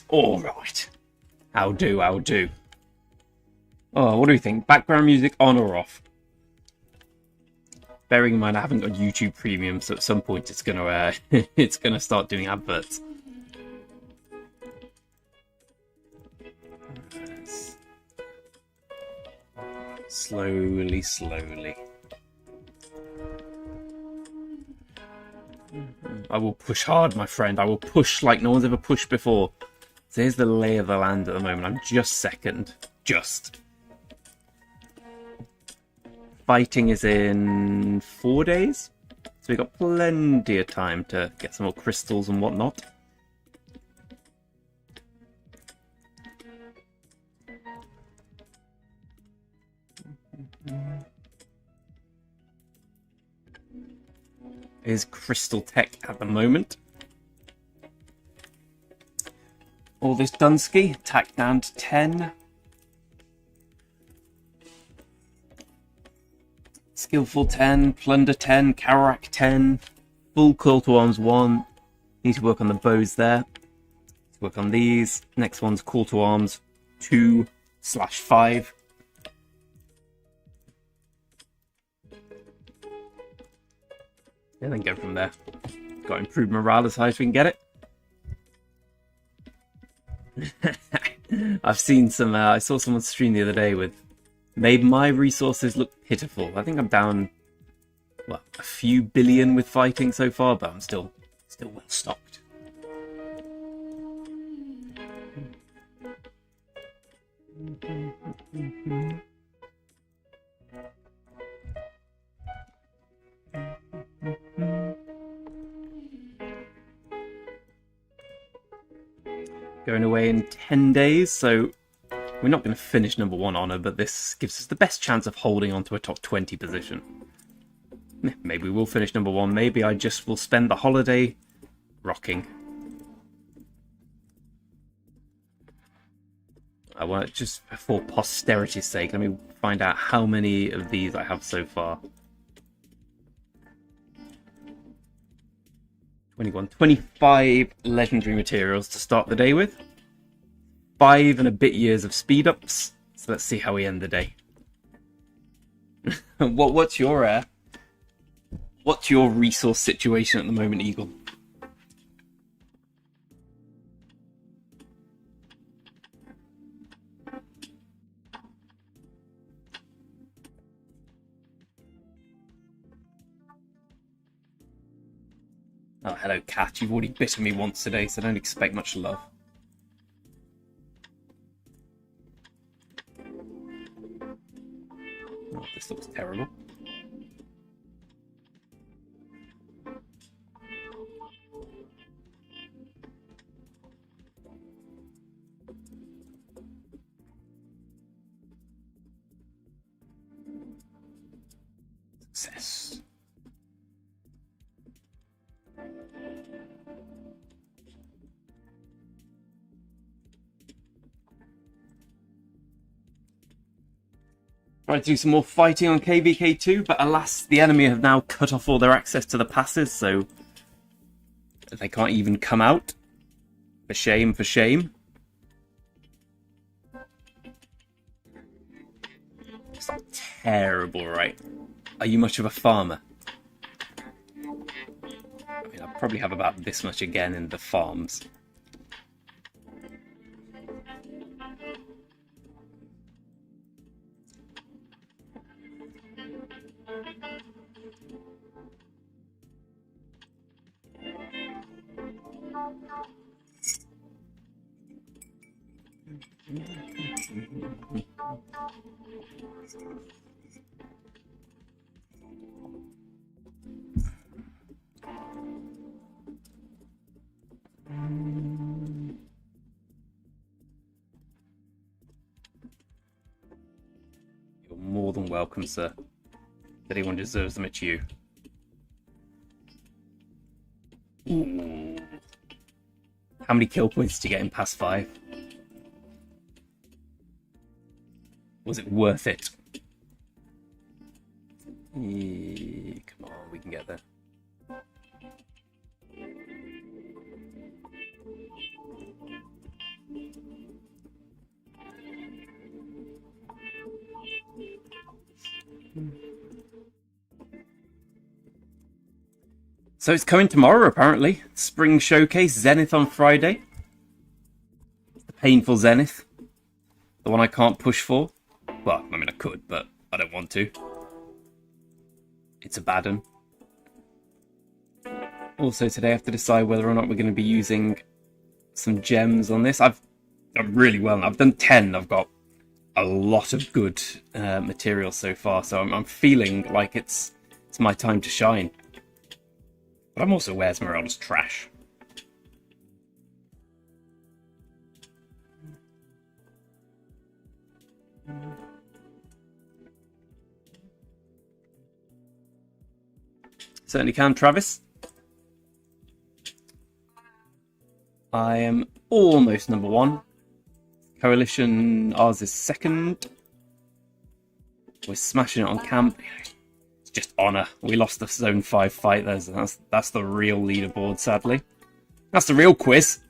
All right. I'll do. Oh, what do we think? Background music on or off? Bearing in mind I haven't got YouTube Premium, so at some point it's gonna it's gonna start doing adverts. Slowly. I will push hard, my friend. I will push like no one's ever pushed before. So here's the lay of the land at the moment. I'm just second. Just. Fighting is in 4 days. So we've got plenty of time to get some more crystals and whatnot. Is crystal tech at the moment. All this Dunsky, attack down to 10. Skillful 10, Plunder 10, Karak 10, full call to arms 1. Need to work on the bows there. Work on these. Next one's call to arms 2/5. And then go from there. Got improved morale as high as we can get it. I've seen some. I saw someone stream the other day with made my resources look pitiful. I think I'm down, well, a few billion with fighting so far, but I'm still well stocked. Going away in 10 days, so we're not going to finish number 1 honour, but this gives us the best chance of holding on to a top 20 position. Maybe we'll finish number 1, maybe I just will spend the holiday rocking. I want it just for posterity's sake. Let me find out how many of these I have so far. 25 legendary materials to start the day with. 5 and a bit years of speed ups. So let's see how we end the day. What's your resource situation at the moment, Eagle? Oh, hello, cat. You've already bitten me once today, so don't expect much love. Oh, this looks terrible. Success. Try to do some more fighting on KVK2, but alas, the enemy have now cut off all their access to the passes, so they can't even come out. For shame, for shame. It's terrible, right? Are you much of a farmer? I mean, I'll probably have about this much again in the farms. You're more than welcome, sir. If anyone deserves them, it's you. Ooh. How many kill points did you get in past 5? Was it worth it? Come on, we can get there. So it's coming tomorrow, apparently. Spring Showcase, Zenith on Friday. The painful Zenith. The one I can't push for. Well, I mean I could, but I don't want to. It's a bad one. Also today I have to decide whether or not we're going to be using some gems on this. I've done really well. I've done 10. I've got a lot of good material so far, so I'm feeling like it's my time to shine. But I'm also aware Marauder's trash. Certainly can, Travis. I am almost number 1. Coalition, ours is 2nd. We're smashing it on camp. It's just honour. We lost the Zone 5 fight. That's the real leaderboard, sadly. That's the real quiz.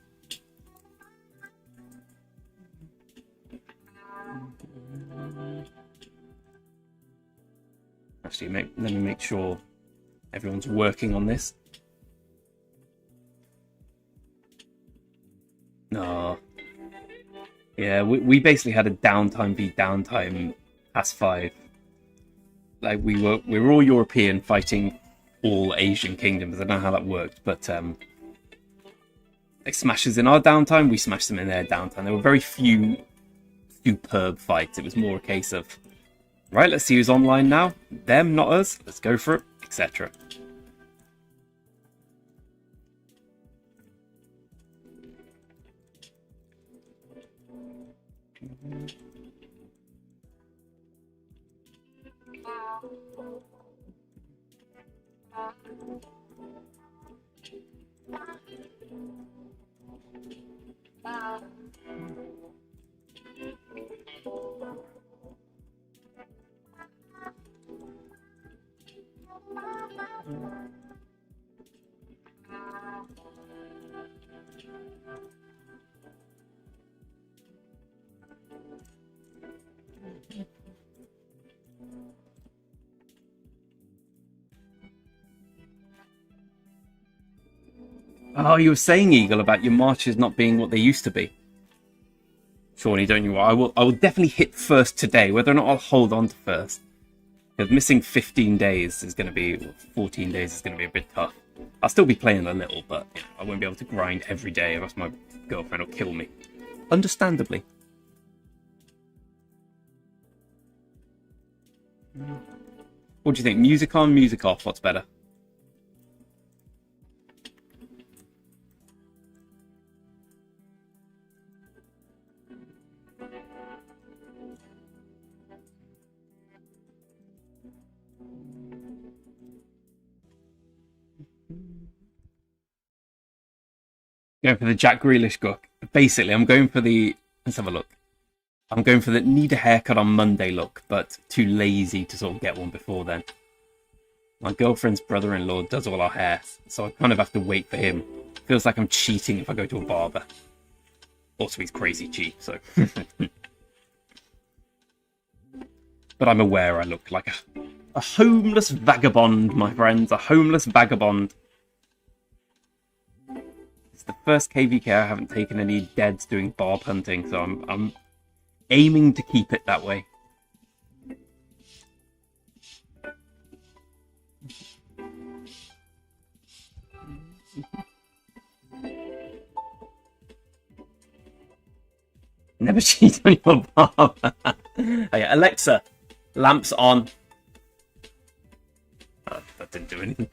Actually, let me make sure everyone's working on this. No. Yeah, we basically had a downtime v downtime That's 5. Like we were all European fighting all Asian kingdoms. I don't know how that worked, but they smashed us in our downtime, we smashed them in their downtime. There were very few superb fights. It was more a case of, right, let's see who's online now. Them, not us. Let's go for it, etc. Oh, you were saying, Eagle, about your marches not being what they used to be. Shawnee, don't you? I will definitely hit first today, whether or not I'll hold on to first. Because missing 15 days is going to be, 14 days is going to be a bit tough. I'll still be playing a little, but I won't be able to grind every day, or else my girlfriend will kill me. Understandably. What do you think? Music on, music off? What's better? Going for the Jack Grealish look. Basically, I'm going for the... Let's have a look. I'm going for the need a haircut on Monday look, but too lazy to sort of get one before then. My girlfriend's brother-in-law does all our hair, so I kind of have to wait for him. Feels like I'm cheating if I go to a barber. Also, he's crazy cheap, so... But I'm aware I look like a homeless vagabond, my friends. A homeless vagabond. It's the first KVK I haven't taken any deads doing barb hunting, so I'm aiming to keep it that way. Never cheat on your barber. Oh, yeah. Alexa, lamps on. Oh, that didn't do anything.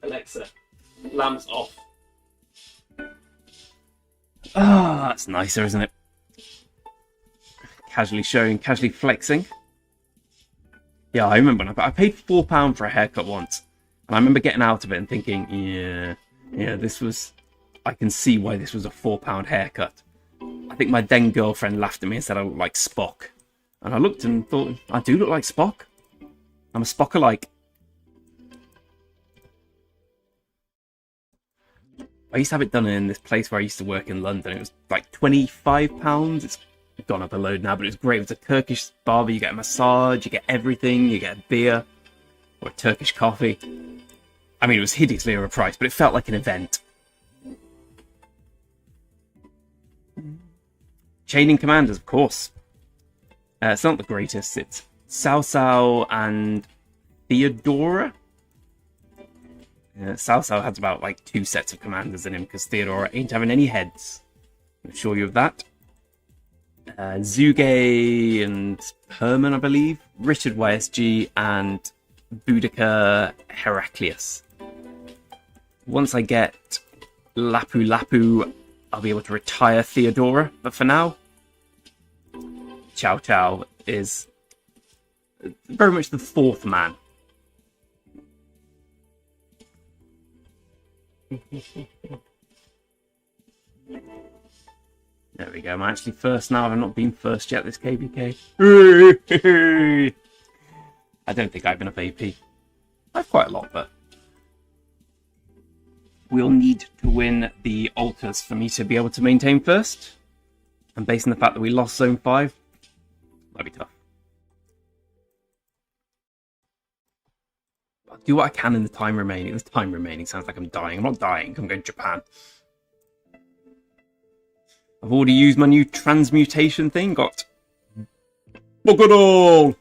Alexa, lamps off. Ah, that's nicer, isn't it? Casually showing, casually flexing. Yeah, I remember when I paid £4 for a haircut once, and I remember getting out of it and thinking, yeah, this was... I can see why this was a £4 haircut. I think my then girlfriend laughed at me and said I looked like Spock. And I looked and thought, I do look like Spock. I'm a Spock-alike. I used to have it done in this place where I used to work in London. It was like £25. It's gone up a load now, but it was great. It was a Turkish barber. You get a massage, you get everything. You get a beer or a Turkish coffee. I mean, it was hideously overpriced, but it felt like an event. Chaining Commanders, of course. It's not the greatest. It's Cao Cao and Theodora. Cao Cao has about like 2 sets of commanders in him because Theodora ain't having any heads. I'm sure you of that. Zuge and Herman, I believe. Richard YSG and Boudica Heraclius. Once I get Lapu Lapu, I'll be able to retire Theodora, but for now, Cao Cao is very much the 4th man. There we go, I'm actually first now. I've not been first yet this KVK. I don't think I have enough AP. I have quite a lot, but... We'll need to win the altars for me to be able to maintain first. And based on the fact that we lost Zone 5, might be tough. I'll do what I can in the time remaining. This time remaining sounds like I'm dying. I'm not dying, I'm going to Japan. I've already used my new transmutation thing. Got Look at all!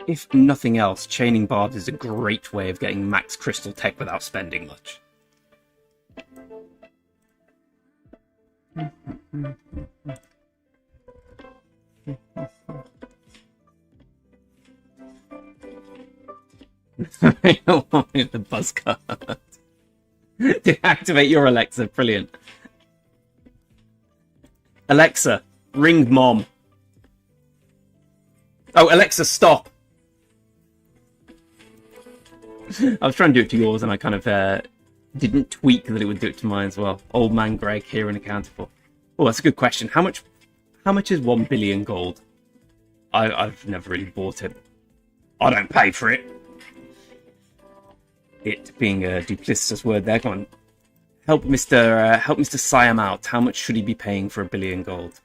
If nothing else, chaining barbs is a great way of getting max crystal tech without spending much. The buzz card. Deactivate your Alexa. Brilliant. Alexa, ring mom. Oh, Alexa, stop. I was trying to do it to yours, and I kind of didn't tweak that it would do it to mine as well. Old man Greg here and accounted for. Oh, that's a good question. How much is 1 billion gold? I've never really bought it. I don't pay for it. It being a duplicitous word there. Come on. Help Mr. Siam out. How much should he be paying for 1 billion gold?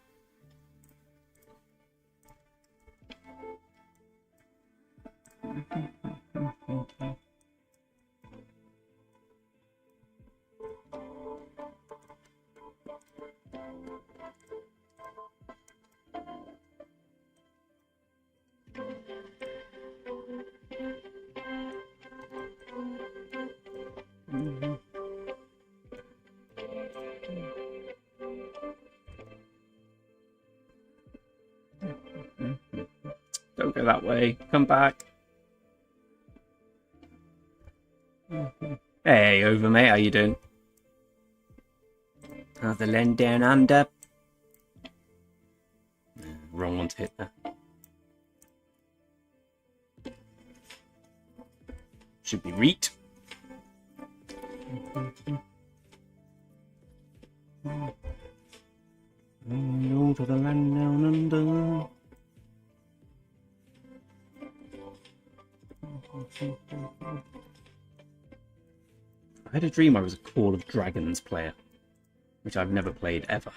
Don't go that way. Come back. Hey, over mate. How you doing? How's the land down under? Wrong one to hit there. Should be Reet. Go to the land down under. I had a dream I was a Call of Dragons player, which I've never played ever.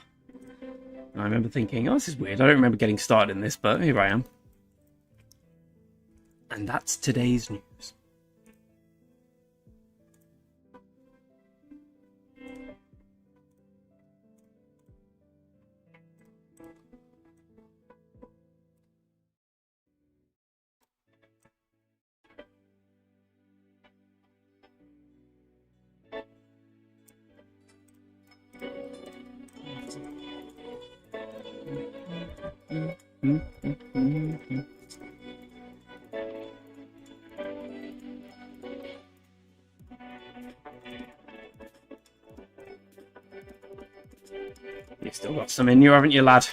And I remember thinking, oh, this is weird. I don't remember getting started in this, but here I am. And that's today's news. You still got some in you, haven't you, lad?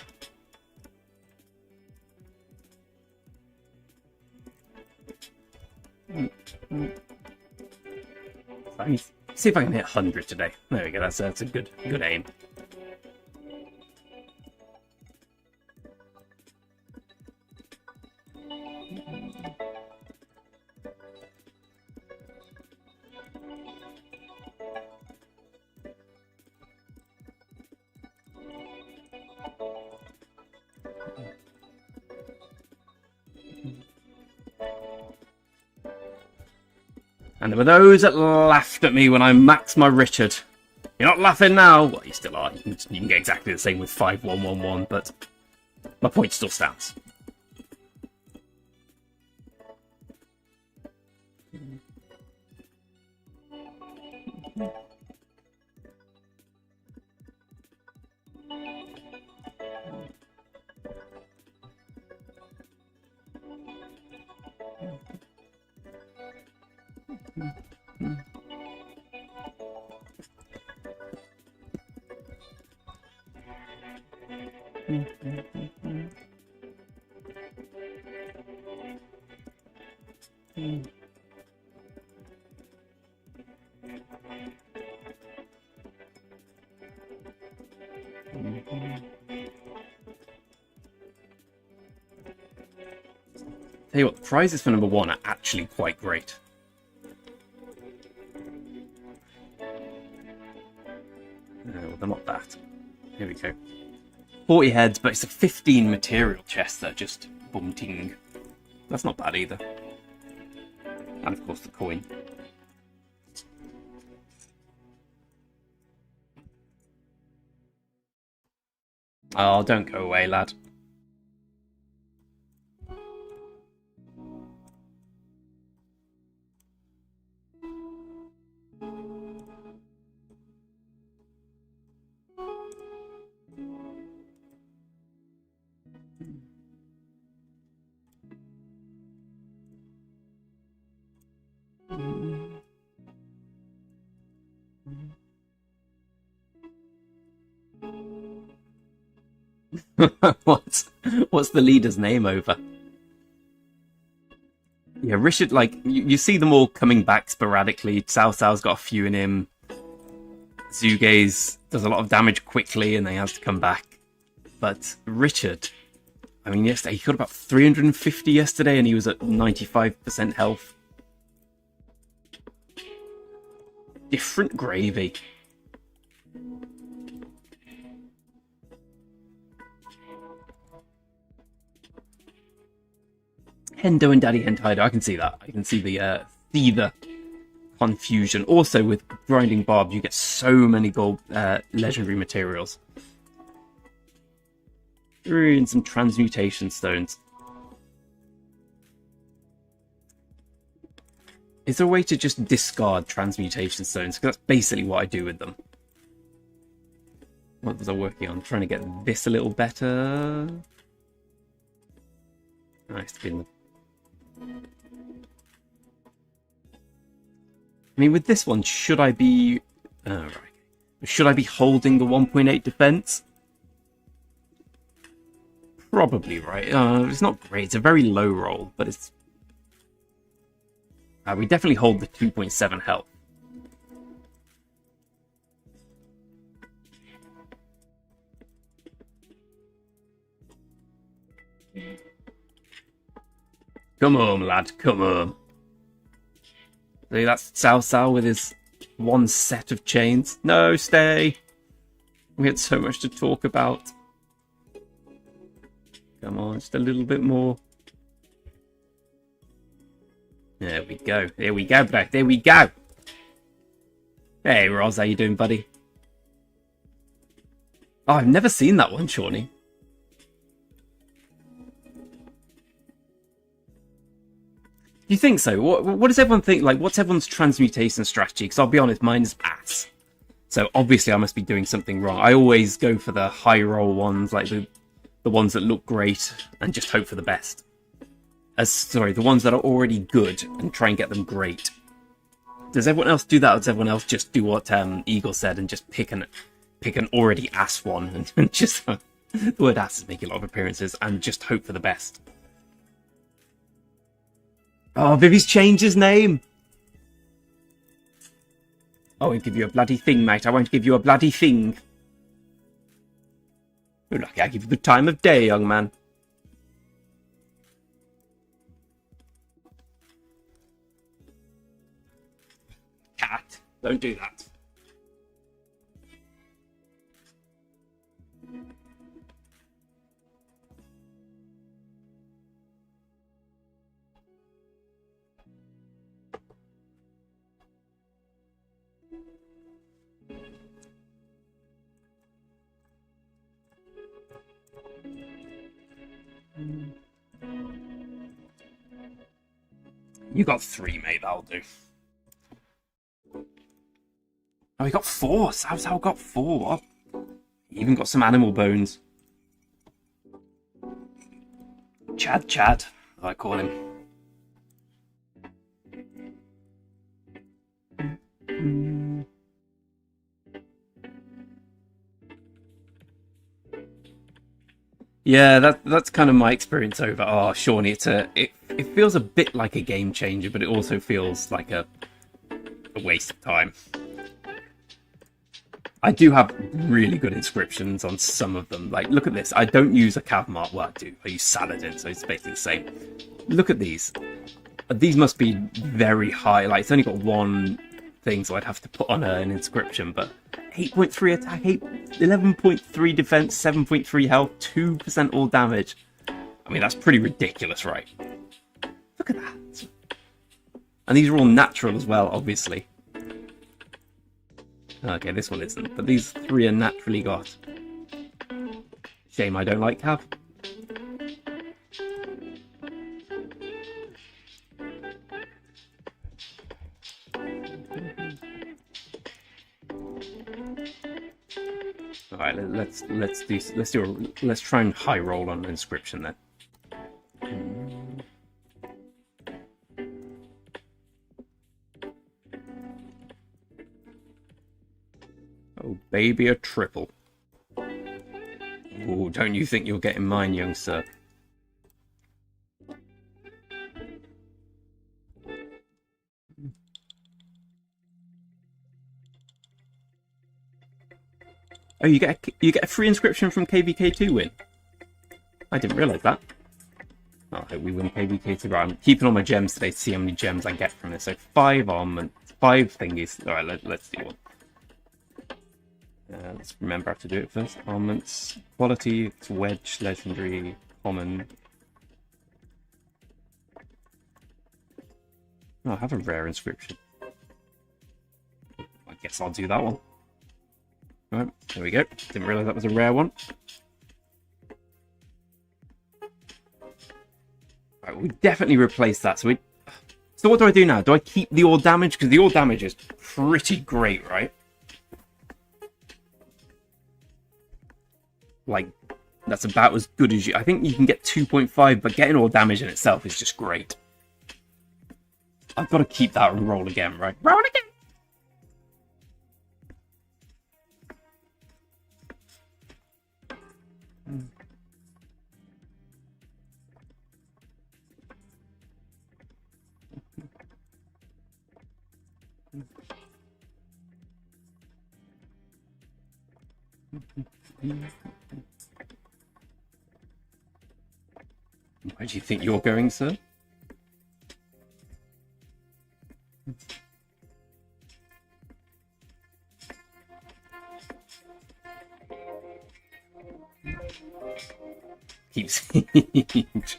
See if I can hit 100 today. There we go. That's a good aim. And there were those that laughed at me when I maxed my Richard. You're not laughing now. Well, you still are. You can get exactly the same with 5111, but my point still stands. Tell you what, the prizes for number 1 are actually quite great. Well, they're not that. Here we go. 40 heads, but it's a 15 material chest that are just bunting. That's not bad either. And of course the coin. Oh, don't go away, lad. What's the leader's name over? Yeah, Richard, like, you see them all coming back sporadically. Cao Cao's got a few in him. Zugei's does a lot of damage quickly and then he has to come back. But Richard, I mean, yesterday he got about 350 yesterday and he was at 95% health. Different gravy. Hendo and Daddy Hentaido, I can see that. I can see the confusion. Also, with Grinding Barb, you get so many gold legendary materials. And some Transmutation stones. Is there a way to just discard Transmutation stones? Because that's basically what I do with them. What was I working on? Trying to get this a little better. Nice to be in the... I mean, with this one, should I be... Oh, right. Should I be holding the 1.8 defense? Probably, right? It's not great. It's a very low roll, but it's... we definitely hold the 2.7 health. Come on, lad. Come on. See, that's Cao Cao with his one set of chains. No, stay. We had so much to talk about. Come on, just a little bit more. There we go. There we go, bro. There we go. Hey, Roz, how you doing, buddy? Oh, I've never seen that one, Shawnee. You think so? What does everyone think? Like, what's everyone's transmutation strategy? Because I'll be honest, mine is ass. So obviously I must be doing something wrong. I always go for the high roll ones, like the ones that look great, and just hope for the best. The ones that are already good and try and get them great. Does everyone else do that, or does everyone else just do what Eagle said and just pick an already ass one and just the word ass is making a lot of appearances and just hope for the best? Oh, Vivi's changed his name. I won't give you a bloody thing, mate. I won't give you a bloody thing. You're lucky I give you the time of day, young man. Cat, don't do that. You got 3, mate. That'll do. Oh, he got 4. Sao got 4. He even got some animal bones. Chad, I call him. Yeah, that's kind of my experience over. Oh, Shawnee, it feels a bit like a game changer, but it also feels like a waste of time. I do have really good inscriptions on some of them. Like, look at this. I don't use a Kavmart. Well, I do. I use Saladin, so it's basically the same. Look at these. These must be very high. Like, it's only got one thing, so I'd have to put on an inscription, but 8.3 attack, 11.3 defense, 7.3 health, 2% all damage. I mean, that's pretty ridiculous, right? Look at that. And these are all natural as well, obviously. Okay, this one isn't, but these 3 are naturally got. Shame I don't like Cav. All right, let's try and high roll on inscription then. Oh, baby, a triple. Oh, don't you think you're getting mine, young sir? Oh, you get a free inscription from KVK2 win. I didn't realise that. Oh, I hope we win KVK2. Right, I'm keeping all my gems today to see how many gems I get from this. So 5 armament, 5 thingies. All right, let's do one. Let's remember how to do it first. Armaments, quality, it's wedge, legendary, common. Oh, I have a rare inscription. I guess I'll do that one. Alright, there we go. Didn't realise that was a rare one. Alright, we definitely replace that. So what do I do now? Do I keep the all damage? Because the all damage is pretty great, right? Like, that's about as good as you... I think you can get 2.5, but getting all damage in itself is just great. I've got to keep that and roll again, right? Roll again! Where do you think you're going, sir? Keep siege.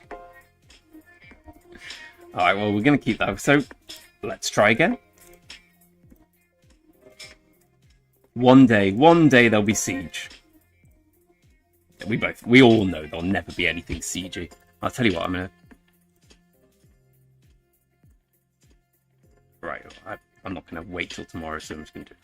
Alright, well, we're going to keep that. So, let's try again. One day there'll be siege. We all know there'll never be anything siegey. I'll tell you what, Right, I'm not going to wait till tomorrow, so I'm just going to do.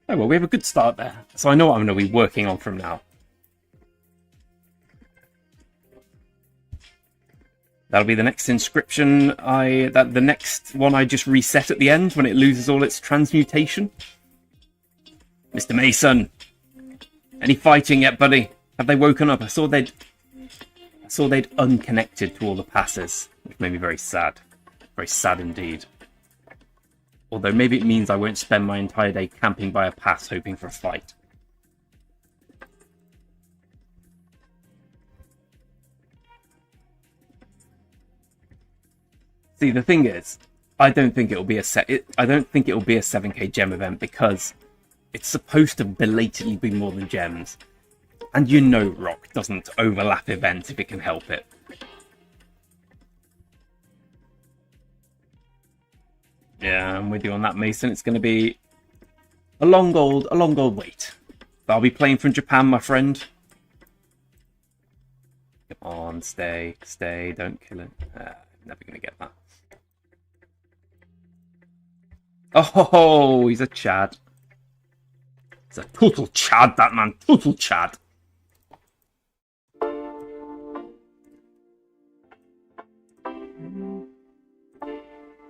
Oh, well, we have a good start there. So I know what I'm going to be working on from now. That'll be the next inscription. The next one I just reset at the end when it loses all its transmutation. Mr. Mason, any fighting yet, buddy? Have they woken up? I saw they'd unconnected to all the passes, which made me very sad. Very sad indeed. Although maybe it means I won't spend my entire day camping by a pass hoping for a fight. See, the thing is, I don't think it'll be a 7k gem event because it's supposed to belatedly be more than gems. And you know Rock doesn't overlap events if it can help it. Yeah, I'm with you on that, Mason. It's going to be a long old wait. But I'll be playing from Japan, my friend. Come on, stay, don't kill it. Never going to get that. Oh, he's a Chad. He's a total Chad, that man. Total Chad.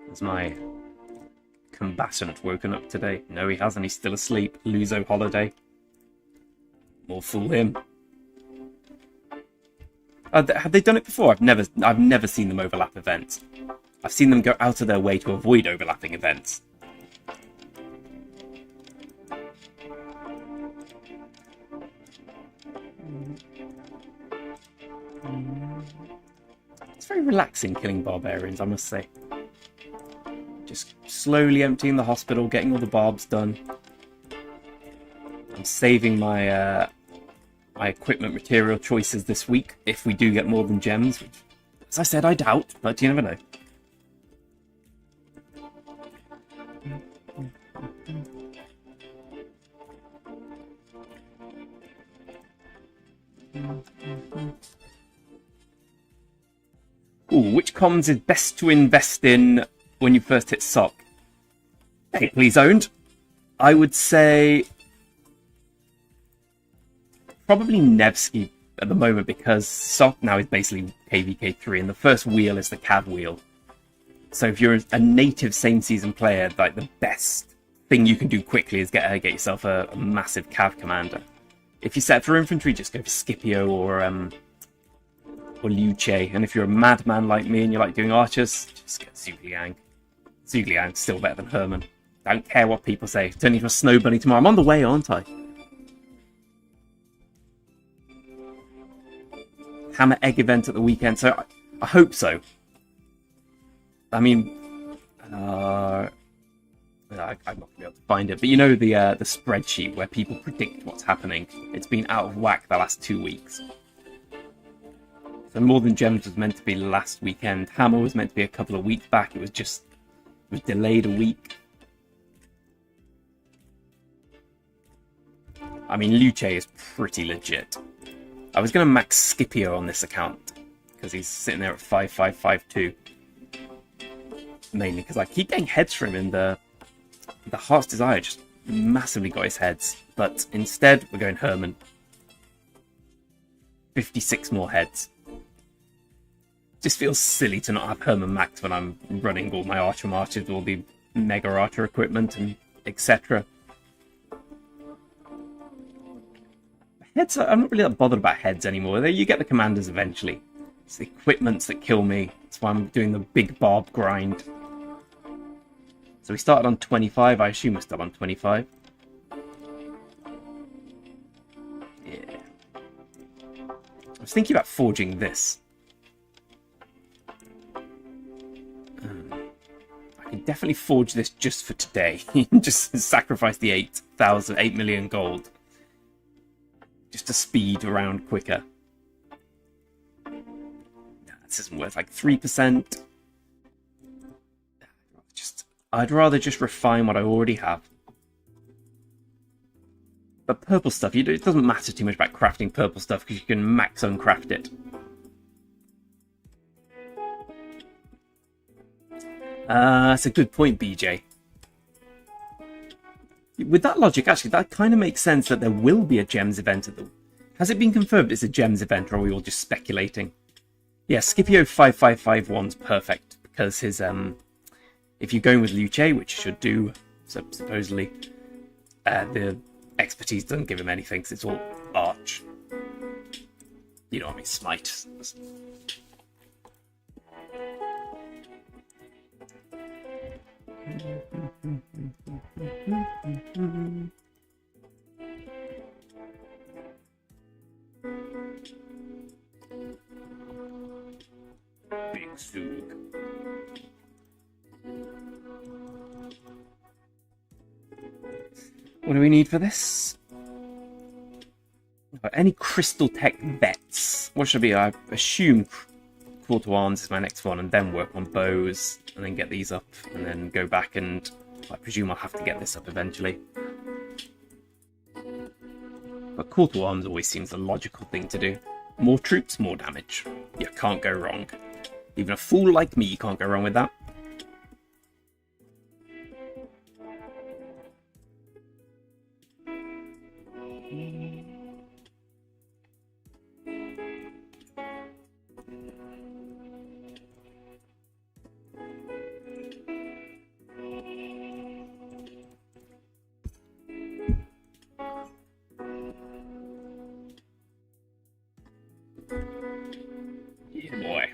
There's my combatant woken up today. No, he hasn't. He's still asleep. Luzo holiday. More fool him. Have they done it before? I've never seen them overlap events. I've seen them go out of their way to avoid overlapping events. It's very relaxing killing barbarians, I must say. Just slowly emptying the hospital, getting all the barbs done. I'm saving my my equipment material choices this week if we do get more than gems, which, as I said, I doubt, but you never know. Ooh, which comms is best to invest in when you first hit SOC? Hey, please owned. I would say probably Nevsky at the moment, because SOC now is basically KVK2 and the first wheel is the Cav wheel. So if you're a native same season player, like the best thing you can do quickly is get yourself a massive Cav commander. If you set for infantry, just go for Scipio or Luce. And if you're a madman like me and you like doing archers, just get Zhuliang. Zhuliang's still better than Herman. I don't care what people say. Turn into a snow bunny tomorrow. I'm on the way, aren't I? Hammer egg event at the weekend, so I hope so. I mean, I'm not going to be able to find it, but you know the spreadsheet where people predict what's happening. It's been out of whack the last 2 weeks. So More Than Gems was meant to be last weekend. Hammer was meant to be a couple of weeks back. It was delayed a week. I mean, Luce is pretty legit. I was going to max Scipio on this account because he's sitting there at 5552. Mainly because I keep getting heads from him, and the Heart's Desire just massively got his heads. But instead, we're going Herman. 56 more heads. Just feels silly to not have Herman max when I'm running all my Archer Marches, all the Mega Archer equipment, and etc. Heads, I'm not really that bothered about heads anymore. You get the commanders eventually. It's the equipments that kill me. That's why I'm doing the big barb grind. So we started on 25. I assume we're still on 25. Yeah. I was thinking about forging this. I can definitely forge this just for today. Just sacrifice the 8 million gold. Just to speed around quicker. This isn't worth like 3%. I'd rather just refine what I already have. But purple stuff, it doesn't matter too much about crafting purple stuff because you can max uncraft it. That's a good point, BJ. With that logic, actually, that kind of makes sense that there will be a gems event at the... Has it been confirmed it's a gems event, or are we all just speculating? Yeah, Scipio 5551's perfect, because his, if you're going with Luce, which you should do, supposedly, the expertise doesn't give him anything, because it's all arch. You know what I mean, smite. Big Zug. What do we need for this? Any crystal tech vets? What should be? I assume Call to Arms is my next one, and then work on bows, and then get these up, and then go back and I presume I'll have to get this up eventually. But Call to Arms always seems the logical thing to do. More troops, more damage. You can't go wrong. Even a fool like me can't go wrong with that. Yeah, boy.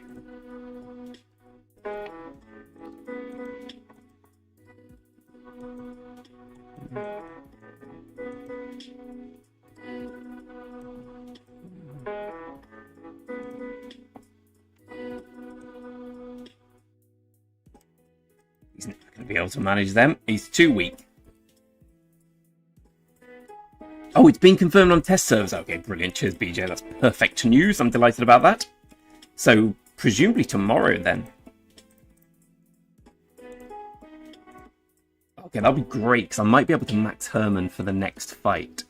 to be able to manage them. He's too weak. Oh, it's been confirmed on test servers. Okay, brilliant. Cheers, BJ. That's perfect news. I'm delighted about that. So, presumably tomorrow, then. Okay, that'll be great, because I might be able to max Herman for the next fight.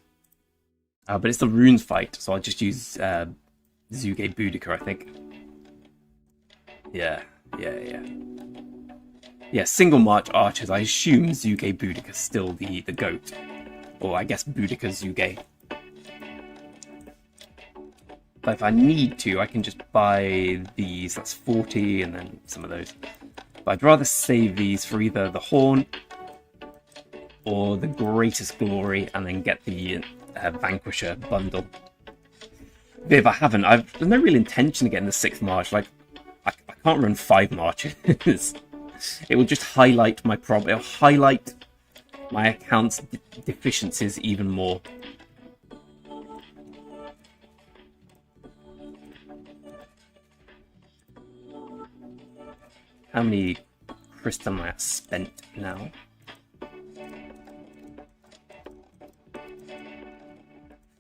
But it's the Runes fight, so I'll just use Zuge Boudica, I think. Yeah. Yeah, single march archers. I assume Zuge Boudica's still the GOAT. Or I guess Boudica Zuge. But if I need to, I can just buy these. That's 40, and then some of those. But I'd rather save these for either the Horn or the Greatest Glory, and then get the Vanquisher bundle. If I haven't, there's no real intention of getting the 6th March. Like, I can't run 5 marches. It will just highlight my problem. It'll highlight my account's deficiencies even more. How many crystal am I spent now?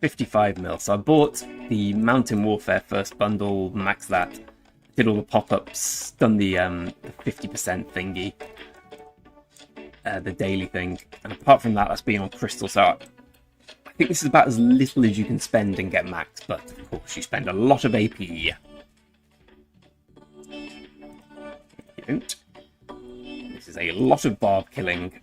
$55 mil. So I bought the Mountain Warfare first bundle, maxed that, did all the pop-ups, done the 50% thingy, the daily thing, and apart from that, that's been on Crystal. So I think this is about as little as you can spend and get maxed, but of course you spend a lot of AP. You don't. This is a lot of barb killing.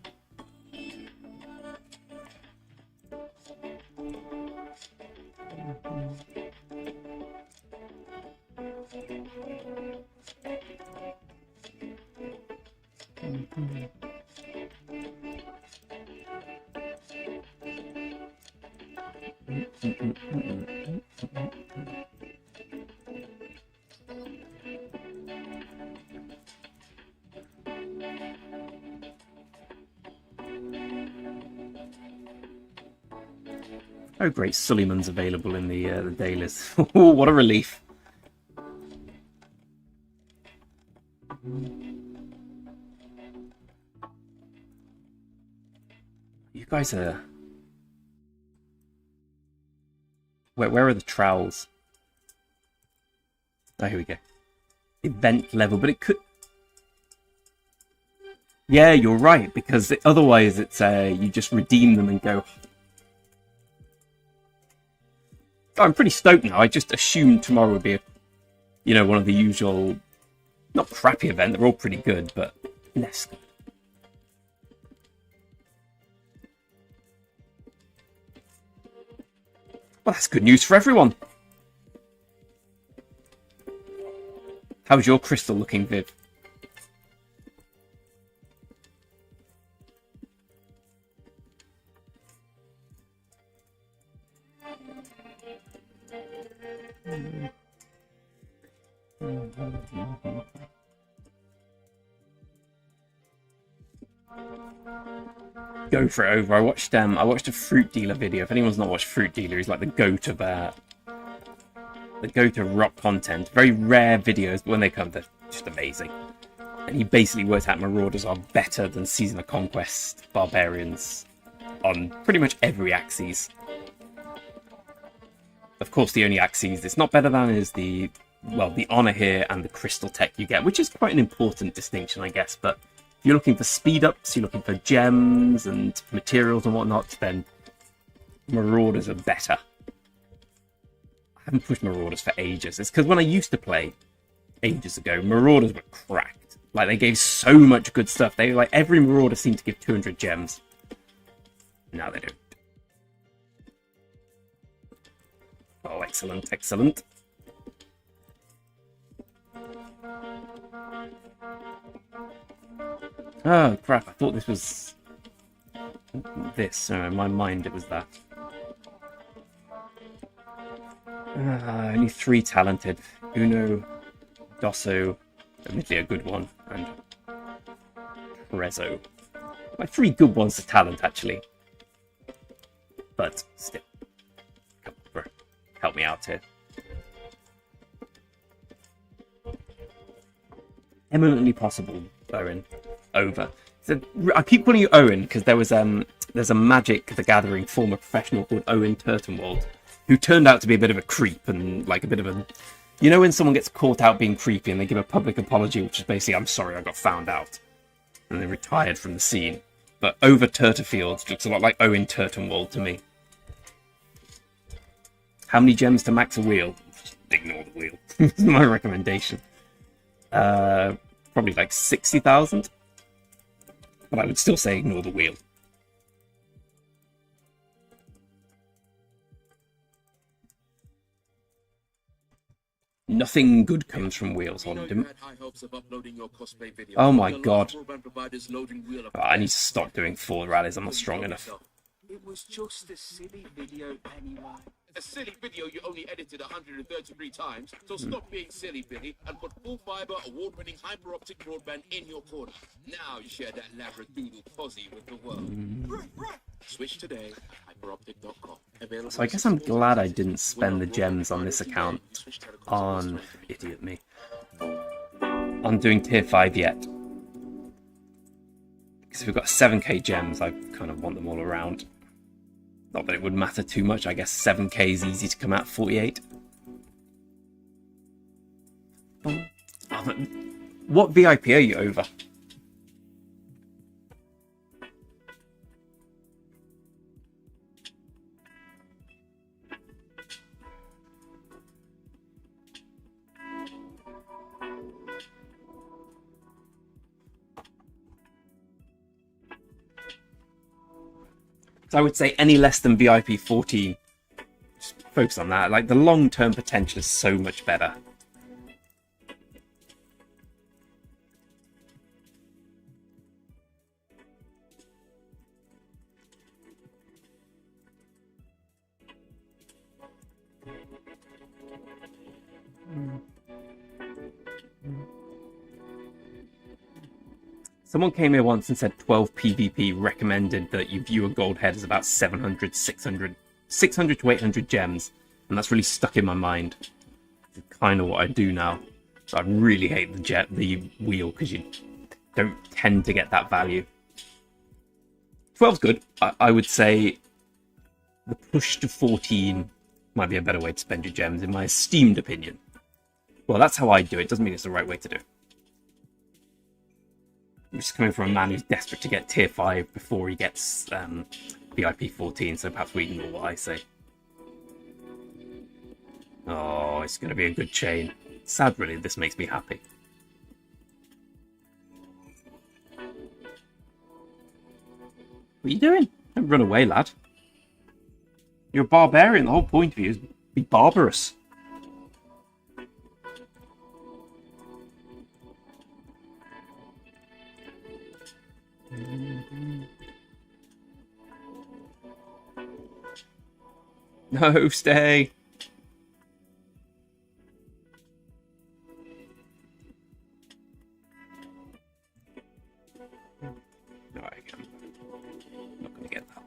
Oh great, Suleiman's available in the dailies. Oh, what a relief. You guys are... Where are the trowels? Oh, here we go. Event level, but it could... Yeah, you're right, because otherwise it's you just redeem them and go... I'm pretty stoked now. I just assumed tomorrow would be one of the usual, not crappy event. They're all pretty good, but less good. Well, that's good news for everyone. How's your crystal looking, Viv? Go for it over. I watched a Fruit Dealer video. If anyone's not watched Fruit Dealer, he's like the GOAT of rock content. Very rare videos, but when they come, they're just amazing. And he basically works out Marauders are better than Season of Conquest Barbarians on pretty much every axis. Of course, the only axes it's not better than is the honor here and the crystal tech you get, which is quite an important distinction, I guess. But if you're looking for speed ups, you're looking for gems and materials and whatnot, then Marauders are better. I haven't pushed Marauders for ages. It's because when I used to play ages ago, Marauders were cracked. Like, they gave so much good stuff. They like every Marauder seemed to give 200 gems. Now they don't. Oh, excellent, excellent. Oh, crap, I thought this was this. In my mind, it was that. Only 3 talented. Uno, Dosso, admittedly a good one, and Prezzo. Like 3 good ones to talent, actually. But still. Come on, bro. Help me out here. Eminently possible, Bowen. Over. So, I keep calling you Owen because there's a Magic the Gathering former professional called Owen Turtenwald who turned out to be a bit of a creep and like a bit of a, you know, when someone gets caught out being creepy and they give a public apology, which is basically I'm sorry I got found out, and they retired from the scene. But Over Turterfield looks a lot like Owen Turtenwald to me. How many gems to max a wheel? Just ignore the wheel. That's my recommendation. Probably like 60,000. But I would still say ignore the wheel. Nothing good comes from wheels on him. Oh my god. Oh, I need to stop doing 4 rallies, I'm not strong enough. It was just a silly video anyway. A silly video you only edited 133 times, so stop being silly, Billy, and put full fiber, award-winning hyper-optic broadband in your corner. Now you share that labradoodle fuzzy with the world. Switch today, hyperoptic.com. So I guess I'm glad I didn't spend the gems on this account on, idiot me, on doing tier 5 yet. Because if we've got 7k gems, I kind of want them all around. Not that it would matter too much, I guess 7k is easy to come out 48. Oh, what VIP are you over? So I would say any less than VIP 14, just focus on that. Like, the long-term potential is so much better. Someone came here once and said 12 PvP recommended that you view a gold head as about 700, 600 to 800 gems. And that's really stuck in my mind. It's kind of what I do now. So I really hate the wheel because you don't tend to get that value. 12's good. I would say the push to 14 might be a better way to spend your gems, in my esteemed opinion. Well, that's how I do it. Doesn't mean it's the right way to do it. I'm just coming from a man who's desperate to get tier 5 before he gets VIP 14, so perhaps we ignore what I say. Oh, it's going to be a good chain. Sad, really, this makes me happy. What are you doing? Don't run away, lad. You're a barbarian. The whole point of you is be barbarous. No, stay. No, I'm not going to get that.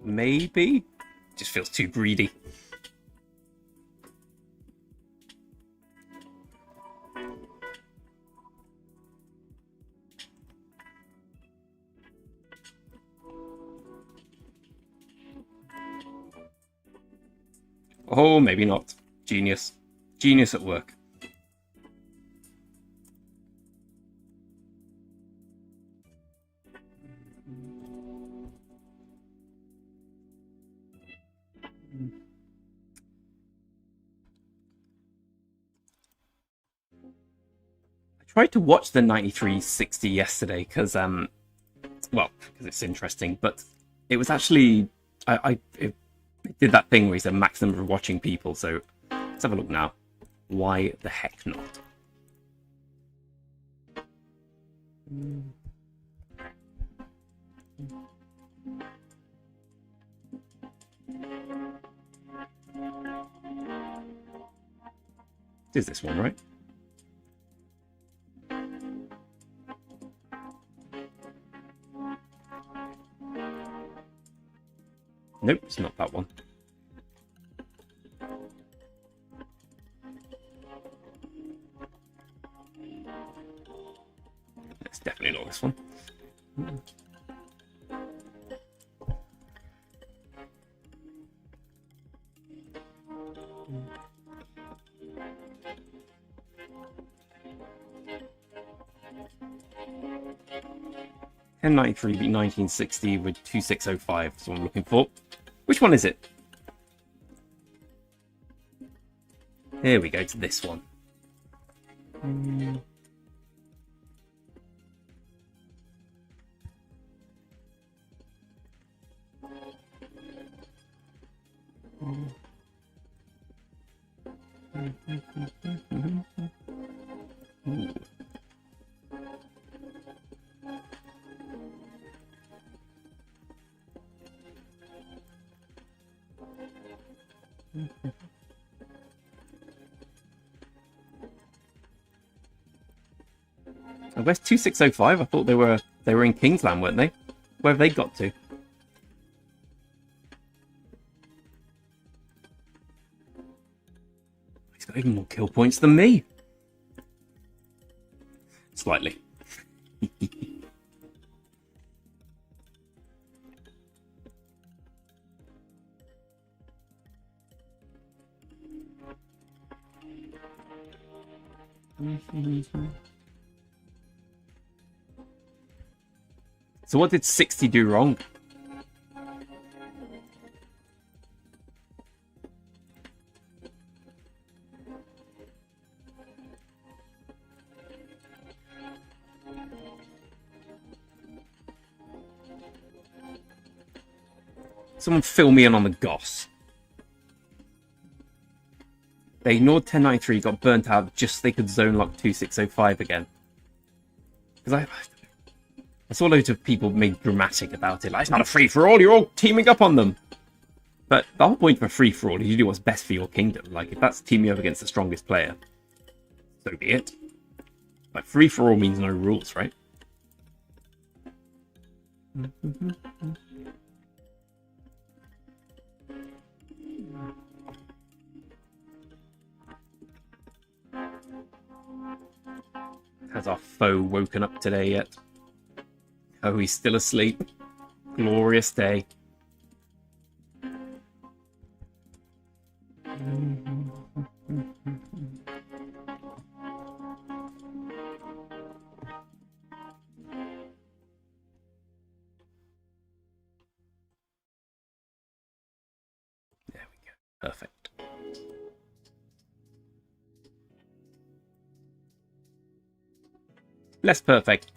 Maybe? Just feels too greedy. Oh, maybe not. Genius. Genius at work. Tried to watch the 9360 yesterday because it's interesting, but it was actually it did that thing where he said max number of watching people, so let's have a look now. Why the heck not? It is this one, right? Nope, it's not that one. It's definitely not this one. 1093 beat 1960 with 2605. That's what I'm looking for. Which one is it? Here we go to this one. Ooh. Where's 2605? I thought they were in Kingsland, weren't they? Where have they got to? He's got even more kill points than me. Slightly. So what did 60 do wrong? Someone fill me in on the goss. They ignored 1093, got burnt out just so they could zone lock 2605 again. Because I saw loads of people make dramatic about it. Like, it's not a free-for-all, you're all teaming up on them. But the whole point of a free-for-all is you do what's best for your kingdom. Like, if that's teaming up against the strongest player, so be it. Like, free-for-all means no rules, right? Has our foe woken up today yet? Oh, he's still asleep. Glorious day. There we go. Perfect. Less perfect.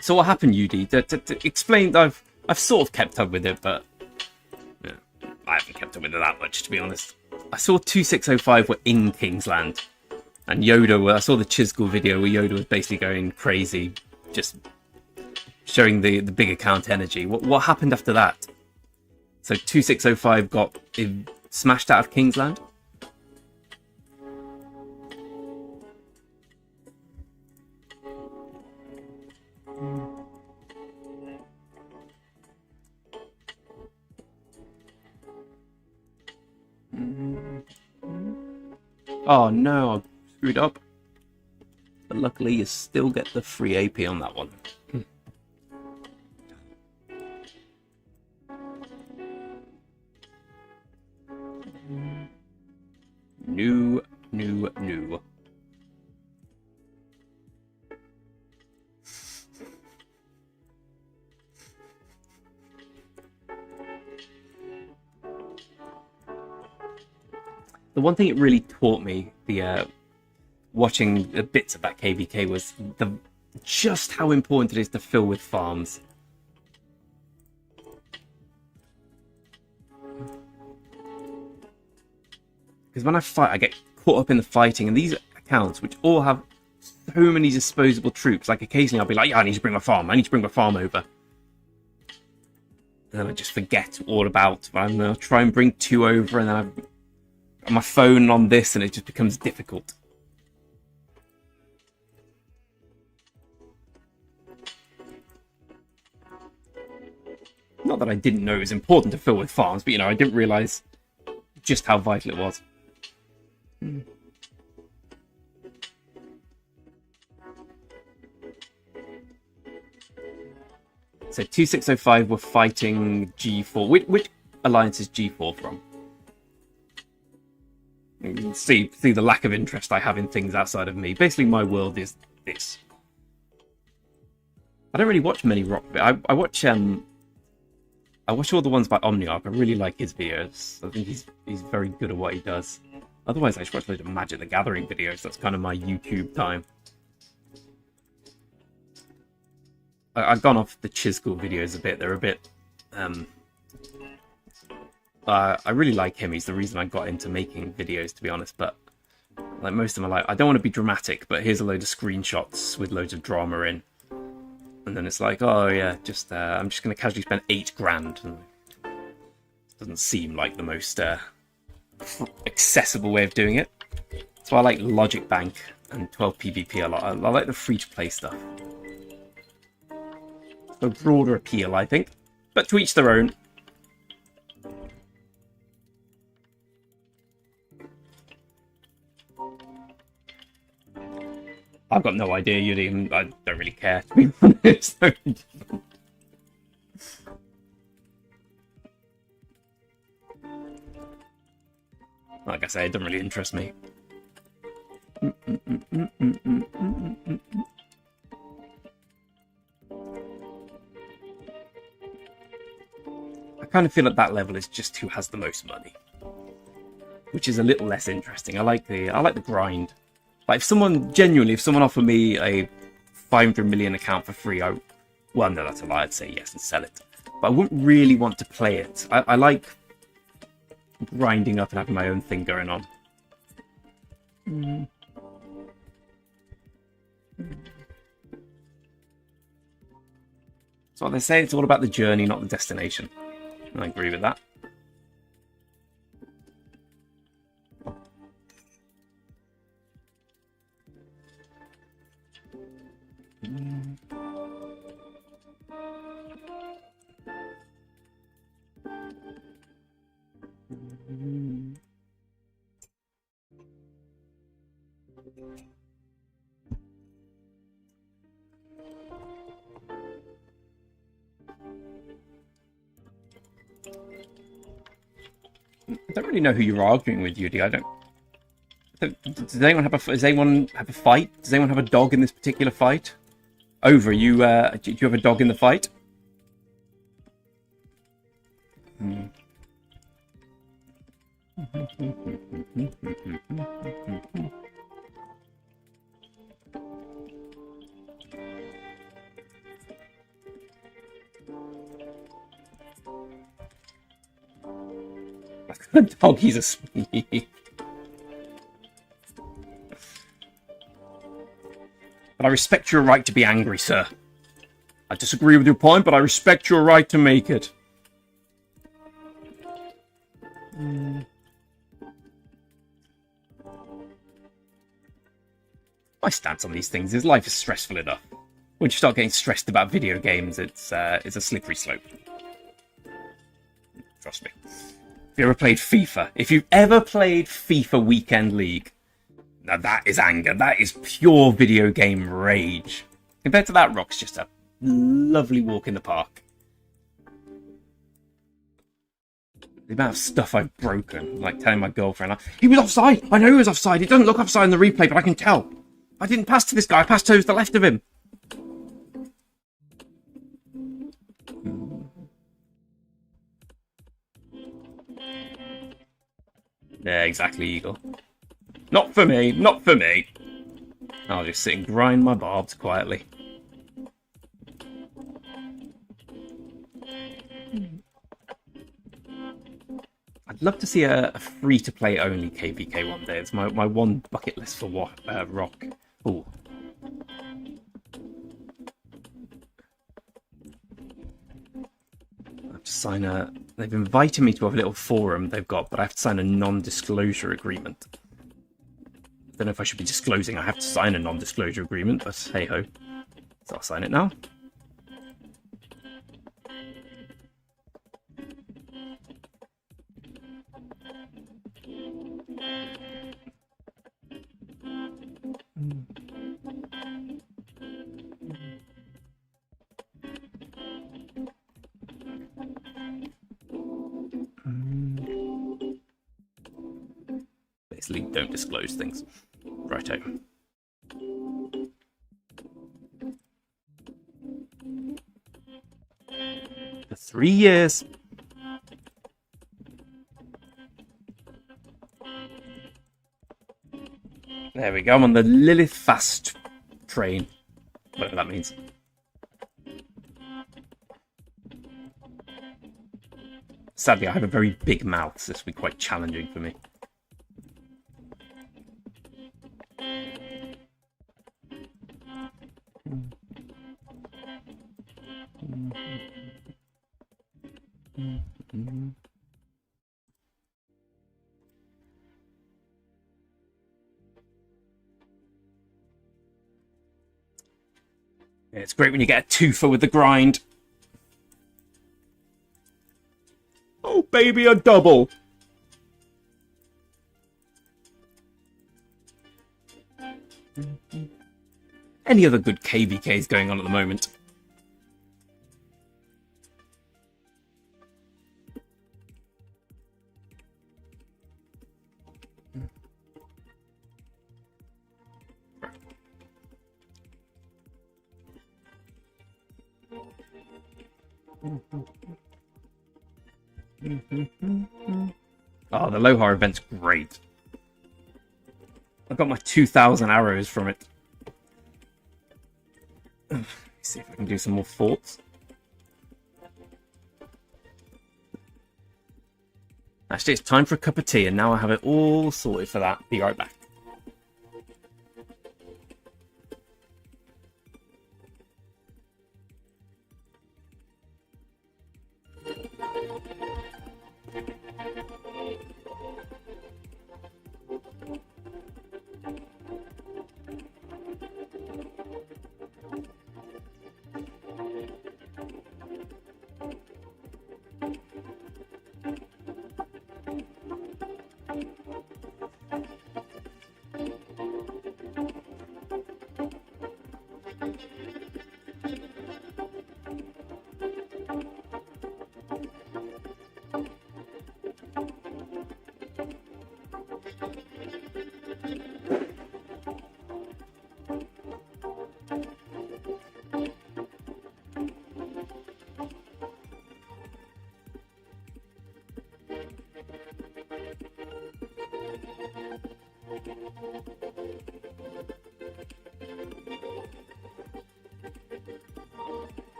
So what happened, UD? To explain, I've sort of kept up with it, but yeah, I haven't kept up with it that much, to be honest. I saw 2605 were in Kingsland, and Yoda. I saw the Chisgul video where Yoda was basically going crazy, just showing the big account energy. What happened after that? So 2605 got smashed out of Kingsland. Oh no, I screwed up. But luckily you still get the free AP on that one. New. The one thing it really taught me, watching the bits of that KVK, was just how important it is to fill with farms. Because when I fight, I get caught up in the fighting, and these accounts, which all have so many disposable troops, like occasionally I'll be like, yeah, I need to bring my farm over. and then I just forget all about. I'm gonna try and bring 2 over, and then I'm on my phone on this, and it just becomes difficult. Not that I didn't know it was important to fill with farms, but I didn't realise just how vital it was. So 2605 were fighting G4. Which alliance is G4 from? You can see the lack of interest I have in things outside of me. Basically, my world is this. I don't really watch many rock. I watch all the ones by Omniarch. I really like his videos. I think he's very good at what he does. Otherwise, I just watch loads of Magic the Gathering videos. That's kind of my YouTube time. I've gone off the Chisco videos a bit. They're a bit... I really like him. He's the reason I got into making videos, to be honest. But like most of them are like, I don't want to be dramatic, but here's a load of screenshots with loads of drama in. And then it's like, oh yeah, just I'm just going to casually spend 8 grand. And doesn't seem like the most accessible way of doing it. So I like Logic Bank and 12 PvP a lot. I like the free-to-play stuff. A broader appeal, I think. But to each their own. I've got no idea, Yudi. I don't really care, to be honest. Like I say, it doesn't really interest me. I kind of feel at that level is just who has the most money, which is a little less interesting. I like the grind. Like if someone offered me a 500 million account for free, well, no, that's a lie. I'd say yes and sell it. But I wouldn't really want to play it. I like grinding up and having my own thing going on. So they say it's all about the journey, not the destination. And I agree with that. I don't really know who you're arguing with, Yudi. I don't. Does anyone have a fight? Does anyone have a dog in this particular fight? Over, do you have a dog in the fight? Doggy's a sweet. But I respect your right to be angry, sir. I disagree with your point, but I respect your right to make it. My stance on these things is life is stressful enough. Once you start getting stressed about video games, it's a slippery slope. Trust me. If you've ever played FIFA Weekend League, now that is anger. That is pure video game rage. Compared to that, Rock's just a lovely walk in the park. The amount of stuff I've broken, like telling my girlfriend, he was offside. I know he was offside. It doesn't look offside in the replay, but I can tell. I didn't pass to this guy. I passed to the left of him. Yeah, exactly, Eagle. Not for me, not for me. I'll just sit and grind my barbs quietly. I'd love to see a free-to-play only KVK one day. It's my one bucket list for Rock. Ooh. I've just sign a... They've invited me to a little forum they've got, but I have to sign a non-disclosure agreement. I don't know if I should be disclosing I have to sign a non-disclosure agreement, but hey-ho. So I'll sign it now. Basically, don't disclose things. Righto. For 3 years. There we go. I'm on the Lilith Fast train. Whatever that means. Sadly, I have a very big mouth, so this will be quite challenging for me. Yeah, it's great when you get a twofer with the grind. Oh, baby, a double. Any other good KVKs going on at the moment? Oh, the Lohar event's great. I got my 2,000 arrows from it. Let's see if I can do some more forts. Actually, it's time for a cup of tea, and now I have it all sorted for that. Be right back.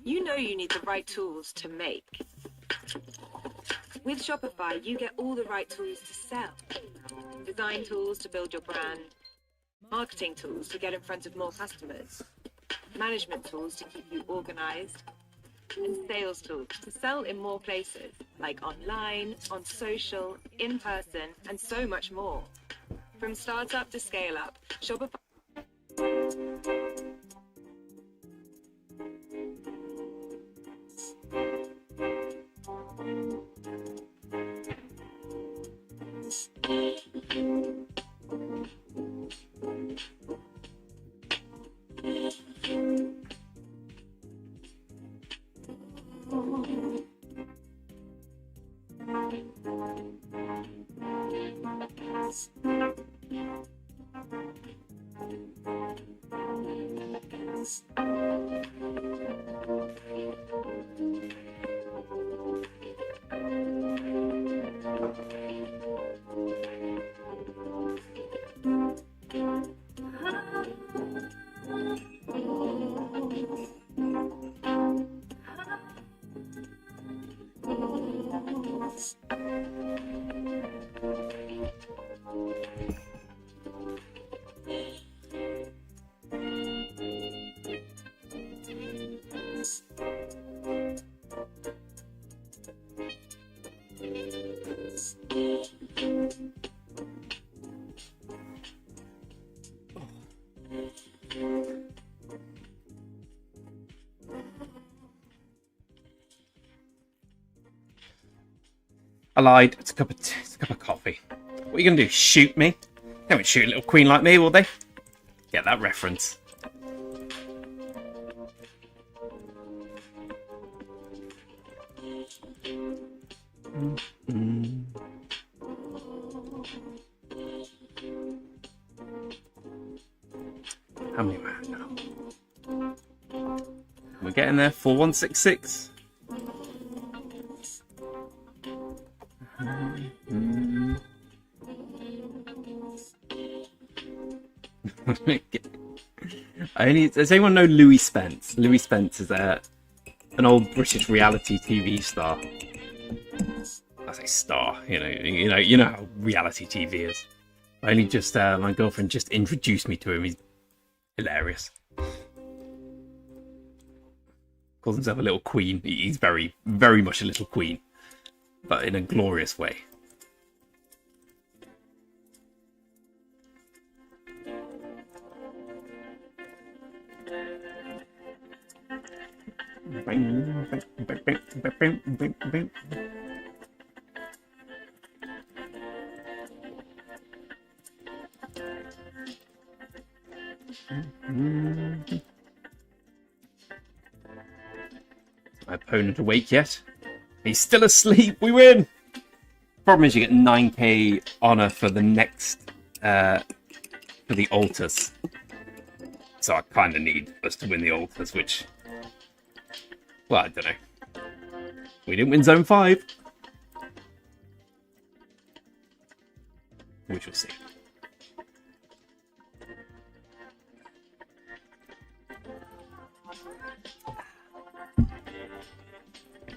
You know you need the right tools to make. With Shopify, you get all the right tools to sell. Design tools to build your brand, marketing tools to get in front of more customers, management tools to keep you organized, and sales tools to sell in more places, like online, on social, in person, and so much more. From startup to scale up, Shopify. I lied. It's a cup of coffee. What are you going to do? Shoot me? They won't shoot a little queen like me, will they? Get that reference. How many rounds now? We're getting there. 4166. Does anyone know Louis Spence? Louis Spence is an old British reality TV star. I say star, you know how reality TV is. My girlfriend just introduced me to him. He's hilarious. Calls himself a little queen. He's very, very much a little queen, but in a glorious way. My opponent awake yet? He's still asleep. We win. Problem is, you get 9k honor for the next for the altars. So I kind of need us to win the altars, which, well, I don't know. We didn't win Zone 5. We shall see.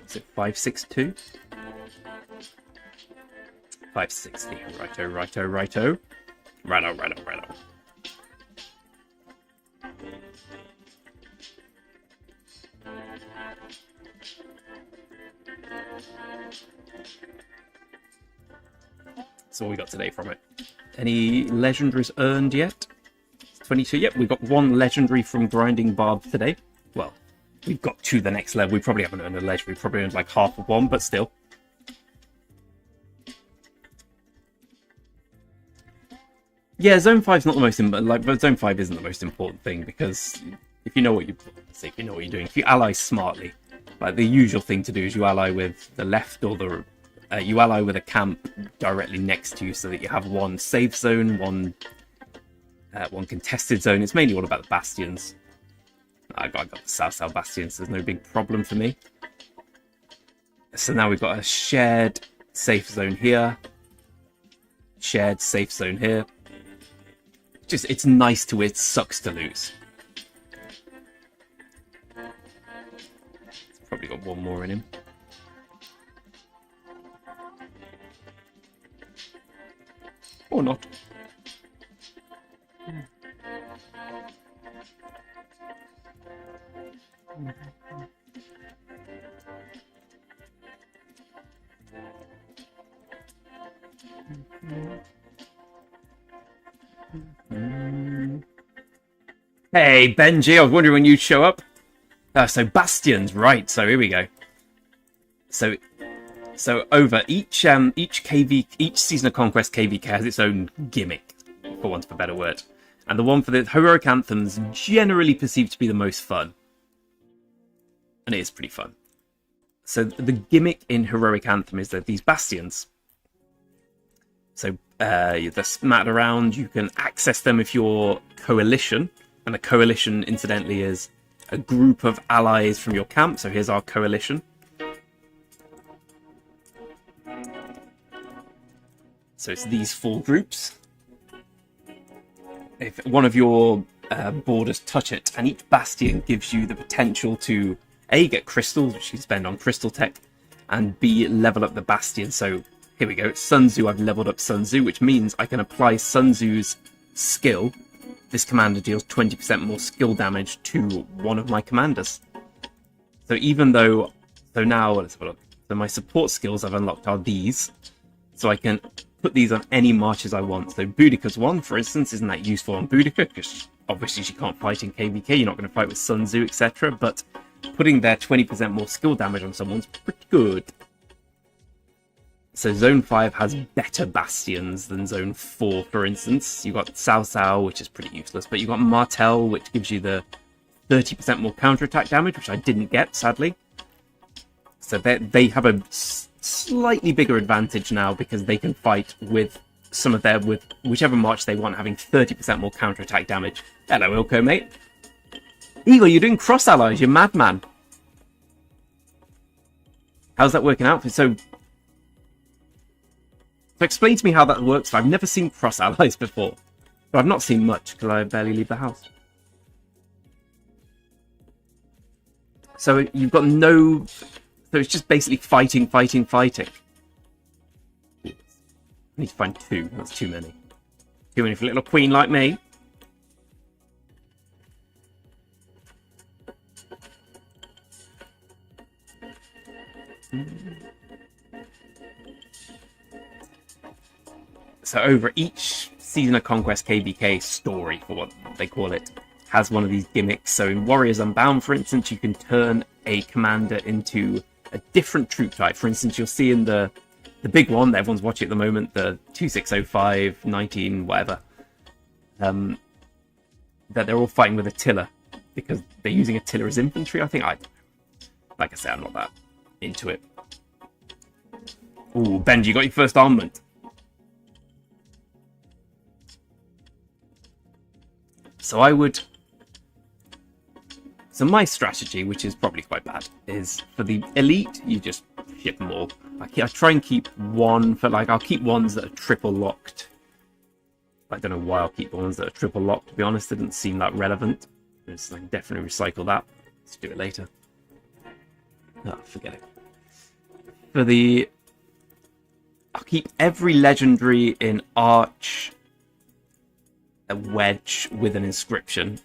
Is it 562? 560. Righto. Righto. That's all we got today from it. Any legendaries earned yet? 22. Yep, we've got one legendary from Grinding Barb today. Well, we've got to the next level. We probably haven't earned a legendary. We probably earned like half of one, but still. Yeah, Zone 5's not the most but Zone 5 isn't the most important thing, because if you know what you're doing, if you ally smartly, like the usual thing to do is you ally with the left or the you ally with a camp directly next to you, so that you have one safe zone, one contested zone. It's mainly all about the bastions. I got the South bastions. There's no big problem for me. So now we've got a shared safe zone here, shared safe zone here. Just, it's nice to win. It sucks to lose. It's probably got one more in him. Or not. Hey, Benji, I was wondering when you'd show up. So Bastions, right, so here we go. So over each season of Conquest, KVK has its own gimmick, for want of a better word. And the one for the heroic anthems generally perceived to be the most fun. And it is pretty fun. So the gimmick in heroic anthem is that these bastions, so they're scattered around. You can access them if you're coalition, And a coalition, incidentally, is a group of allies from your camp. So here's our coalition. So it's these 4 groups. If one of your borders touch it, and each bastion gives you the potential to A, get crystals, which you can spend on crystal tech, and B, level up the bastion. So here we go, Sun Tzu. I've leveled up Sun Tzu, which means I can apply Sun Tzu's skill. This commander deals 20% more skill damage to one of my commanders. So even though, so now let's have a look. So my support skills I've unlocked are these. So I can put these on any marches I want. So Boudica's one, for instance, isn't that useful on Boudica? Because obviously she can't fight in KVK. You're not going to fight with Sun Tzu, etc. But putting their 20% more skill damage on someone's pretty good. So Zone 5 has better bastions than Zone 4, for instance. You've got Cao Cao, which is pretty useless, but you've got Martel, which gives you the 30% more counterattack damage, which I didn't get, sadly. So they have a slightly bigger advantage now because they can fight with some of their, with whichever march they want, having 30% more counterattack damage. Hello, Ilko, mate. Eagle, you're doing cross allies, you're madman. How's that working out? So explain to me how that works. I've never seen cross allies before. But I've not seen much because I barely leave the house. So you've got no... So it's just basically fighting. I need to find 2. That's too many. Too many for a little queen like me. So over each Season of Conquest KVK story, for what they call it, has one of these gimmicks. So in Warriors Unbound, for instance, you can turn a commander into a different troop type. For instance, you'll see in the big one that everyone's watching at the moment, the 2605, 19, whatever, that they're all fighting with Attila because they're using Attila as infantry, I think. Like I said, I'm not that into it. Ooh, Benji, you got your first armament. So So my strategy, which is probably quite bad, is for the elite, you just ship them all. I try and keep one for, like, I'll keep ones that are triple locked. I don't know why I'll keep the ones that are triple locked, to be honest. It didn't seem that relevant. I can definitely recycle that. Let's do it later. Oh, forget it. For the... I'll keep every legendary in Arch, a wedge with an inscription.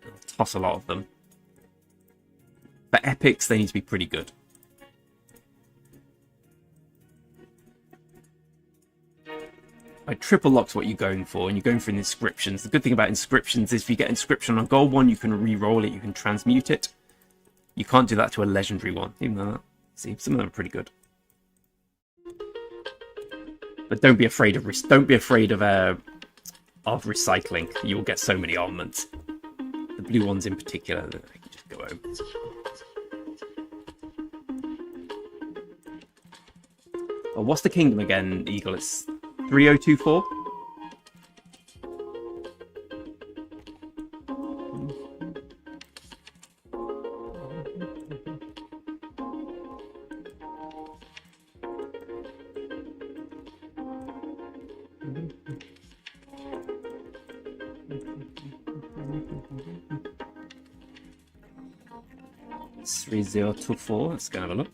I'll toss a lot of them. For epics, they need to be pretty good. Like, triple lock's what you're going for, and you're going for inscriptions. The good thing about inscriptions is if you get inscription on a gold one, you can re-roll it, you can transmute it. You can't do that to a legendary one, even though, see, some of them are pretty good. But don't be afraid of recycling. You'll get so many armaments. The blue ones in particular, they can just go over. Well, what's the kingdom again, Eagle? It's 3024? It's 3024. Let's go have a look.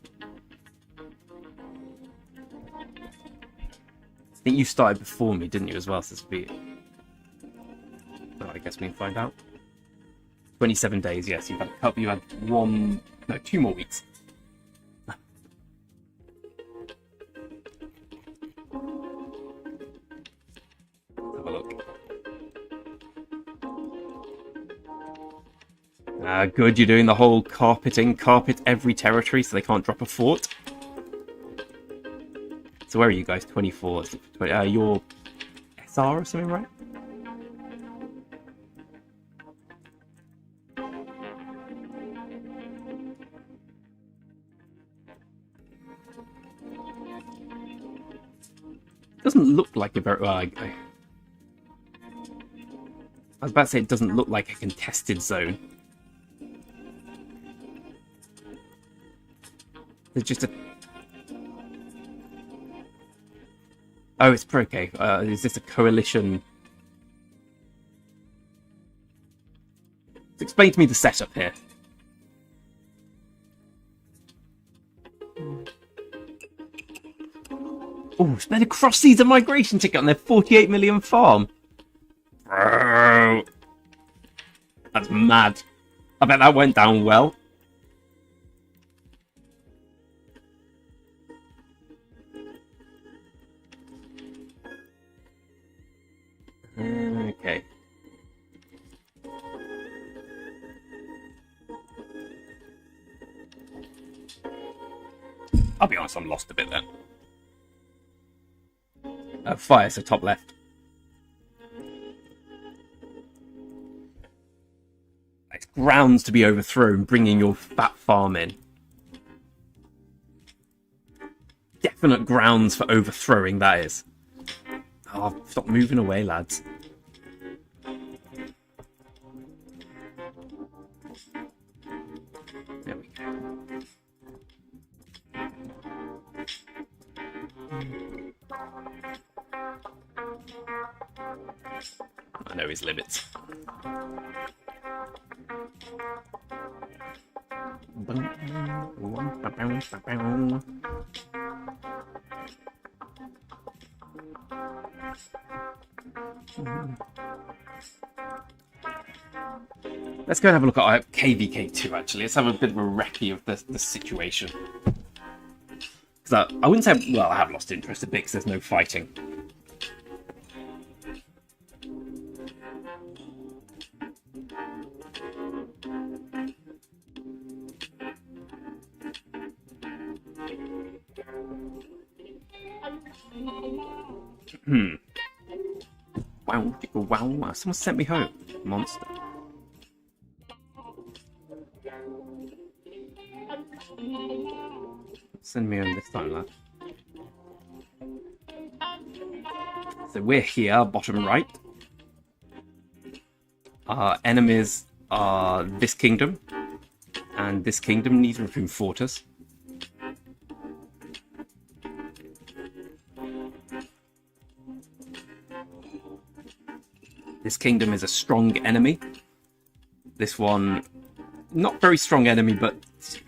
I think you started before me, didn't you, as well? So this would be... Oh, I guess we can find out. 27 days, yes. You've had a couple. You had 2 more weeks. Let's have a look. Good, you're doing the whole carpeting. Carpet every territory so they can't drop a fort. So where are you guys? 24. You're SR or something, right? Doesn't look like a very... I was about to say it doesn't look like a contested zone. There's just a... Oh, it's okay. Is this a coalition? Explain to me the setup here. Oh, spend a cross-season migration ticket on their 48 million farm. Bro. That's mad. I bet that went down well. Okay. I'll be honest, I'm lost a bit then. Fire, so top left. It's grounds to be overthrown, bringing your fat farm in. Definite grounds for overthrowing, that is. Oh, stop moving away, lads. There we go. I know his limits. Let's go and have a look at KVK2, actually. Let's have a bit of a recce of the situation. Because I wouldn't say... Well, I have lost interest a bit because there's no fighting. Wow. Someone sent me home. Monster. Send me home this time, lad. So we're here, bottom right. Our enemies are this kingdom. And this kingdom, neither of whom fought us. This kingdom is a strong enemy. This one, not very strong enemy, but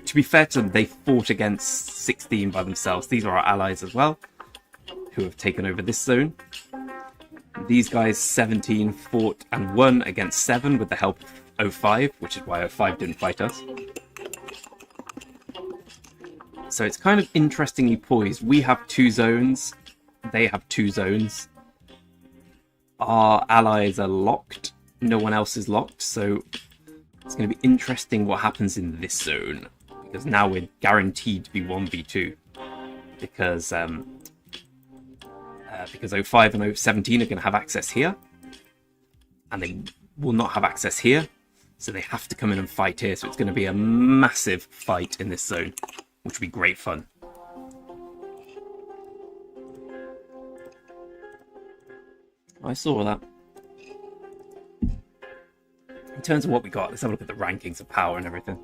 to be fair to them, they fought against 16 by themselves. These are our allies as well, who have taken over this zone. These guys, 17, fought and won against 7 with the help of 05, which is why 05 didn't fight us. So it's kind of interestingly poised. We have 2 zones. They have 2 zones. Our allies are locked. No one else is locked, so it's going to be interesting what happens in this zone. Because now we're guaranteed to be 1v2. Because 05 and 017 are going to have access here. And they will not have access here. So they have to come in and fight here. So it's going to be a massive fight in this zone. Which will be great fun. I saw that. In terms of what we got, let's have a look at the rankings of power and everything.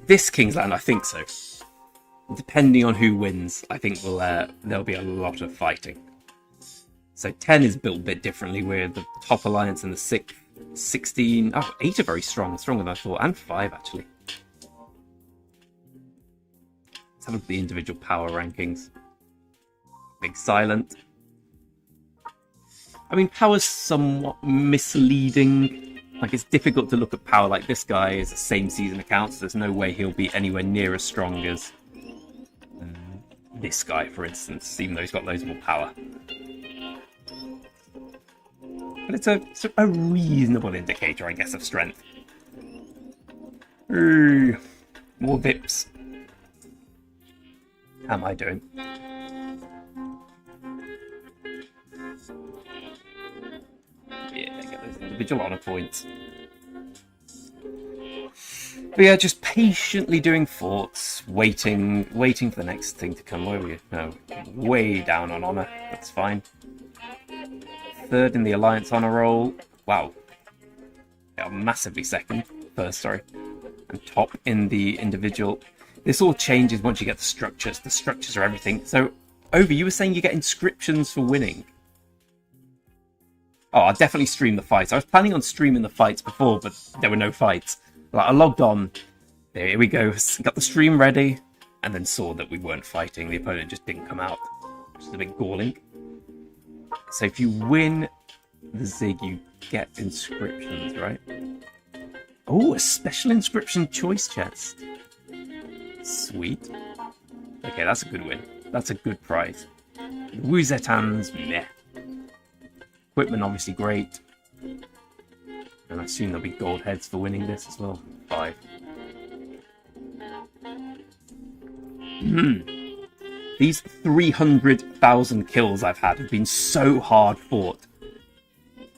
This King's Land, I think so. Depending on who wins, I think there'll be a lot of fighting. So 10 is built a bit differently. We're the top alliance and the 6th. 16. Oh, 8 are very strong. Stronger than I thought. And 5, actually. Let's have a look at the individual power rankings. Big Silent. I mean, power's somewhat misleading. Like, it's difficult to look at power like this guy is a same season account, so there's no way he'll be anywhere near as strong as this guy, for instance, even though he's got loads more power. But it's a reasonable indicator, I guess, of strength. Ooh, more Vips. How am I doing? Yeah, get those individual honor points. But yeah, just patiently doing forts, waiting for the next thing to come. Where were you? No, way down on honor. That's fine. Third in the alliance honor roll. Wow. Yeah, massively first, sorry. And top in the individual. This all changes once you get the structures. The structures are everything. So, Over, you were saying you get inscriptions for winning. Oh, I'll definitely stream the fights. I was planning on streaming the fights before, but there were no fights. Like, I logged on. There, here we go. Got the stream ready, and then saw that we weren't fighting. The opponent just didn't come out, which is a bit galling. So if you win the Zig, you get inscriptions, right? Oh, a special inscription choice chest. Sweet. Okay, that's a good win. That's a good prize. Wu Zetans, meh. Equipment, obviously great. And I assume there'll be gold heads for winning this as well. 5. These 300,000 kills I've had have been so hard fought.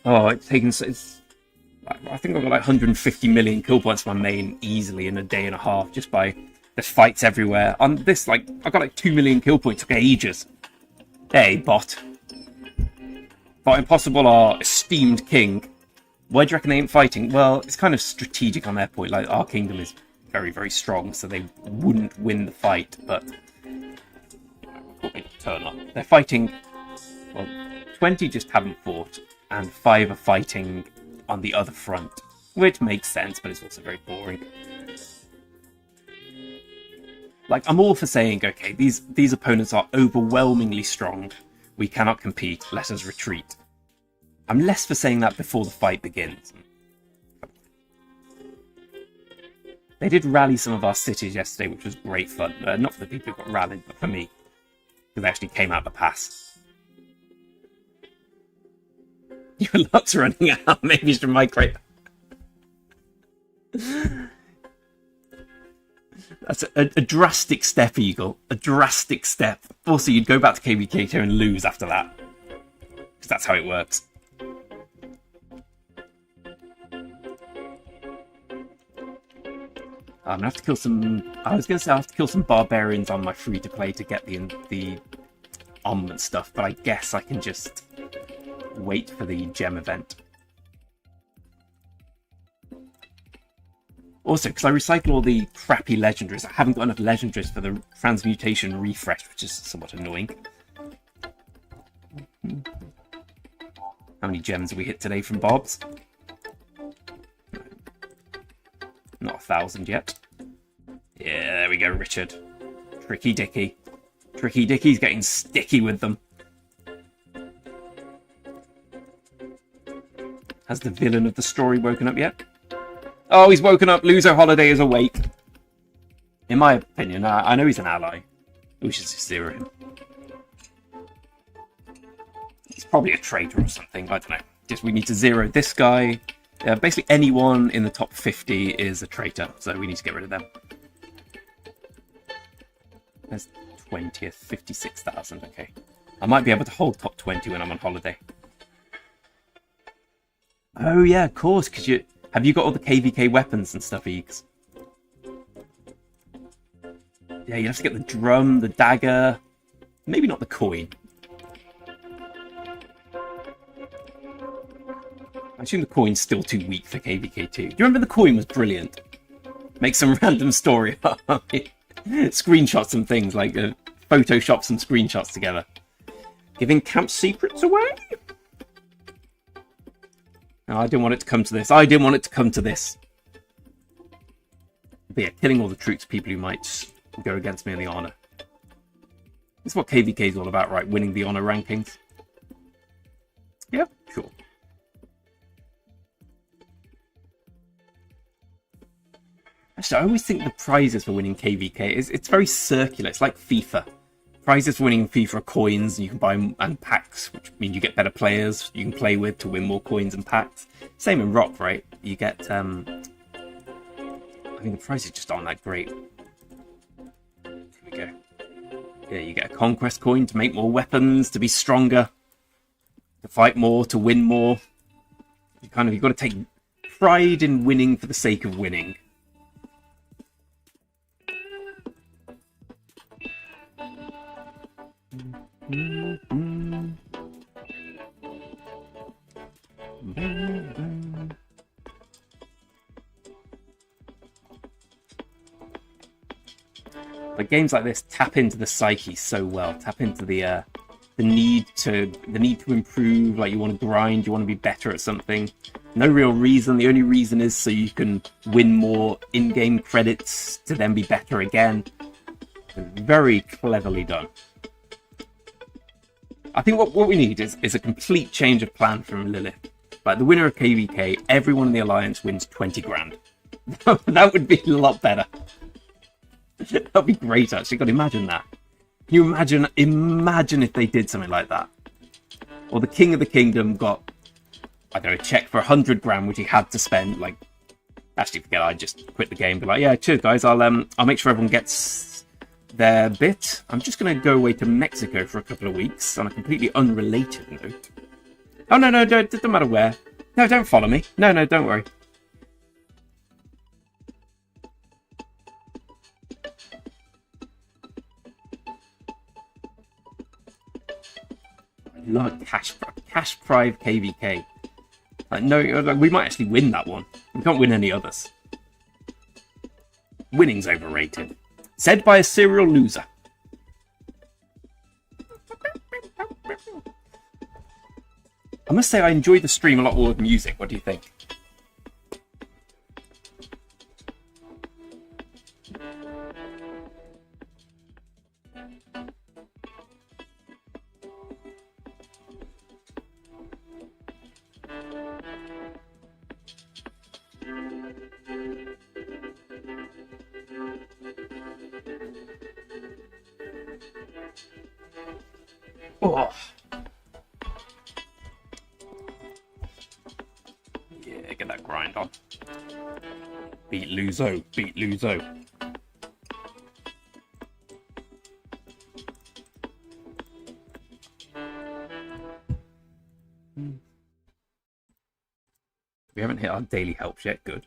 Oh, it's taken... I think I've got like 150 million kill points for my main easily in a day and a half just by the fights everywhere. On this, like, I've got like 2 million kill points. Took ages. Hey, bot. But Impossible are esteemed king. Why do you reckon they ain't fighting? Well, it's kind of strategic on their point. Like, our kingdom is very, very strong, so they wouldn't win the fight, but turn up. They're fighting. Well, 20 just haven't fought, and 5 are fighting on the other front, which makes sense, but it's also very boring. Like, I'm all for saying, okay, these opponents are overwhelmingly strong. We cannot compete. Let us retreat. I'm less for saying that before the fight begins. They did rally some of our cities yesterday, which was great fun. Not for the people who got rallied, but for me. Because they actually came out the pass. Your luck's running out. Maybe you should migrate. That's a drastic step, Eagle. A drastic step. Also, you'd go back to KVK2 and lose after that. Because that's how it works. I'm gonna have to kill some... I was going to say I have to kill some barbarians on my free-to-play to get the armament stuff, but I guess I can just wait for the gem event. Also, because I recycle all the crappy legendaries, I haven't got enough legendaries for the Transmutation refresh, which is somewhat annoying. How many gems have we hit today from Bob's? Not 1,000 yet. Yeah, there we go, Richard. Tricky Dicky. Tricky Dicky's getting sticky with them. Has the villain of the story woken up yet? Oh, he's woken up. Luzo Holiday is awake. In my opinion, I know he's an ally. We should just zero him. He's probably a traitor or something. I don't know. Just we need to zero this guy. Basically, anyone in the top 50 is a traitor, so we need to get rid of them. There's 20th, 56,000. Okay, I might be able to hold top 20 when I'm on holiday. Oh yeah, of course. Because have you got all the KVK weapons and stuff, Eeks? Yeah, you have to get the drum, the dagger, maybe not the coin. I assume the coin's still too weak for KVK2. Do you remember the coin was brilliant? Make some random story. Screenshot some things, like Photoshop some screenshots together. Giving camp secrets away? No, I didn't want it to come to this. I didn't want it to come to this. But yeah, killing all the troops, people who might go against me in the honor. This is what KVK is all about, right? Winning the honor rankings. Yeah, sure. Actually, I always think the prizes for winning KVK it's very circular. It's like FIFA. Prizes for winning FIFA are coins, and you can buy them, and packs, which mean you get better players you can play with to win more coins and packs. Same in Rock, right? You get, I think the prizes just aren't that great. Here we go. Yeah, you get a conquest coin to make more weapons, to be stronger, to fight more, to win more. You've got to take pride in winning for the sake of winning. But games like this tap into the psyche so well. Tap into the need to improve. Like, you want to grind, you want to be better at something. No real reason. The only reason is so you can win more in-game credits to then be better again. Very cleverly done. I think what we need is a complete change of plan from Lilith. Like, the winner of KVK, everyone in the Alliance wins 20 grand. That would be a lot better. That'd be great, actually. God, imagine that. Can you imagine if they did something like that? Or the King of the Kingdom got, I don't know, a check for 100 grand, which he had to spend. Like, actually, forget, I just quit the game. But like, yeah, cheers, guys. I'll make sure everyone gets their bit. I'm just gonna go away to Mexico for a couple of weeks on a completely unrelated note. Oh no, it doesn't matter where. No, don't follow me. No, don't worry. Love cash prize KVK. Like, no, like, we might actually win that one. We can't win any others. Winning's overrated. Said by a serial loser. I must say I enjoyed the stream a lot more with music. What do you think? Oh. Yeah, get that grind on. Beat Luzo, beat Luzo. We haven't hit our daily helps yet, good.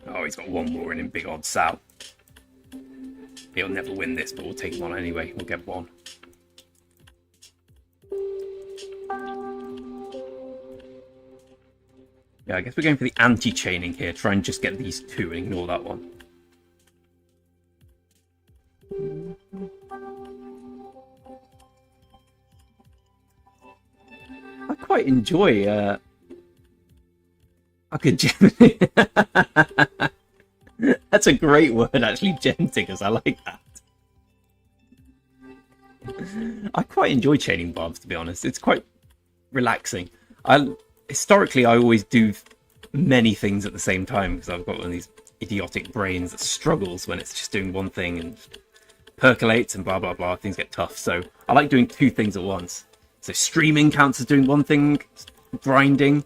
Oh, he's got one more in him, big old Sal. He'll never win this, but we'll take him on anyway. We'll get one. Yeah, I guess we're going for the anti-chaining here. Try and just get these two and ignore that one. I quite enjoy okay, gem. That's a great word, actually, gem tickers. I like that. I quite enjoy chaining barbs, to be honest. It's quite relaxing. Historically, I always do many things at the same time because I've got one of these idiotic brains that struggles when it's just doing one thing and percolates and blah, blah, blah. Things get tough. So I like doing two things at once. So streaming counts as doing one thing, grinding.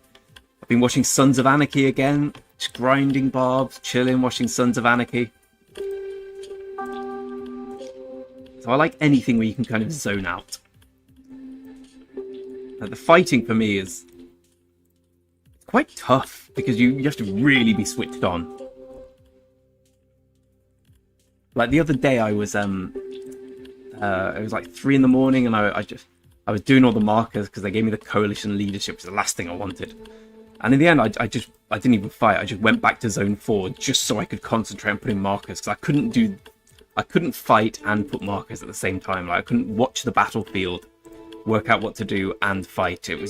I've been watching Sons of Anarchy again. Just grinding barbs, chilling, watching Sons of Anarchy. So I like anything where you can kind of zone out. The fighting for me is quite tough because you have to really be switched on. Like the other day, it was like 3 a.m. and I was doing all the markers because they gave me the coalition leadership, which is the last thing I wanted. And in the end, I didn't even fight. I just went back to zone 4 just so I could concentrate on putting markers because I couldn't fight and put markers at the same time. Like I couldn't watch the battlefield, work out what to do, and fight. It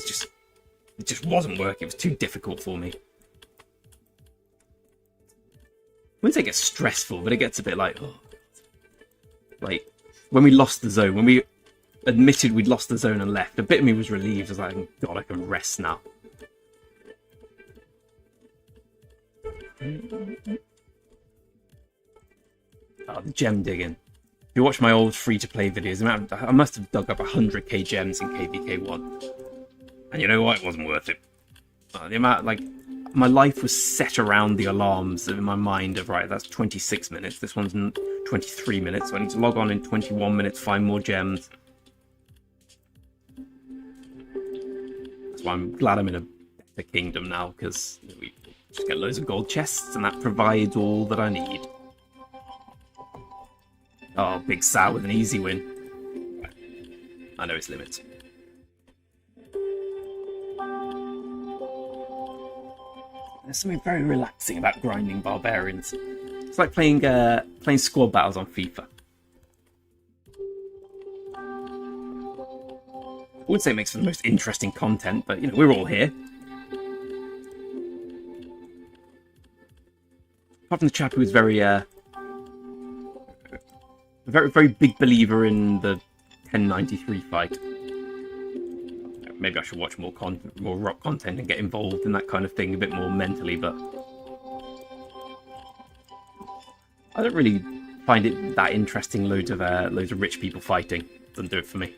just wasn't working. It was too difficult for me. I wouldn't say it gets stressful, but it gets a bit like, oh. Like when we lost the zone, when we admitted we'd lost the zone and left, a bit of me was relieved. I was like, God, I can rest now. Oh, the gem digging. If you watch my old free-to-play videos, I must have dug up 100k gems in KVK1. And you know what? It wasn't worth it. The amount, like, my life was set around the alarms in my mind of, right, that's 26 minutes. This one's 23 minutes, so I need to log on in 21 minutes, find more gems. That's why I'm glad I'm in a better kingdom now, because we just get loads of gold chests, and that provides all that I need. Oh, Big Sal with an easy win. I know its limits. There's something very relaxing about grinding barbarians. It's like playing squad battles on FIFA. I wouldn't say it makes for the most interesting content, but, you know, we're all here. Apart from the chap who was very big believer in the 1093 fight. Maybe I should watch more rock content and get involved in that kind of thing a bit more mentally, but I don't really find it that interesting. Loads of rich people fighting doesn't do it for me.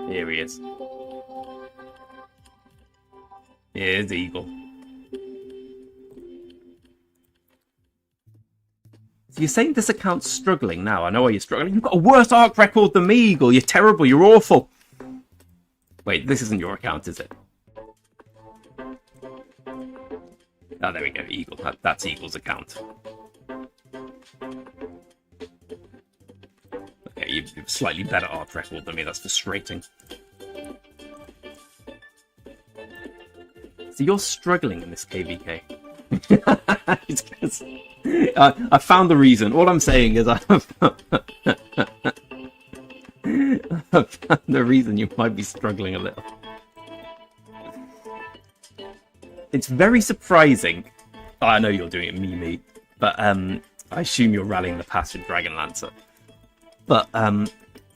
Here he is. Here's the Eagle. So you're saying this account's struggling now? I know why you're struggling. You've got a worse arc record than me, Eagle. You're terrible. You're awful. Wait, this isn't your account, is it? Oh, there we go, Eagle. That's Eagle's account. Okay, you've slightly better arc record than me. That's frustrating. So you're struggling in this KVK. It's 'cause I found the reason. All I'm saying is I found the reason you might be struggling a little. It's very surprising. I know you're doing it me, but I assume you're rallying the pass with Dragon Lancer. But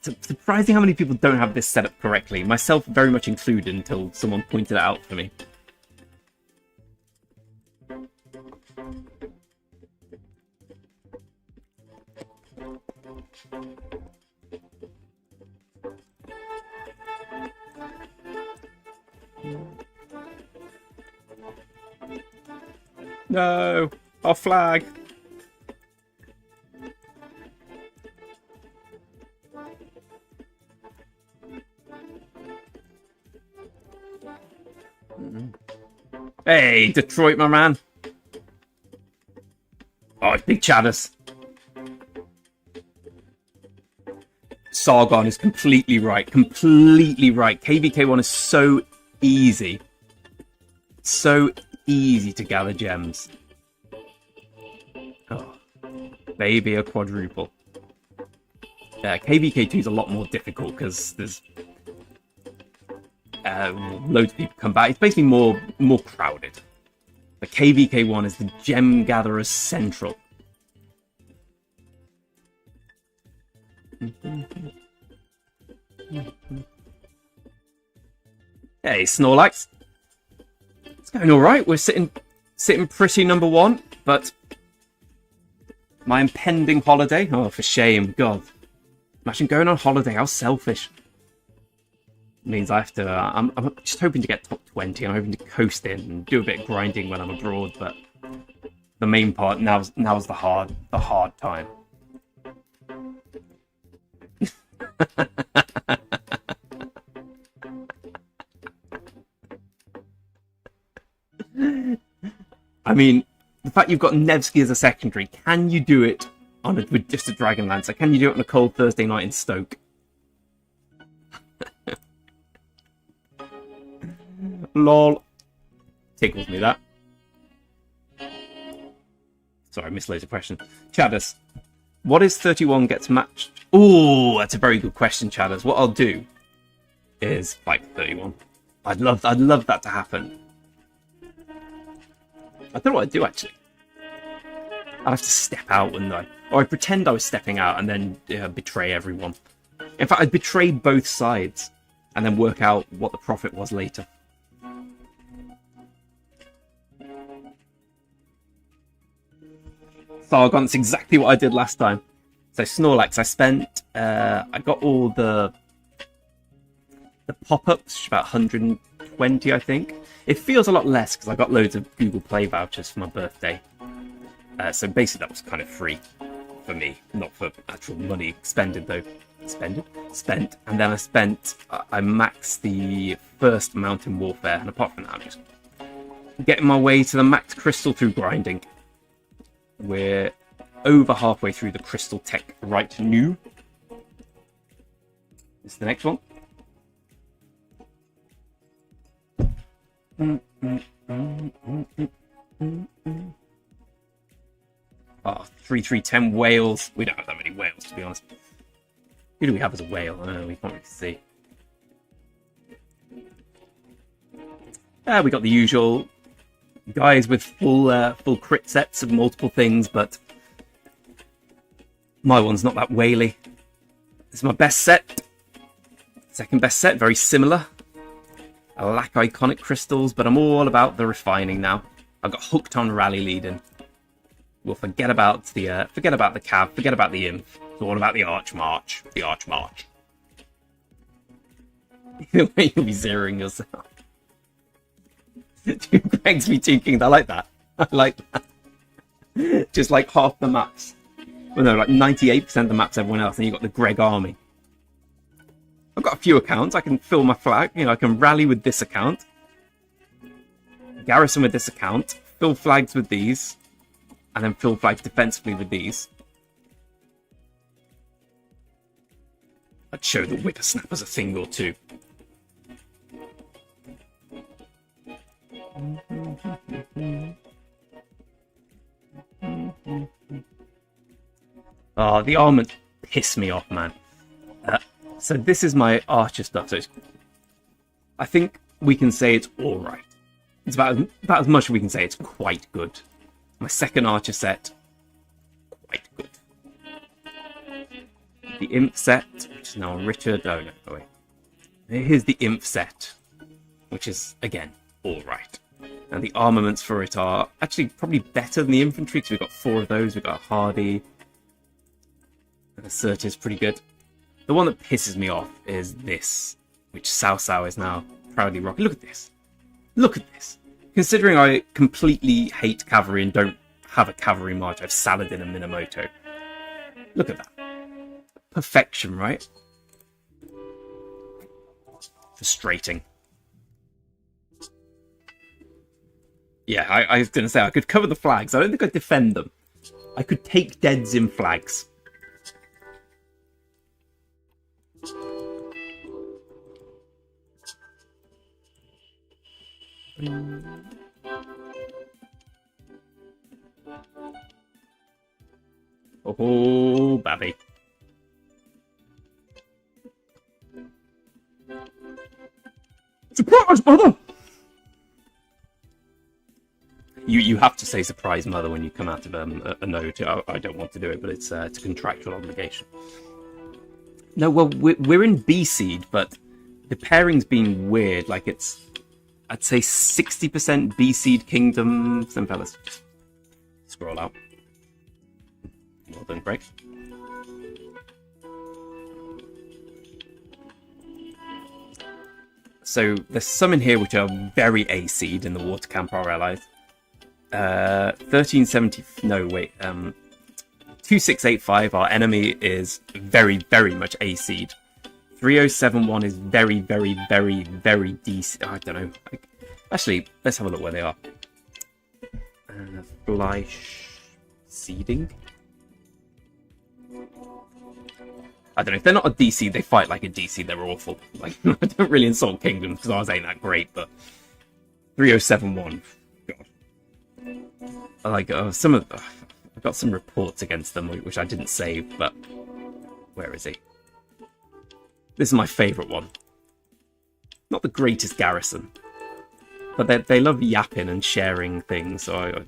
it's surprising how many people don't have this set up correctly, myself very much included, until someone pointed it out for me. No, our flag. Hey, Detroit, my man. Oh, big chatters. Sargon is completely right. Completely right. KVK1 is so easy. So easy to gather gems. Oh, maybe a quadruple. KVK2 is a lot more difficult because there's loads of people come back. It's basically more crowded. But KVK1 is the gem gatherer's central. Hey, Snorlax. It's going all right. We're sitting pretty number one, but my impending holiday. Oh, for shame, God! Imagine going on holiday. How selfish. It means I have to. I'm just hoping to get top 20. I'm hoping to coast in and do a bit of grinding when I'm abroad. But the main part now's the hard time. I mean, the fact you've got Nevsky as a secondary, can you do it with just a Dragon Lancer? Can you do it on a cold Thursday night in Stoke? Lol. Tickles me, that. Sorry, I missed loads of questions. Chadders, what is 31 gets matched? Oh, that's a very good question, Chadders. What I'll do is fight 31. I'd love that to happen. I don't know what I'd do, actually. I'd have to step out, wouldn't I? Or I'd pretend I was stepping out and then betray everyone. In fact, I'd betray both sides and then work out what the profit was later. Sargon, that's exactly what I did last time. So Snorlax, I spent, I got all the pop-ups, about 120, I think. It feels a lot less because I got loads of Google Play vouchers for my birthday. So basically that was kind of free for me, not for actual money expended though. Spent. And then I maxed the first Mountain Warfare, and apart from that, I'm just getting my way to the max crystal through grinding. We're over halfway through the Crystal Tech right new. This is the next one. Oh, 3-3-10 whales. We don't have that many whales, to be honest. Who do we have as a whale? We can't really see. We got the usual guys with full crit sets of multiple things, but my one's not that whaley. This is my best set. Second best set, very similar. I lack iconic crystals, but I'm all about the refining now. I've got hooked on rally leading. We'll forget about the cav, forget about the imp. It's all about the arch march. The arch march. The way you'll be zeroing yourself. Greg's me-tooking. I like that. I like that. Just like half the maps. Well, no, like 98% of the maps everyone else, and you've got the Greg army. I've got a few accounts. I can fill my flag. I can rally with this account. Garrison with this account. Fill flags with these. And then fill flags defensively with these. I'd show the whippersnappers a thing or two. Oh, the armament piss me off, man. So this is my archer stuff. So I think we can say it's all right. It's about as much as we can say it's quite good. My second archer set, quite good. The imp set, which is now on Richard. Oh no, wait. Here's the imp set, which is again all right. And the armaments for it are actually probably better than the infantry because we've got 4 of those. We've got Hardy. And Assert is pretty good. The one that pisses me off is this, which Sao is now proudly rocking. Look at this. Look at this. Considering I completely hate cavalry and don't have a cavalry march, I have Saladin and Minamoto. Look at that. Perfection, right? Frustrating. Yeah, I was going to say, I could cover the flags. I don't think I'd defend them. I could take deads in flags. Oh, babby. Surprise, mother! You have to say surprise, mother, when you come out of a node. I don't want to do it, but it's a contractual obligation. No, well, we're in B seed, but the pairing's been weird. Like it's, I'd say 60% B seed kingdom. Some fellas. Scroll out. Well done, Greg. So there's some in here which are very A seed in the water camp, our allies. 1370. No, wait. 2685. Our enemy is very, very much A seed. 3071 is very, very, very, very D. I don't know. Actually, let's have a look where they are. Fleisch seeding. I don't know. If they're not a DC, they fight like a DC. They're awful. Like, I don't really insult Kingdoms because ours ain't that great, but 3071. God. I like some of. I've got some reports against them which I didn't save, but where is he? This is my favourite one. Not the greatest garrison, but they love yapping and sharing things. So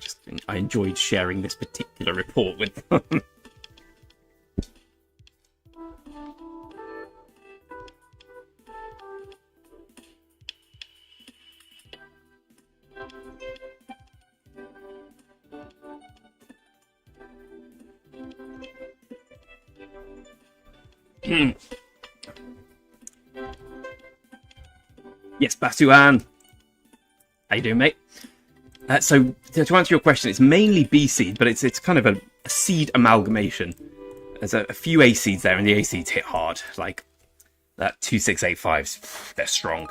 I enjoyed sharing this particular report with them. Yes, Batuan. How you doing, mate? So to answer your question, it's mainly B seed, but it's kind of a seed amalgamation. There's a few A seeds there, and the A seeds hit hard. Like that 2685s, they're strong.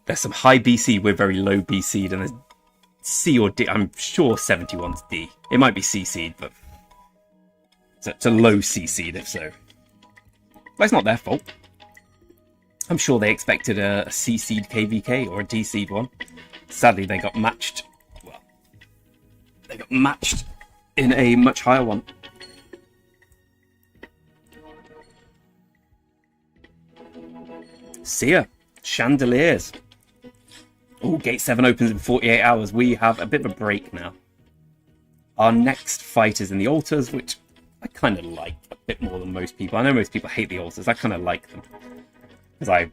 There's some high B seed with very low B seed, and there's C or D. I'm sure 71's D. It might be C seed, but It's a low CC'd if so. But it's not their fault. I'm sure they expected a CC'd KVK or a DC'd one. Sadly, they got matched. Well, they got matched in a much higher one. See ya. Chandeliers. Oh, Gate 7 opens in 48 hours. We have a bit of a break now. Our next fight is in the altars, which I kind of like a bit more than most people. I know most people hate the altars. I kind of like them. Because I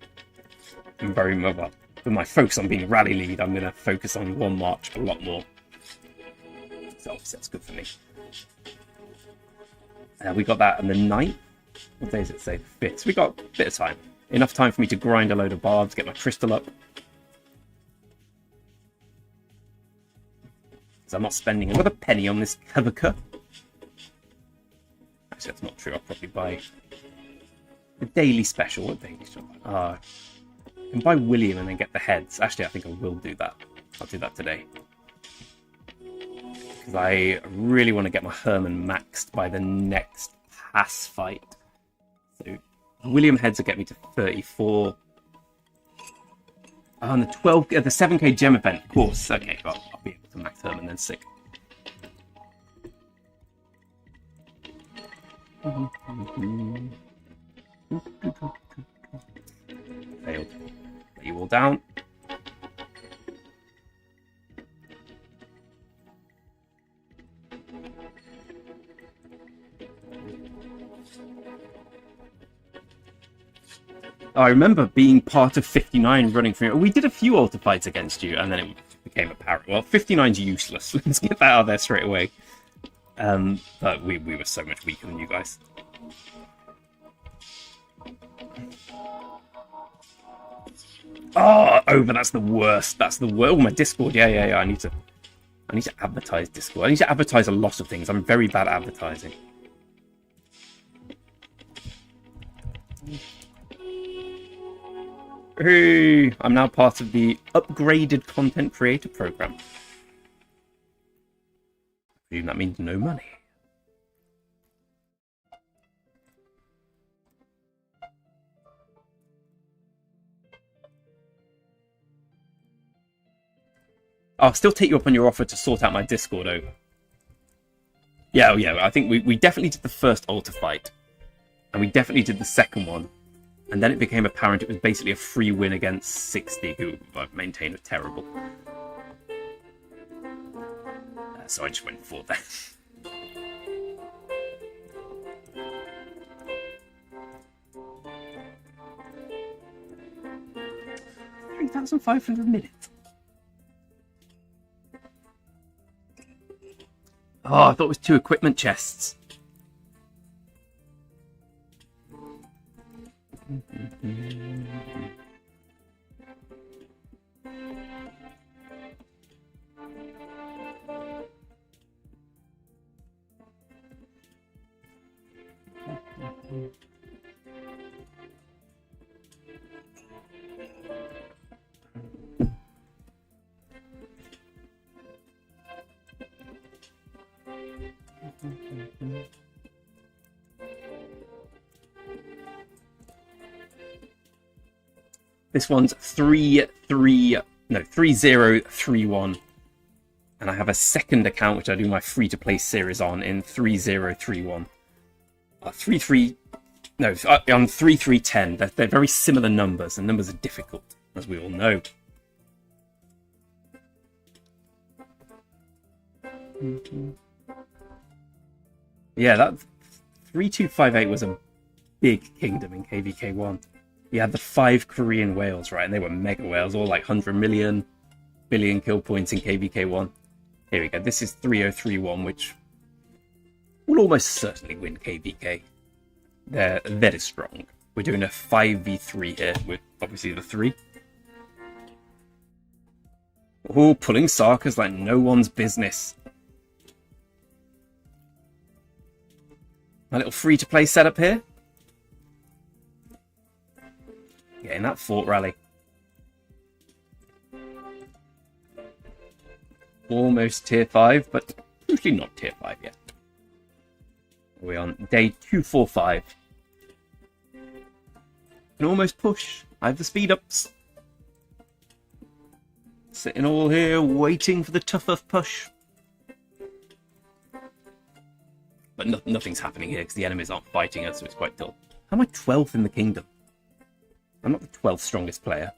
am very well, with my focus on being rally lead, I'm going to focus on one march a lot more. So that's good for me. We got that on the 9th. What day does it say? 5th. So we got a bit of time. Enough time for me to grind a load of barbs, get my crystal up. So I'm not spending another penny on this KVK. Actually, that's not true. I'll probably buy the daily special. What daily special? I can buy William and then get the heads. Actually, I think I will do that. I'll do that today. Because I really want to get my Herman maxed by the next pass fight. So William heads will get me to 34. Oh, and the 7k gem event, of course. Okay, well, I'll be able to max Herman then. Sick. Failed. Lay you all down. I remember being part of 59 running through. We did a few altar fights against you, and then it became apparent. Well, 59's useless. Let's get that out there straight away. But we were so much weaker than you guys. Oh, over. That's the worst. That's the worst. Oh, my Discord. Yeah. I need to advertise Discord. I need to advertise a lot of things. I'm very bad at advertising. Hey, I'm now part of the upgraded content creator program. I presume that means no money. I'll still take you up on your offer to sort out my Discord over. Yeah, I think we definitely did the first altar fight. And we definitely did the second one. And then it became apparent it was basically a free win against 60, who I've maintained are terrible. So I just went for that. $3,500 minutes. Oh, I thought it was 2 equipment chests. This one's 3031. And I have a second account which I do my free-to-play series on in 3031. On 3310. They're very similar numbers, and numbers are difficult, as we all know. Yeah, that 3258 was a big kingdom in KVK1. You had the 5 Korean whales, right? And they were mega whales, all like 100 billion kill points in KVK1. Here we go. This is 3031, which will almost certainly win KVK. That is strong. We're doing a 5v3 here with obviously the 3. Oh, pulling Sarkas like no one's business. My little free-to-play setup here. Getting that fort rally. Almost tier 5, but usually not tier 5 yet. We're on day 245. Can almost push. I have the speed ups. Sitting all here waiting for the tougher push. But nothing's happening here because the enemies aren't fighting us, so it's quite dull. How am I 12th in the kingdom? I'm not the 12th strongest player.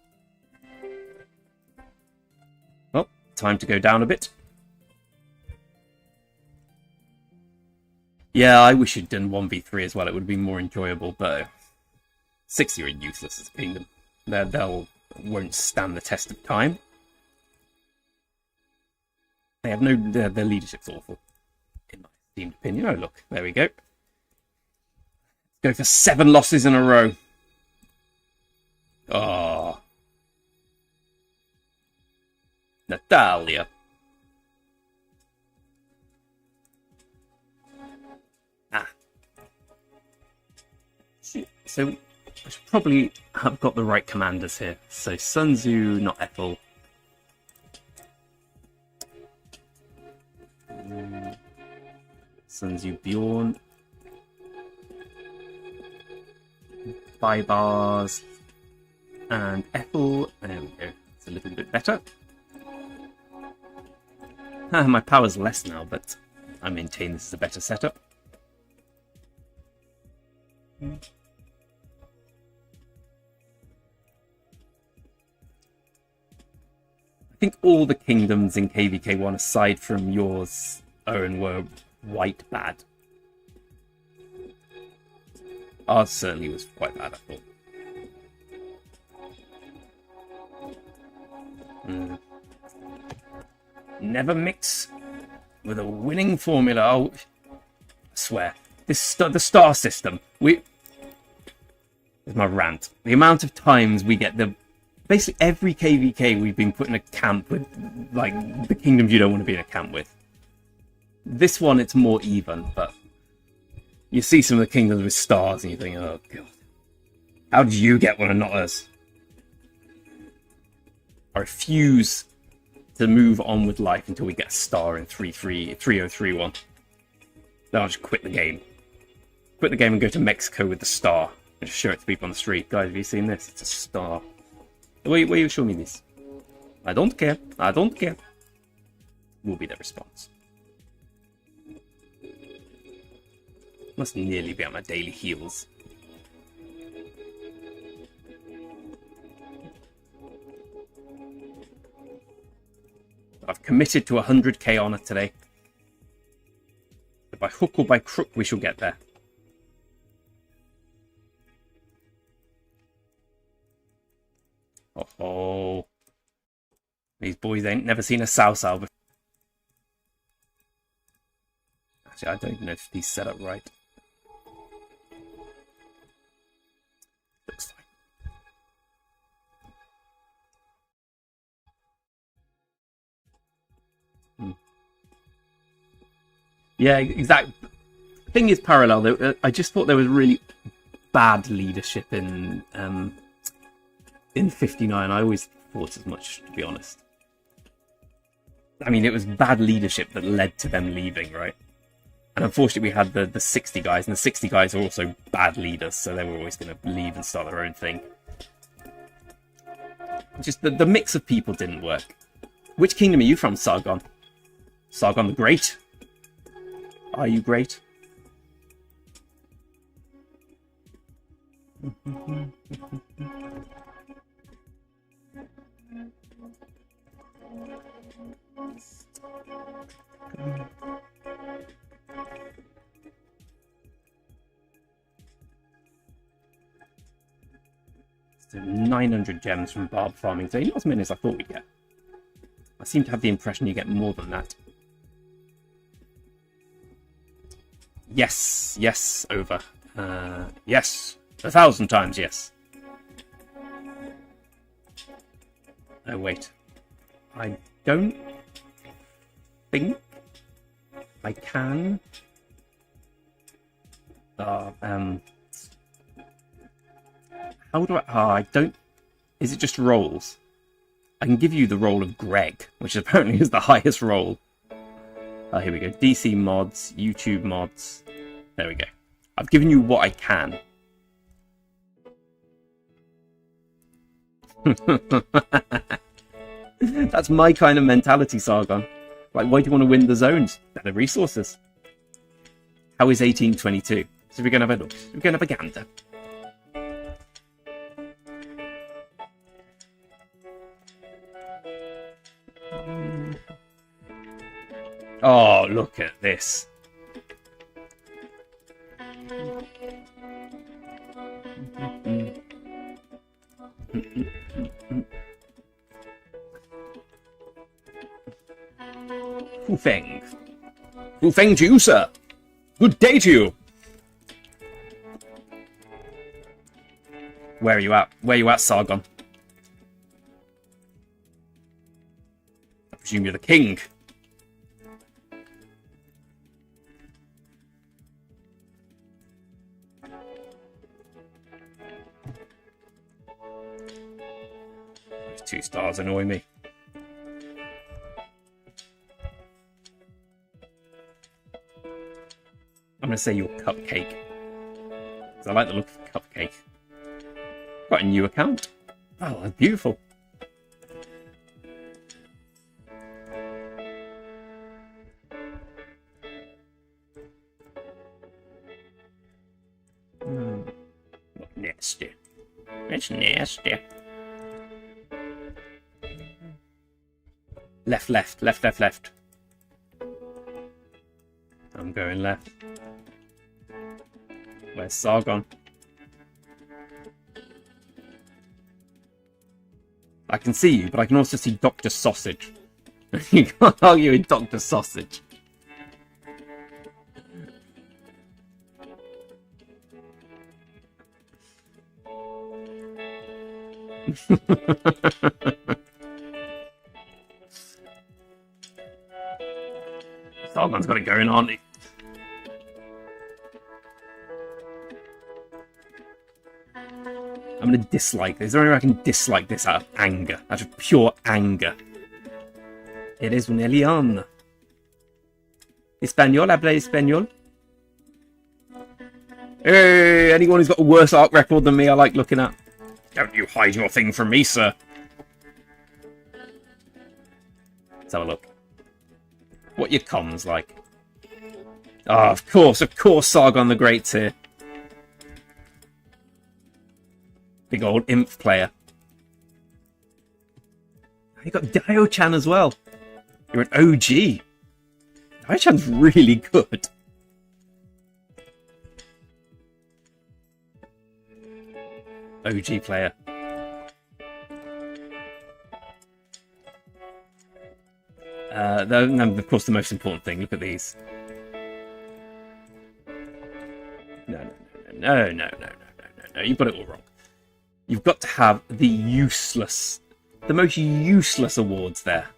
Well, time to go down a bit. Yeah, I wish you'd done 1v3 as well. It would have been more enjoyable, but 60 are useless as a kingdom. They won't stand the test of time. They have no... Their leadership's awful, in my esteemed opinion. Oh, look. There we go. Go for 7 losses in a row. Oh. Natalia. Ah. So, I should probably have got the right commanders here. So, Sun Tzu, not Ethel. Sun Tzu, Bjorn. Bybars. And Ethel. There we go. It's a little bit better. My power's less now, but I maintain this is a better setup. I think all the kingdoms in KVK1, aside from yours, Owen, were white bad. Ours certainly was quite bad, I thought. Never mix with a winning formula. Oh, I swear. The star system. Here's my rant. The amount of times we get basically every KVK we've been put in a camp with, like, the kingdoms you don't want to be in a camp with. This one, it's more even, but you see some of the kingdoms with stars and you think, oh, God. How did you get one and not us? I refuse to move on with life until we get a star in 3031. Then I'll just quit the game. Quit the game and go to Mexico with the star. And just show it to people on the street. Guys, have you seen this? It's a star. Where you show me this? I don't care. I don't care. Will be their response. Must nearly be on my daily heals. I've committed to 100k honor today. So by hook or by crook, we shall get there. Oh, these boys ain't never seen a Sao before. Actually, I don't even know if he's set up right. Looks fine. Yeah, exactly. Thing is, Parallel. I just thought there was really bad leadership in 59. I always thought as much, to be honest. I mean, it was bad leadership that led to them leaving, right? And unfortunately, we had the 60 guys, and the 60 guys are also bad leaders, so they were always going to leave and start their own thing. Just the mix of people didn't work. Which kingdom are you from, Sargon? Sargon the Great? Are you great? So 900 gems from barb farming. So not as many as I thought we'd get. I seem to have the impression you get more than that. Yes, yes, over. Yes, 1,000 times yes. Oh, wait. I don't think I can. How do I... I don't... Is it just roles? I can give you the role of Greg, which apparently is the highest role. Here we go. DC mods, YouTube mods. There we go. I've given you what I can. That's my kind of mentality, Sargon. Like, why do you want to win the zones? Better resources. How is 1822? So we're going to have a look. We're going to have a gander. Oh, look at this. Feng. Feng to you, sir. Good day to you. Where are you at? Where are you at, Sargon? I presume you're the king. These 2 stars annoy me. I'm going to say your cupcake. Because I like the look of the cupcake. Got a new account. Oh, that's beautiful. Nasty. It's nasty. Left, left, left, left, left. I'm going left. Where's Sargon? I can see you, but I can also see Dr. Sausage. You can't argue with Dr. Sausage. Sargon's got it going on. I'm going to dislike this. Is there any way I can dislike this out of anger? Out of pure anger. Eres un alien. Español, habla español. Hey, anyone who's got a worse art record than me, I like looking at. Don't you hide your thing from me, sir. Let's have a look. What your cons like? Ah, of course, Sargon the Great's here. Big old imp player. You got Dio-chan as well. You're an OG. Dio-chan's really good. OG player. And of course, the most important thing. Look at these. No. You've got it all wrong. You've got to have the most useless awards there.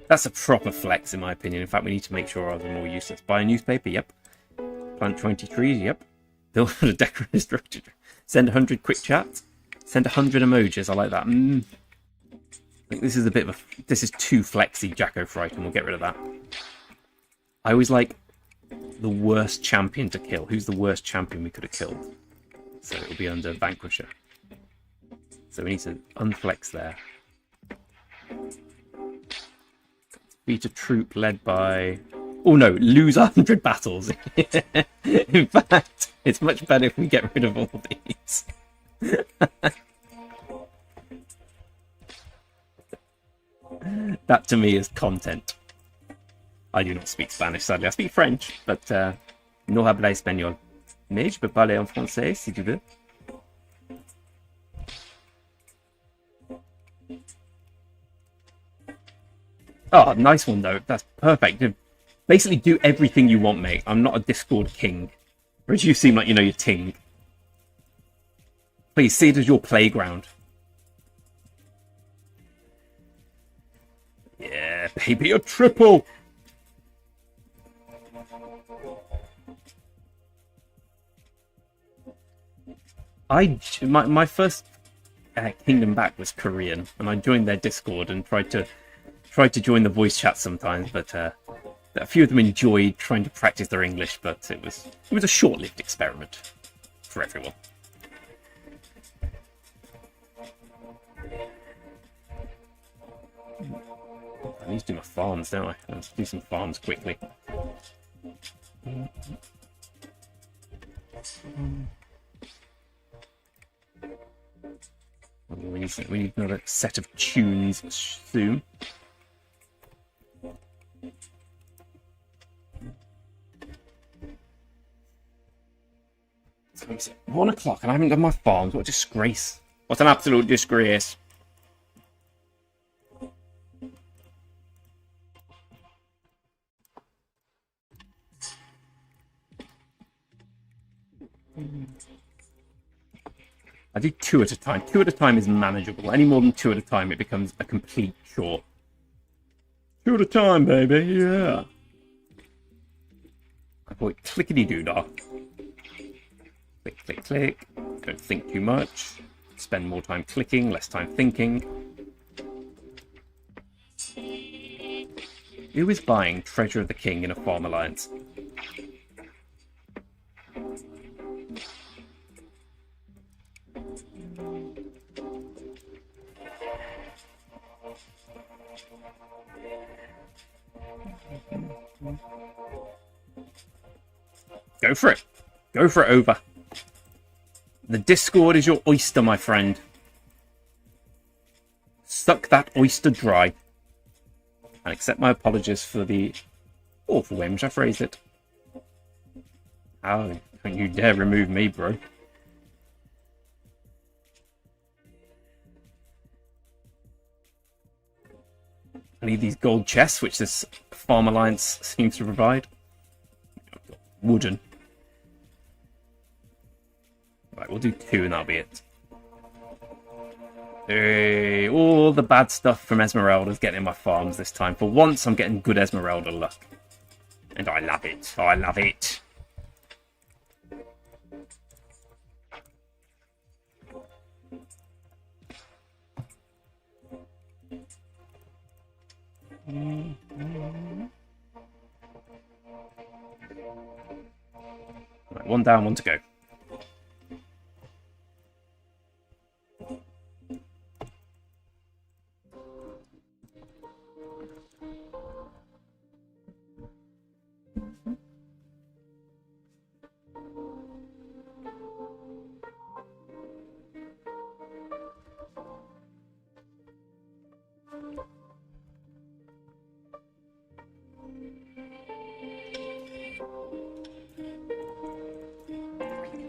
That's a proper flex, in my opinion. In fact, we need to make sure ours are more useless. Buy a newspaper, yep. Plant 20 trees, yep. Build a decorative structure. Send 100 quick chats. Send 100 emojis. I like that. I think this is a bit of a... This is too flexy, Jacko Fright, and we'll get rid of that. I always like the worst champion to kill. Who's the worst champion we could have killed? So it'll be under Vanquisher. So we need to unflex there. Beat a troop led by... Oh no, lose 100 battles. In fact, it's much better if we get rid of all these. That to me is content. I do not speak Spanish, sadly. I speak French, but no habla español. Mais je peux parler en français si tu veux. Oh, nice one though. That's perfect. Basically do everything you want, mate. I'm not a Discord king. Whereas you seem like you know your ting. Please see it as your playground. Yeah, baby, a triple. My first kingdom back was Korean, and I joined their Discord and tried to join the voice chat sometimes, but A few of them enjoyed trying to practice their English, but it was a short-lived experiment for everyone. I need to do my farms, don't I? Let's do some farms quickly. We need another set of tunes soon. It's 1 o'clock and I haven't done my farms. What a disgrace. What an absolute disgrace. I do 2 at a time. 2 at a time is manageable. Any more than 2 at a time, it becomes a complete chore. 2 at a time, baby, yeah. I call it clickety-doo-dah. Click, click, click. Don't think too much. Spend more time clicking, less time thinking. Who is buying Treasure of the King in a farm alliance? Go for it. Go for it over. The Discord is your oyster, my friend. Suck that oyster dry. And accept my apologies for the awful way in which I phrased it. How don't you dare remove me, bro. I need these gold chests, which this Farm Alliance seems to provide. Wooden. Right, we'll do 2 and that'll be it. Hey, all the bad stuff from Esmeralda's getting in my farms this time. For once, I'm getting good Esmeralda luck. And I love it. I love it. Right, 1 down, 1 to go.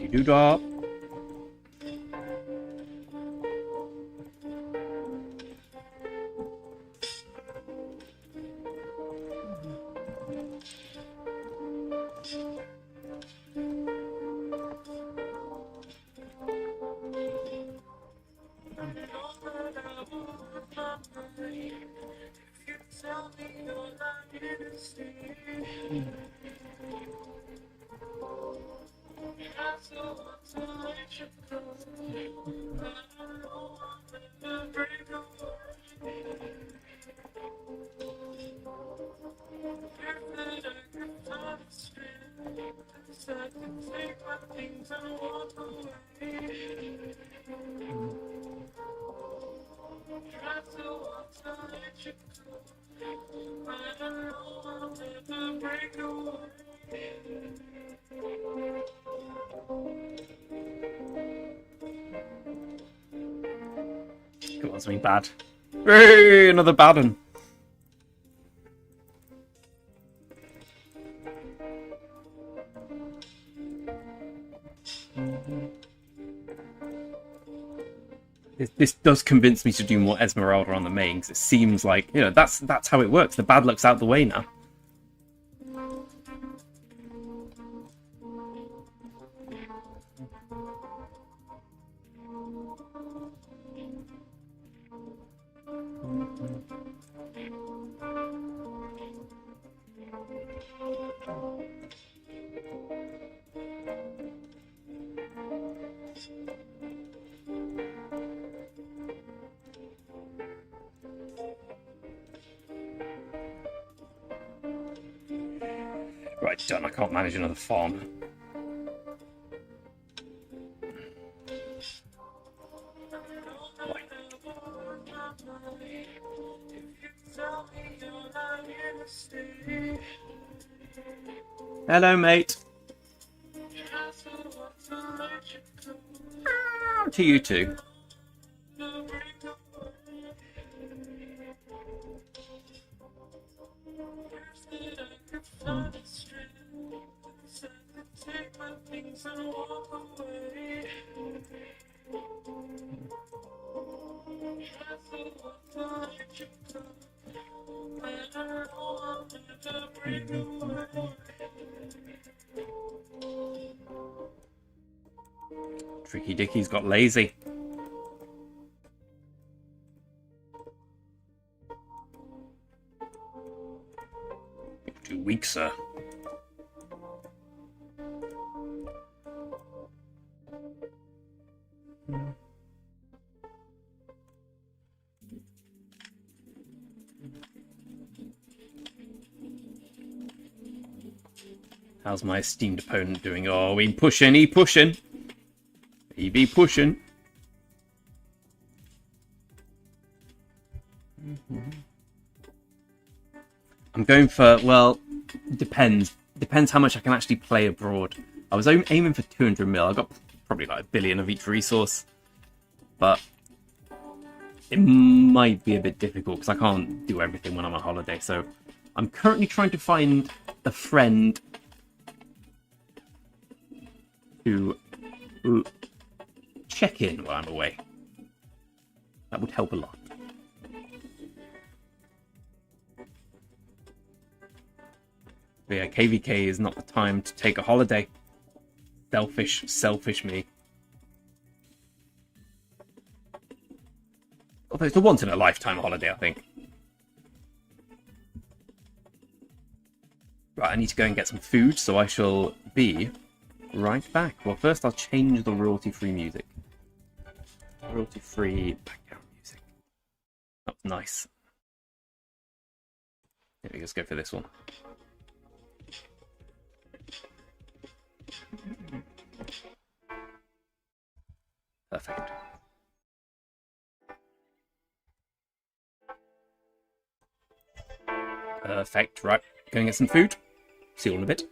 Doo-dah. Come on, something bad. Hey, another bad one. This does convince me to do more Esmeralda on the main, because it seems like, you know, that's how it works. The bad luck's out the way now. Right, done. I can't manage another farm. Right. Hello, mate. To you too. Tricky Dickie's got lazy. You're too weak, sir. How's my esteemed opponent doing? Oh, he pushing, he pushing. He be pushing. I'm going for, well, depends. Depends how much I can actually play abroad. I was aiming for 200 mil. I got probably like 1 billion of each resource. But it might be a bit difficult because I can't do everything when I'm on holiday. So I'm currently trying to find a friend to check in while I'm away. That would help a lot. But yeah, KVK is not the time to take a holiday. Selfish me. Although it's a once-in-a-lifetime holiday, I think. Right, I need to go and get some food, so I shall be right back. Well, first I'll change the royalty-free music. Royalty-free background music. That's nice. Maybe let's go for this one. Perfect. Perfect. Right, go and get some food. See you all in a bit.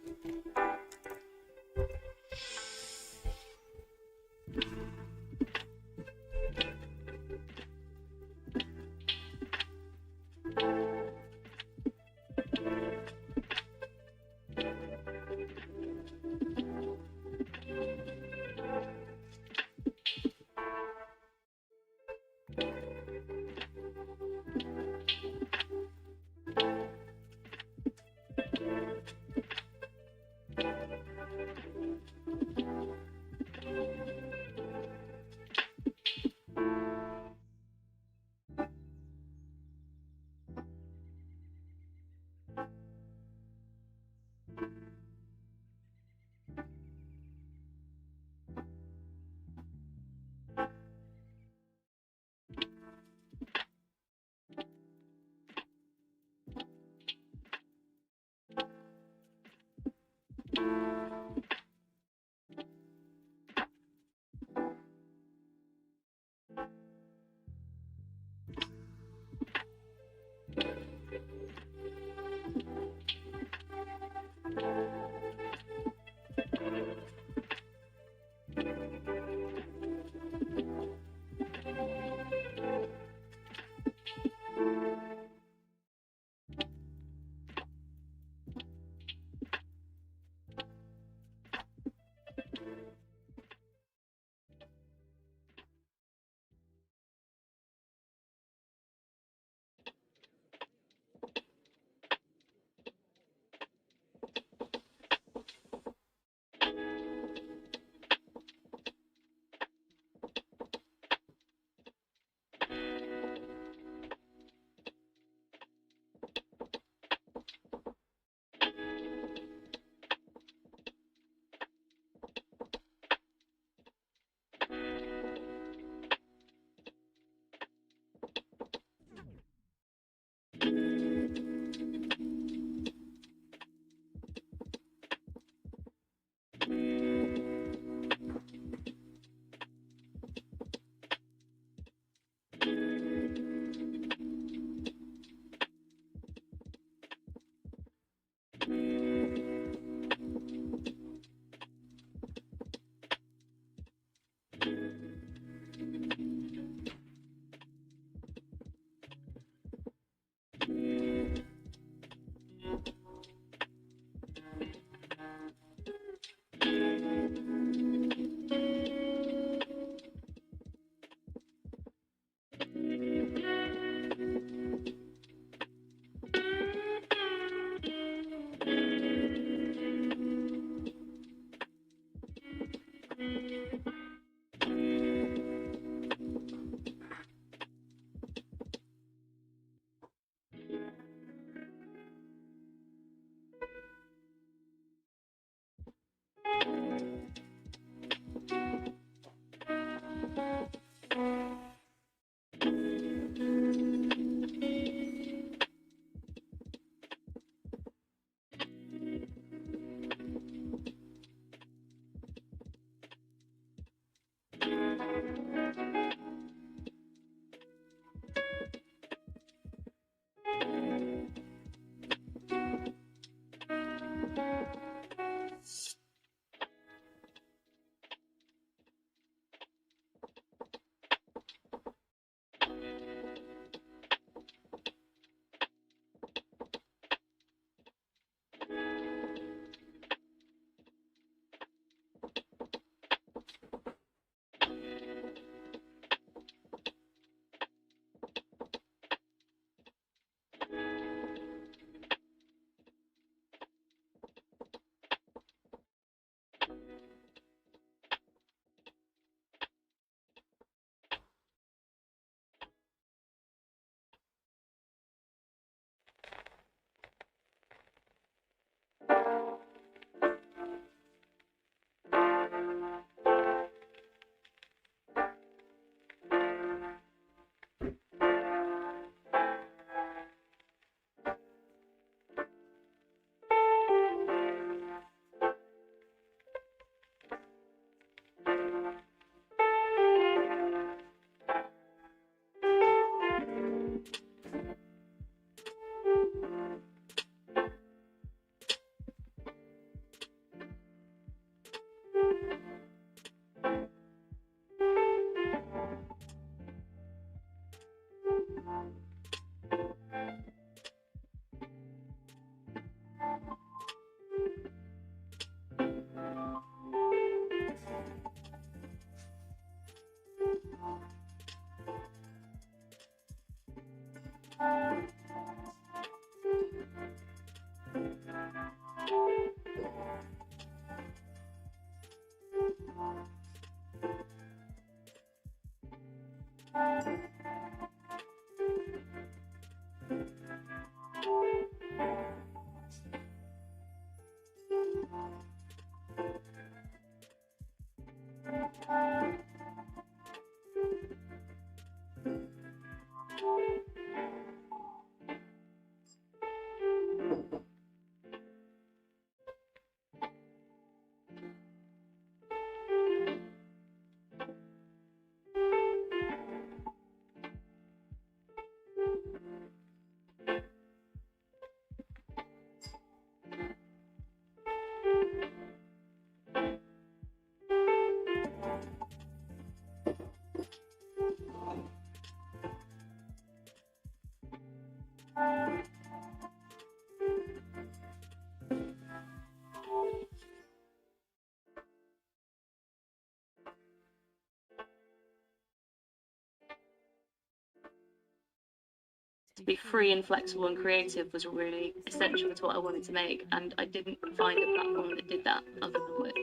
To be free and flexible and creative was really essential to what I wanted to make, and I didn't find a platform that did that other than Wix.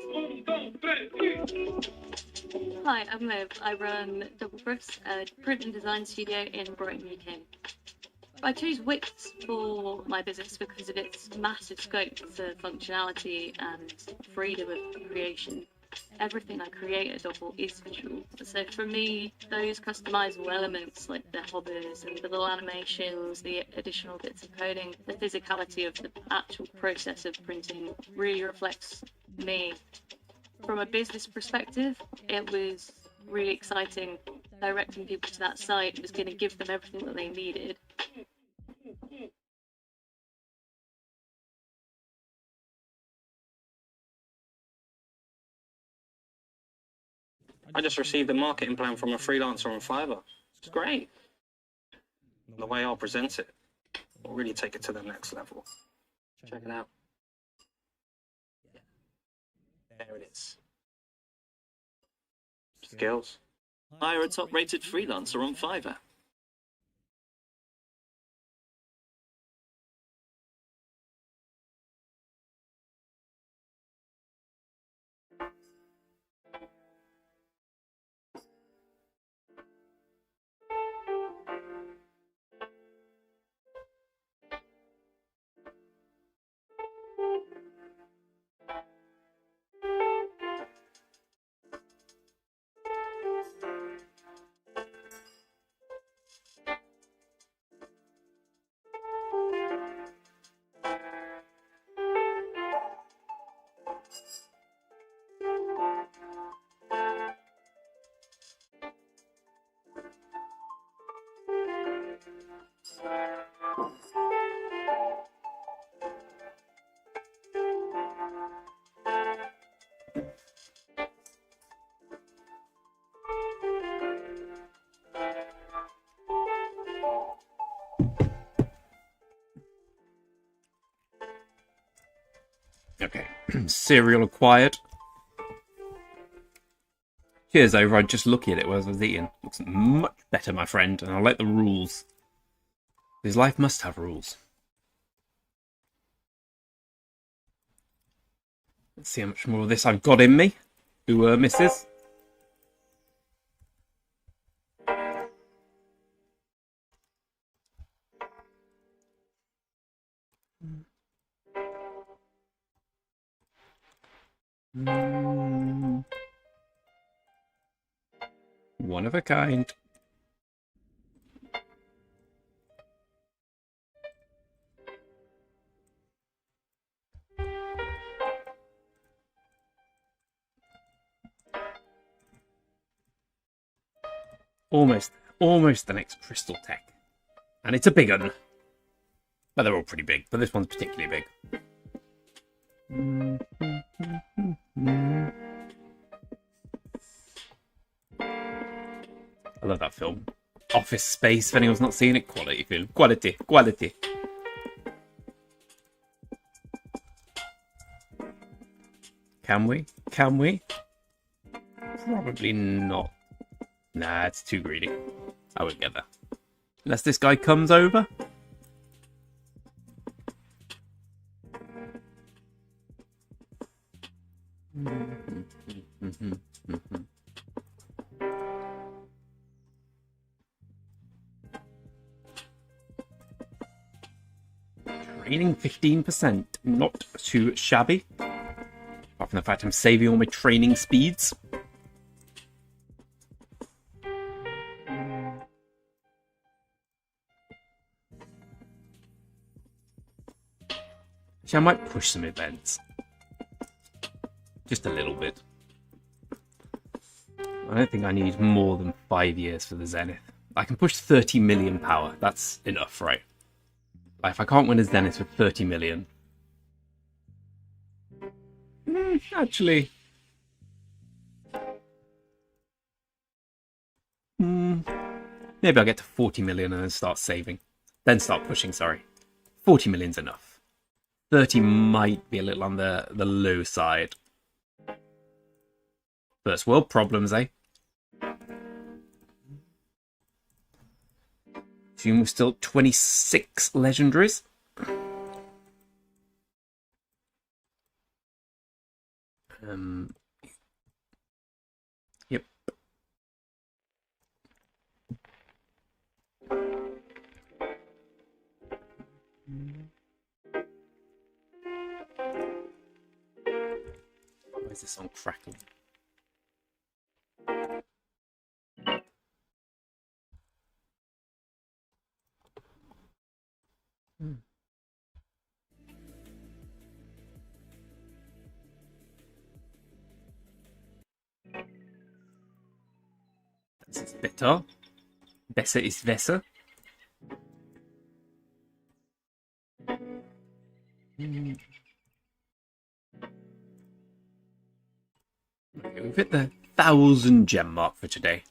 Hi, I'm Liv. I run Double Press, a print and design studio in Brighton, UK. I chose Wix for my business because of its massive scope for functionality and freedom of creation. Everything I create at Double is visual. So for me, those customizable elements like the hobbers and the little animations, the additional bits of coding, the physicality of the actual process of printing really reflects me. From a business perspective, it was really exciting. Directing people to that site was going to give them everything that they needed. I just received a marketing plan from a freelancer on Fiverr. It's great. The way I'll present it will really take it to the next level. Check it out. There it is. Skills. Hire a top-rated freelancer on Fiverr. Okay, cereal acquired. Cheers over, I'm just looking at it while I was eating. Looks much better, my friend, and I like the rules. His life must have rules. Let's see how much more of this I've got in me. Who misses? One of a kind. Almost the next crystal tech. And it's a big one. But they're all pretty big, but this one's particularly big. I love that film. Office Space, if anyone's not seen it, quality film. Quality. Can we? Probably not. Nah, it's too greedy. I would get that. Unless this guy comes over. Training 15%. Not too shabby. Apart from the fact I'm saving all my training speeds. Actually, I might push some events. Just a little bit. I don't think I need more than 5 years for the Zenith. I can push 30 million power. That's enough, right? Like, if I can't win a Zenith with 30 million... actually... maybe I'll get to 40 million and then start saving. Then start pushing, sorry. 40 million's enough. 30 might be a little on the low side. First world problems, eh? Assume we're still 26 legendaries. Yep. Why is this song crackling? Das ist better. Besser ist besser. Okay, we've hit the 1,000 gem mark for today.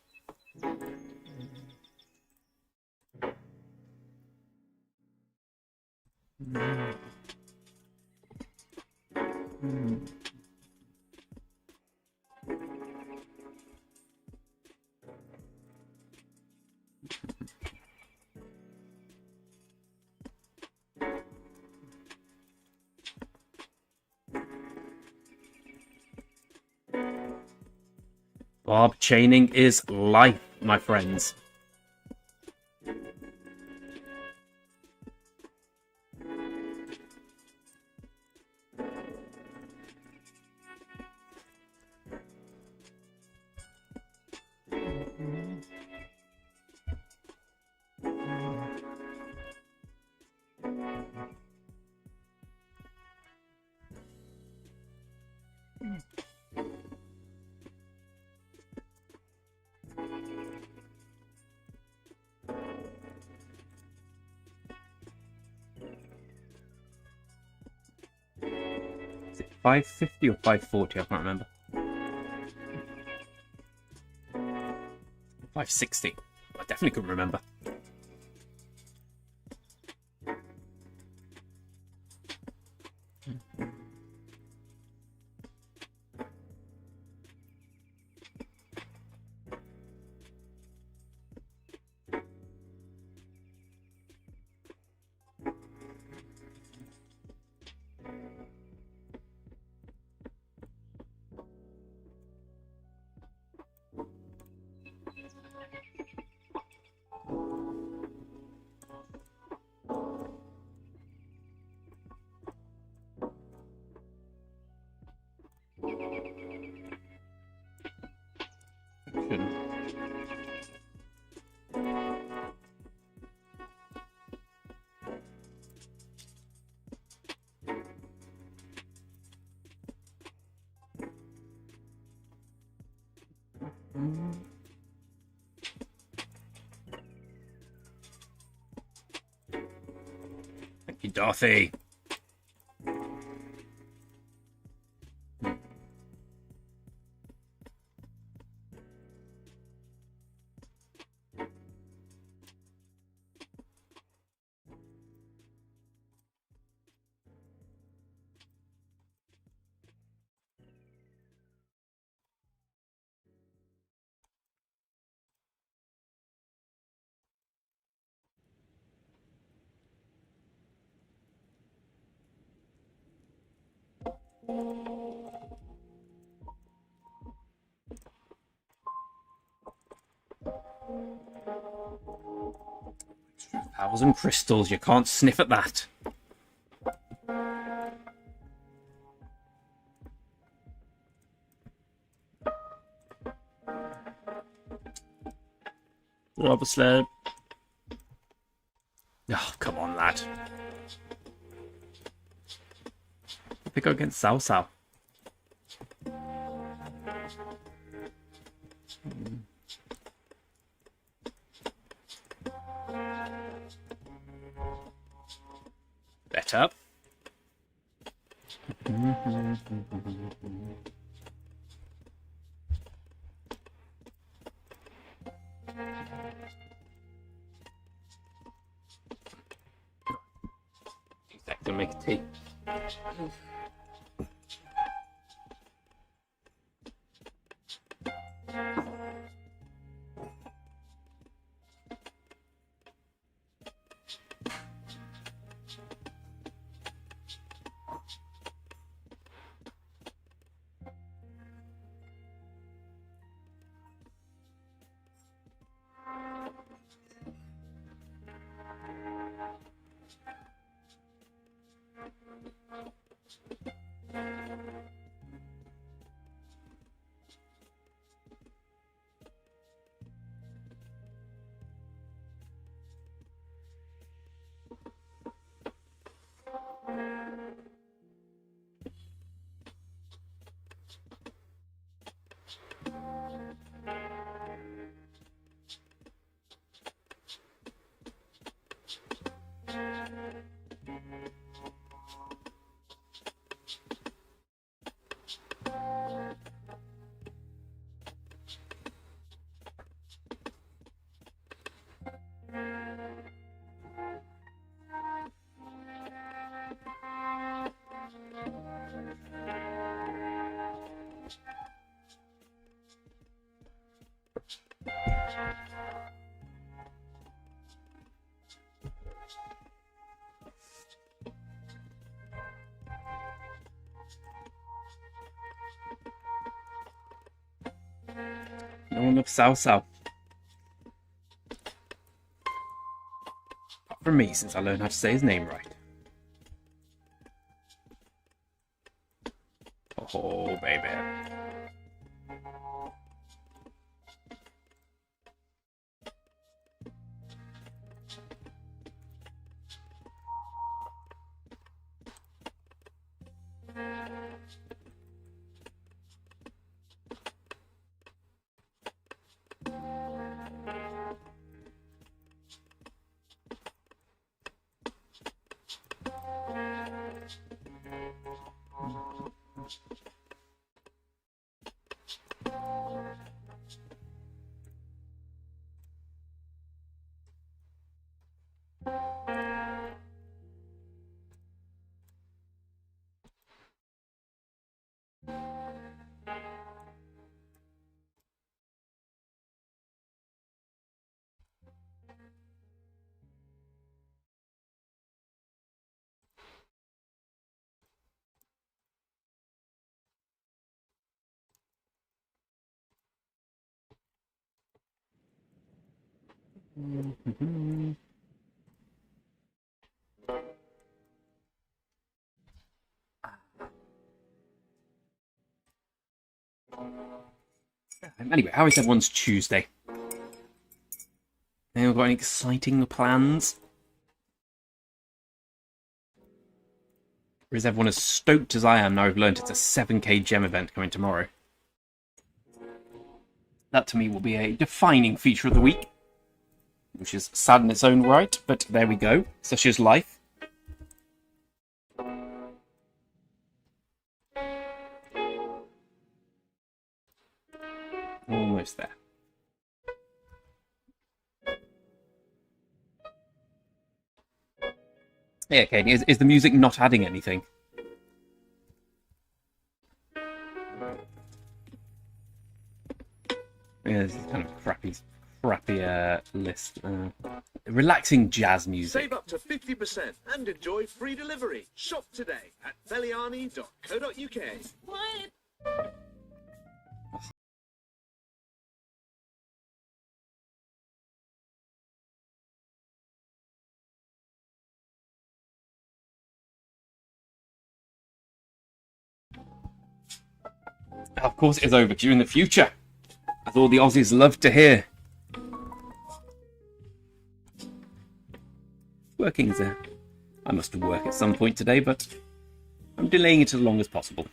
Barb chaining is life, my friends. Is it 550 or 540? I can't remember. 560. I definitely couldn't remember. Thank you, Dorothy. 1,000 crystals, you can't sniff at that. Rather slow. Oh, come on, lad. They go against Sao Sao. Better. To make tea. No one loves Sao Sao. Apart from me, since I learned how to say his name right. Oh, baby. Anyway, how is everyone's Tuesday? Anyone got any exciting plans? Or is everyone as stoked as I am now I've learned it's a 7k gem event coming tomorrow? That to me will be a defining feature of the week. Which is sad in its own right, but there we go. Such is life. Almost there. Yeah, Katie, is the music not adding anything? Yeah, this is kind of crappy list. Relaxing jazz music. Save up to 50% and enjoy free delivery. Shop today at belliani.co.uk. Of course it is over, because you're in the future. As all the Aussies love to hear. Working's there. I must work at some point today, but I'm delaying it as long as possible.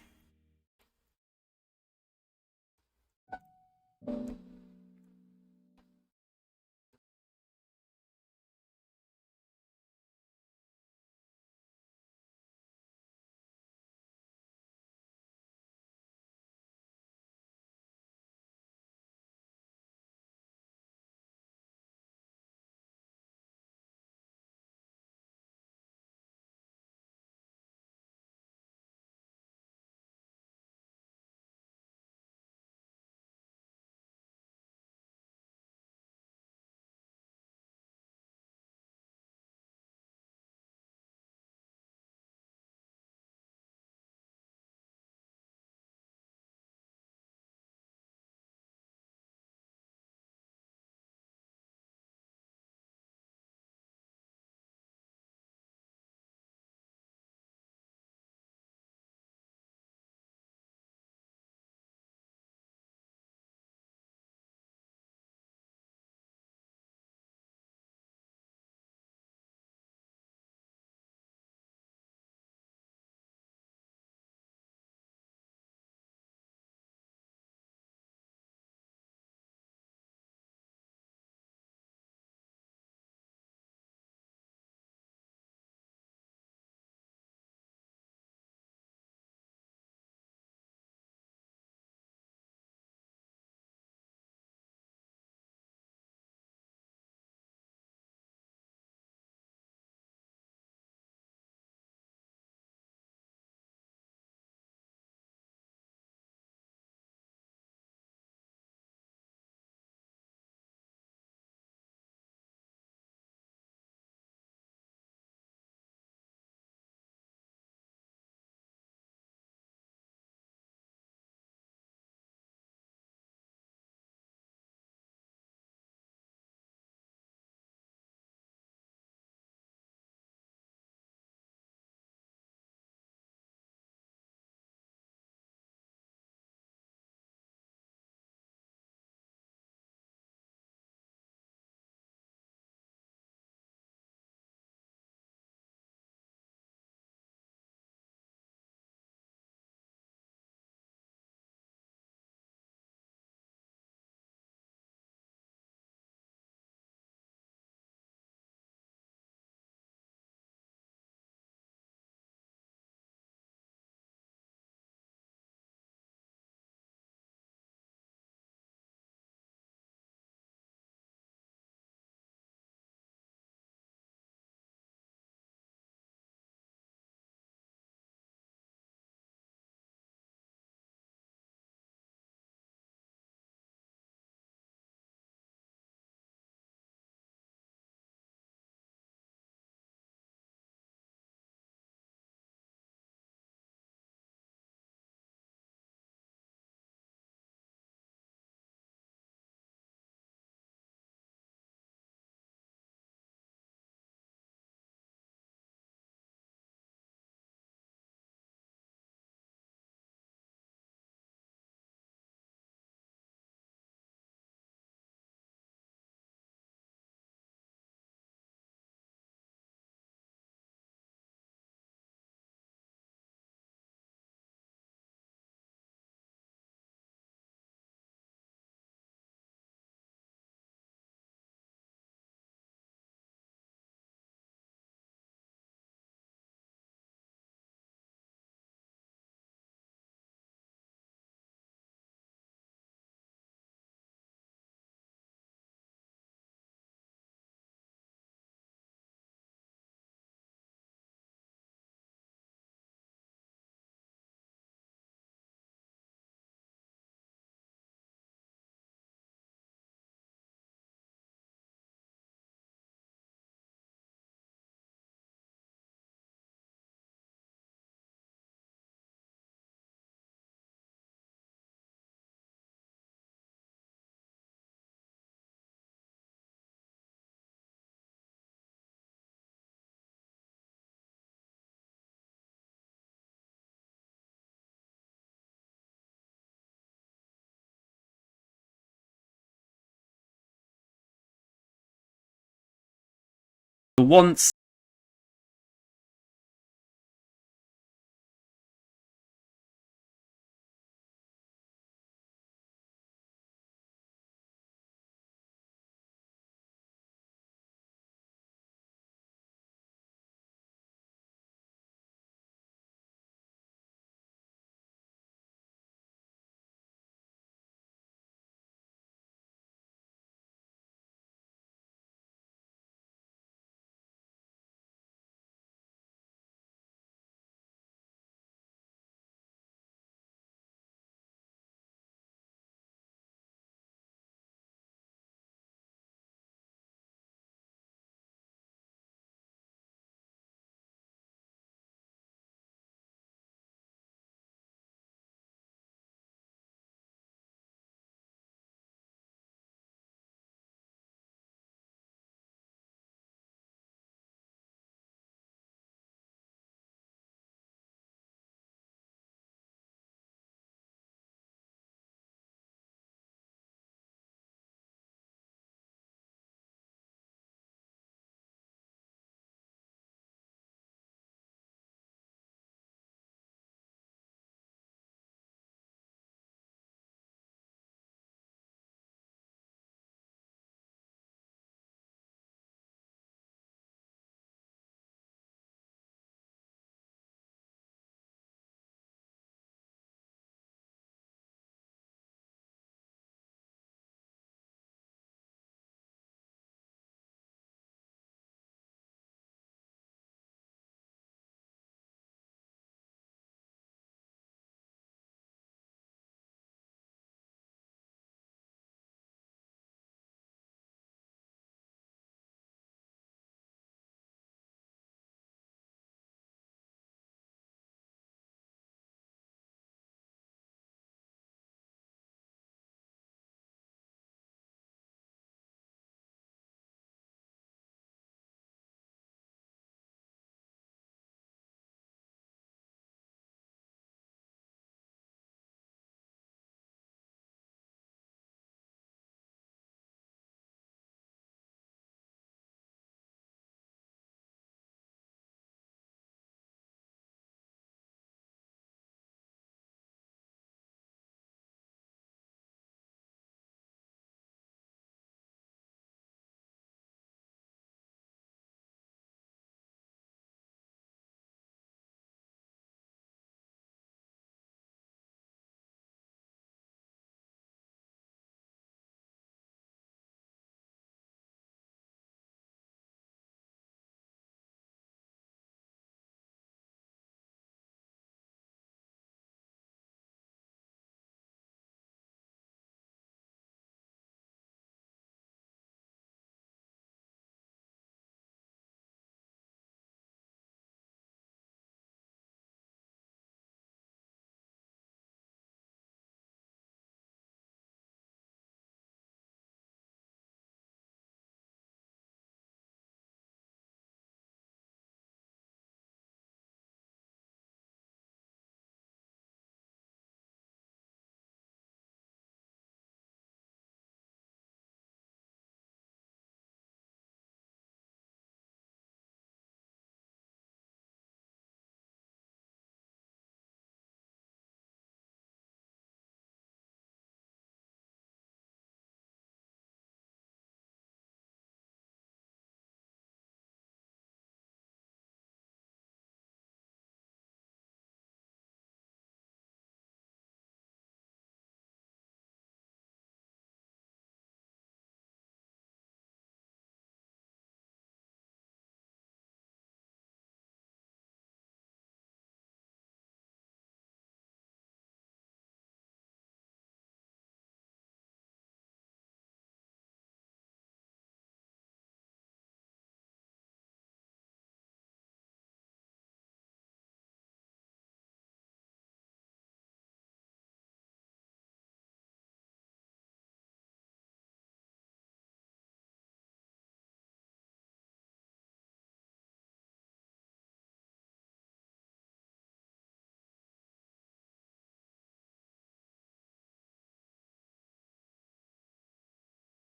Once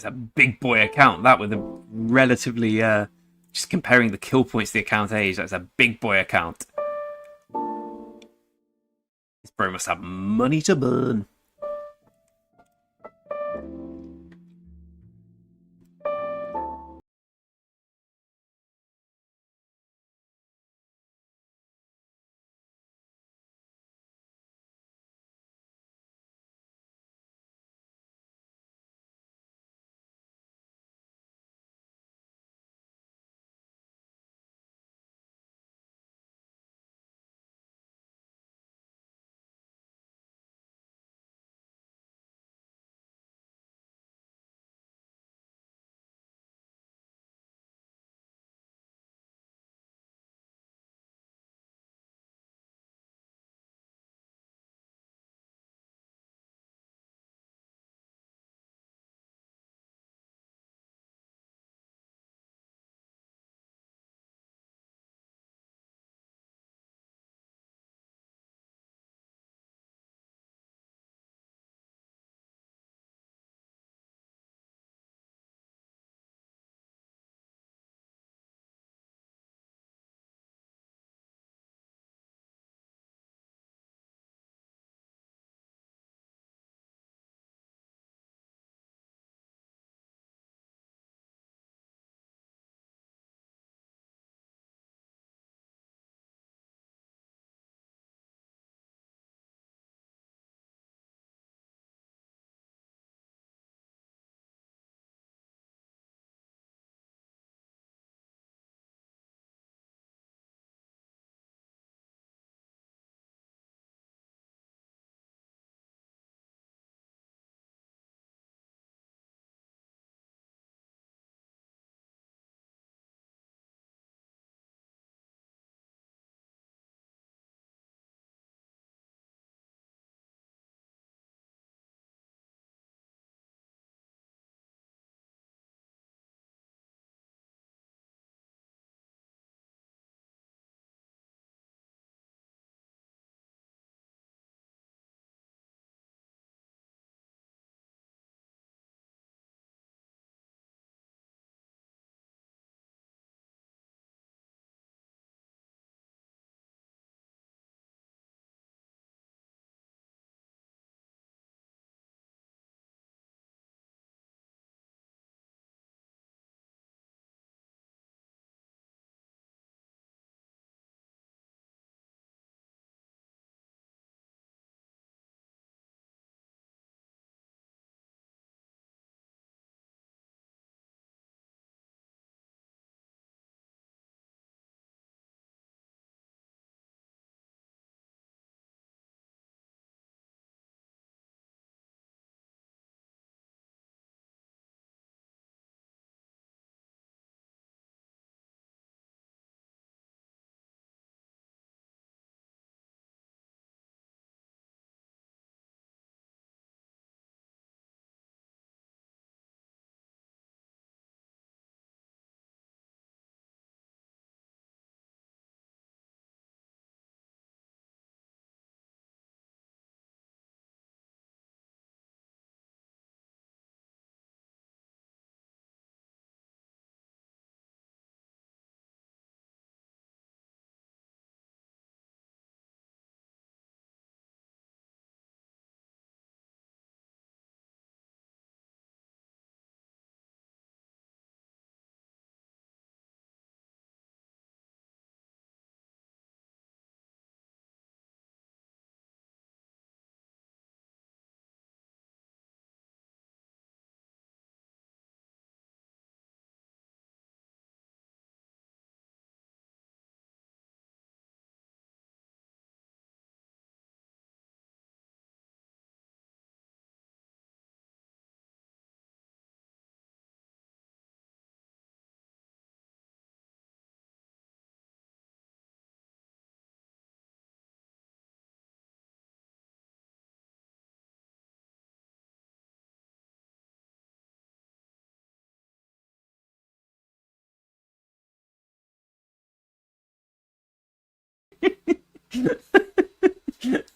it's a big boy account, that with a relatively Just comparing the kill points to the account age, that's a big boy account. This bro must have money to burn.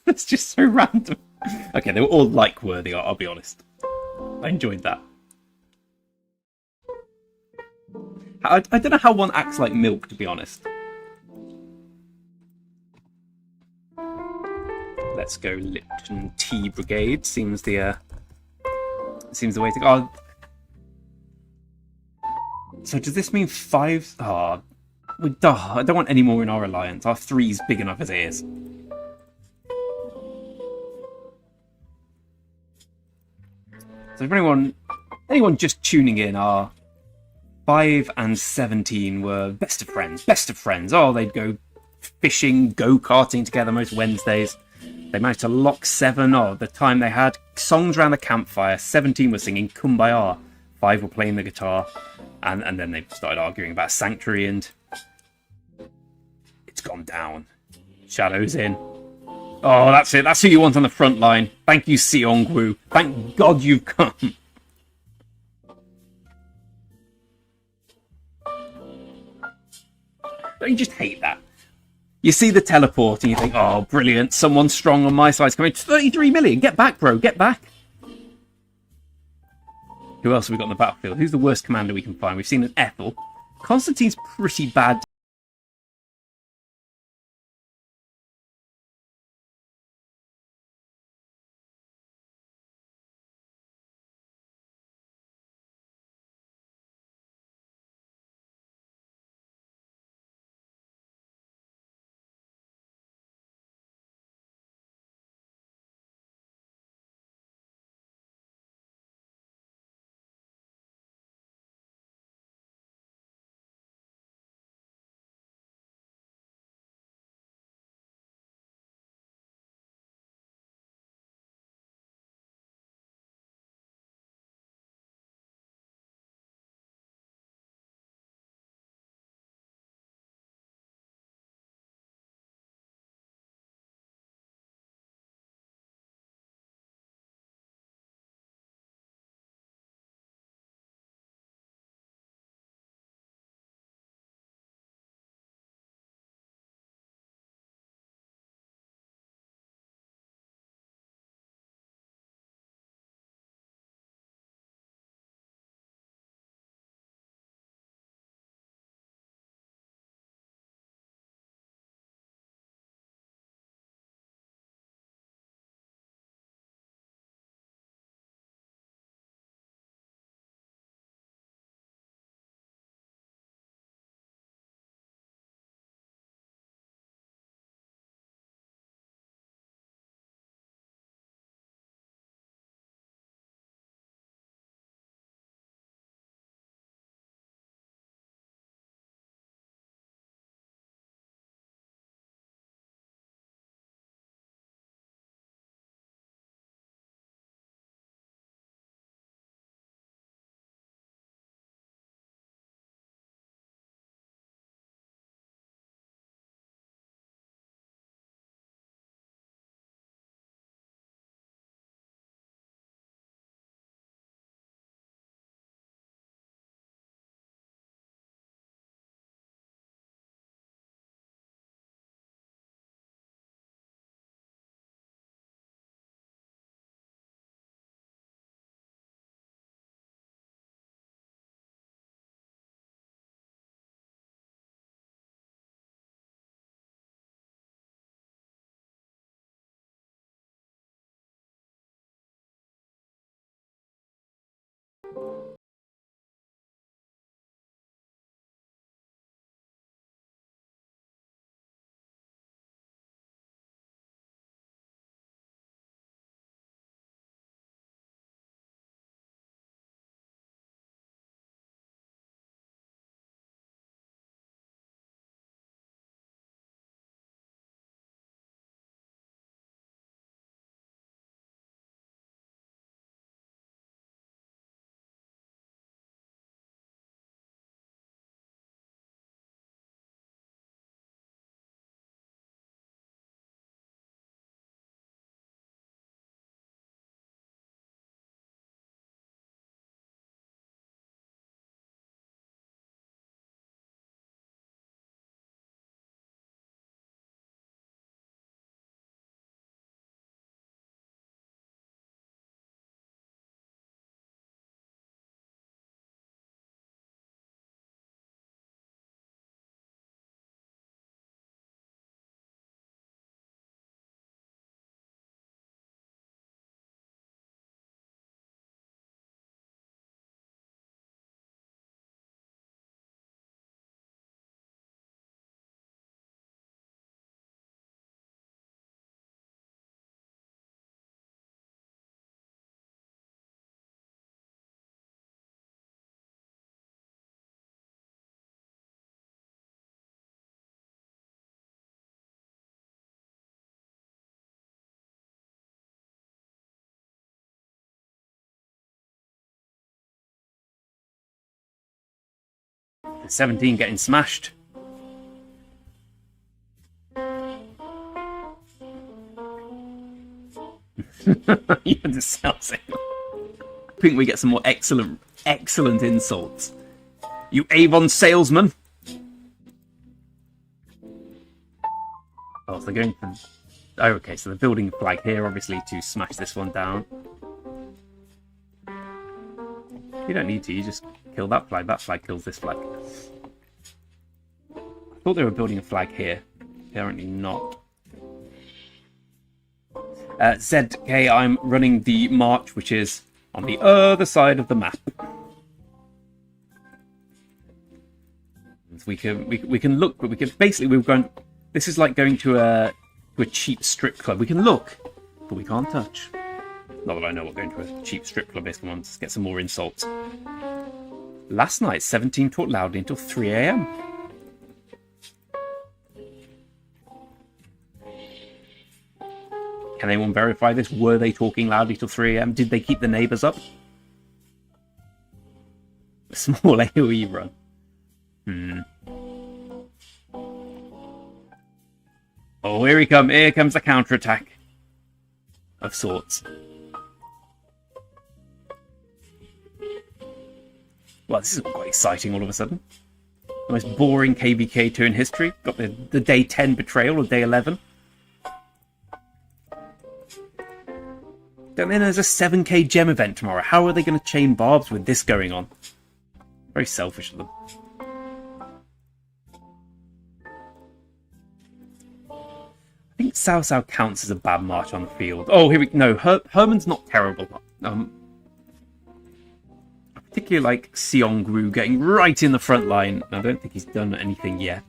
That's just so random. Okay, they were all like-worthy, I'll be honest. I enjoyed that. I don't know how one acts like milk, to be honest. Let's go Lipton Tea Brigade. Seems the way to go. Oh. So does this mean 5? Oh, I don't want any more in our alliance. Our 3's big enough as it is. So if anyone just tuning in, our 5 and 17 were best of friends. Best of friends. Oh, they'd go fishing, go-karting together most Wednesdays. They managed to lock 7. Oh, the time they had songs around the campfire. 17 were singing Kumbaya. 5 were playing the guitar. And then they started arguing about Sanctuary, and it's gone down. Shadow's in. Oh, that's it. That's who you want on the front line. Thank you, Seong-woo. Thank God you've come. Don't you just hate that? You see the teleport and you think, oh, brilliant. Someone strong on my side's coming. 33 million. Get back, bro. Get back. Who else have we got on the battlefield? Who's the worst commander we can find? We've seen an Ethel. Constantine's pretty bad 17 getting smashed. You had to sell it. I think we get some more excellent insults. You Avon salesman. Oh, so they're going for... Oh, okay, so they're building a flag here, obviously, to smash this one down. You don't need to, you just kill that flag. That flag kills this flag. I thought they were building a flag here. Apparently not. ZK, I'm running the march, which is on the other side of the map. We can look, but we can basically we're going. This is like going to a cheap strip club. We can look, but we can't touch. Not that I know what going to a cheap strip club is. Come on, let's get some more insults. Last night, 17 talked loudly until 3 a.m. Can anyone verify this? Were they talking loudly till 3 a.m.? Did they keep the neighbours up? A small AoE run. Oh, here we come. Here comes the counterattack. Of sorts. Well, this is quite exciting all of a sudden. The most boring KVK2 in history. Got the day 10 betrayal or day 11. Then there's a 7k gem event tomorrow. How are they going to chain barbs with this going on? Very selfish of them. I think Cao Cao counts as a bad march on the field. Oh, here we go. No, Herman's not terrible. I particularly like Seongru getting right in the front line. I don't think he's done anything yet.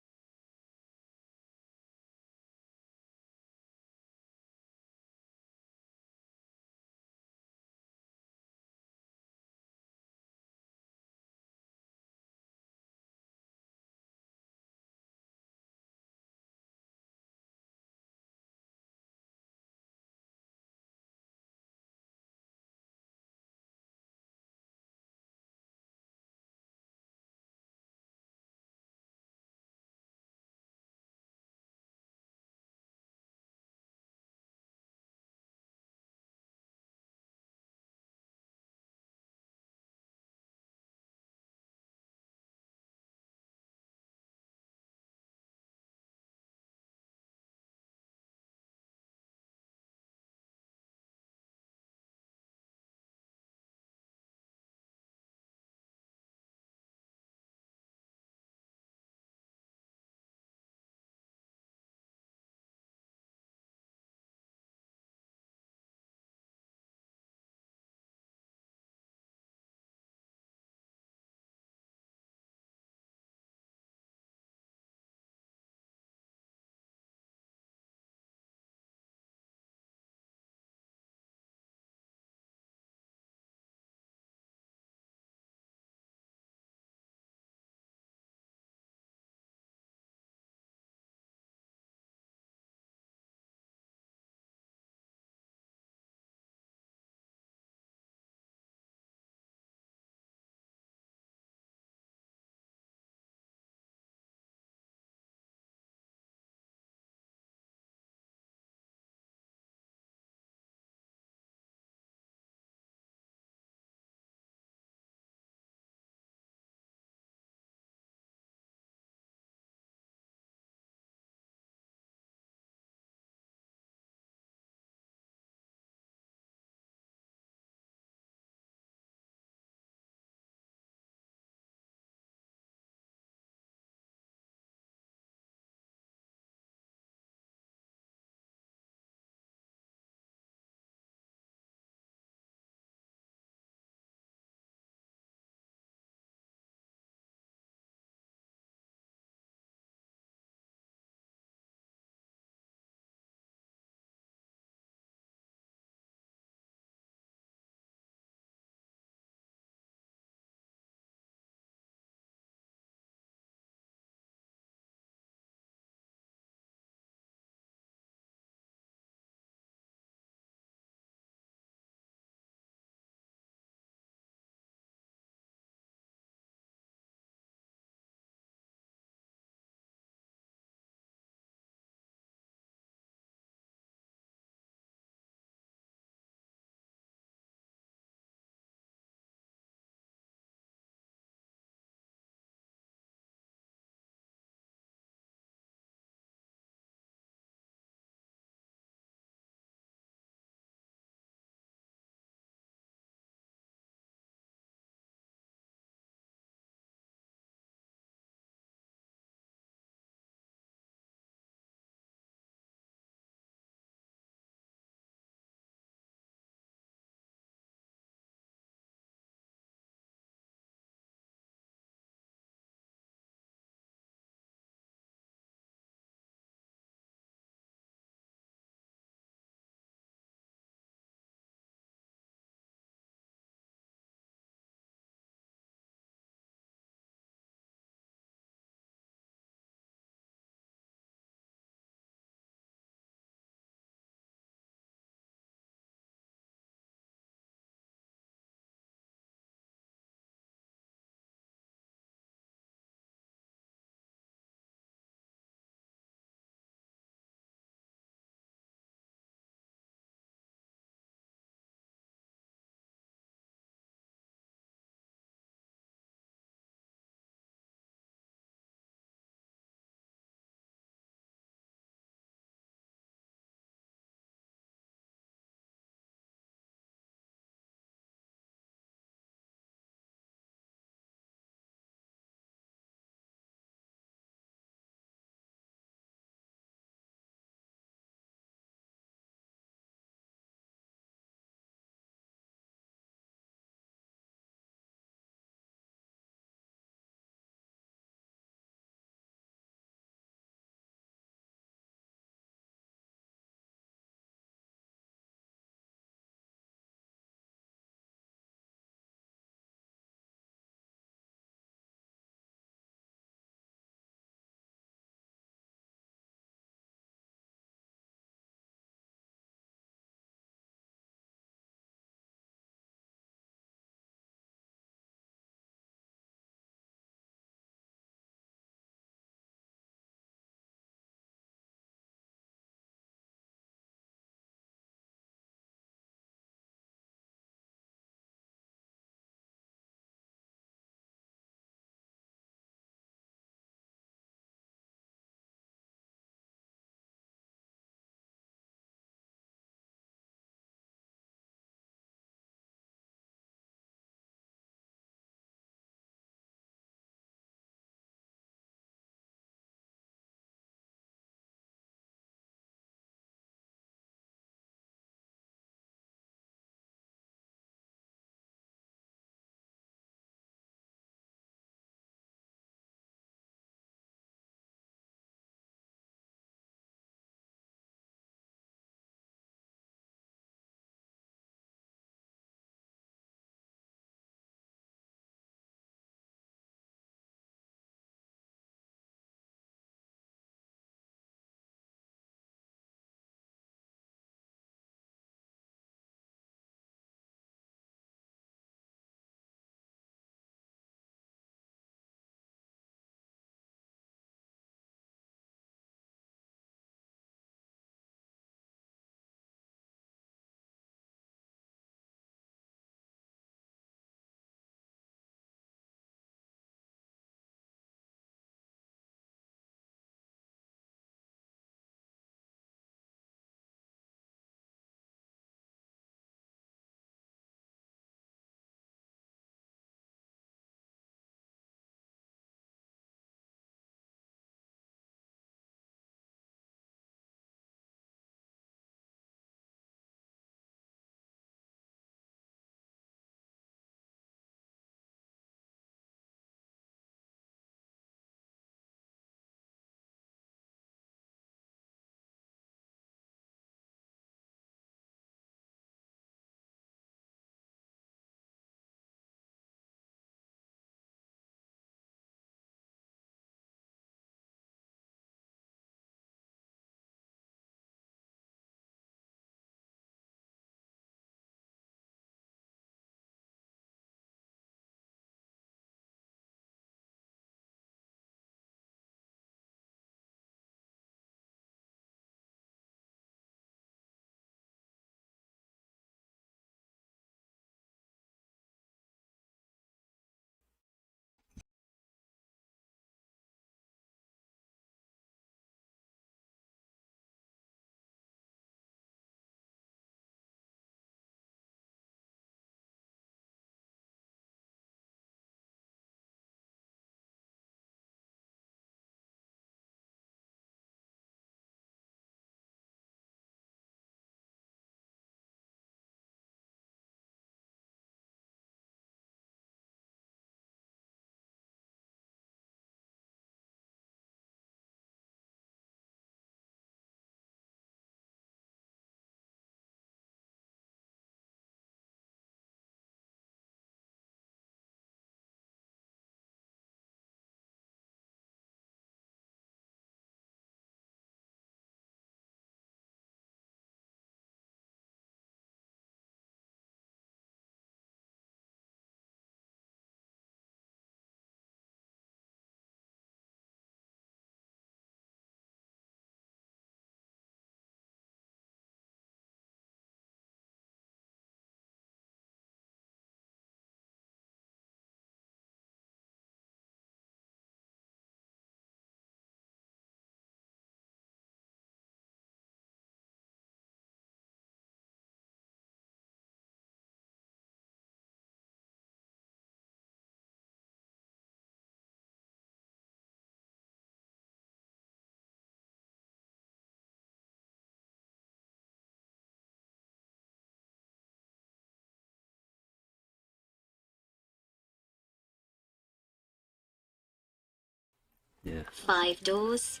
Yeah. 5 doors,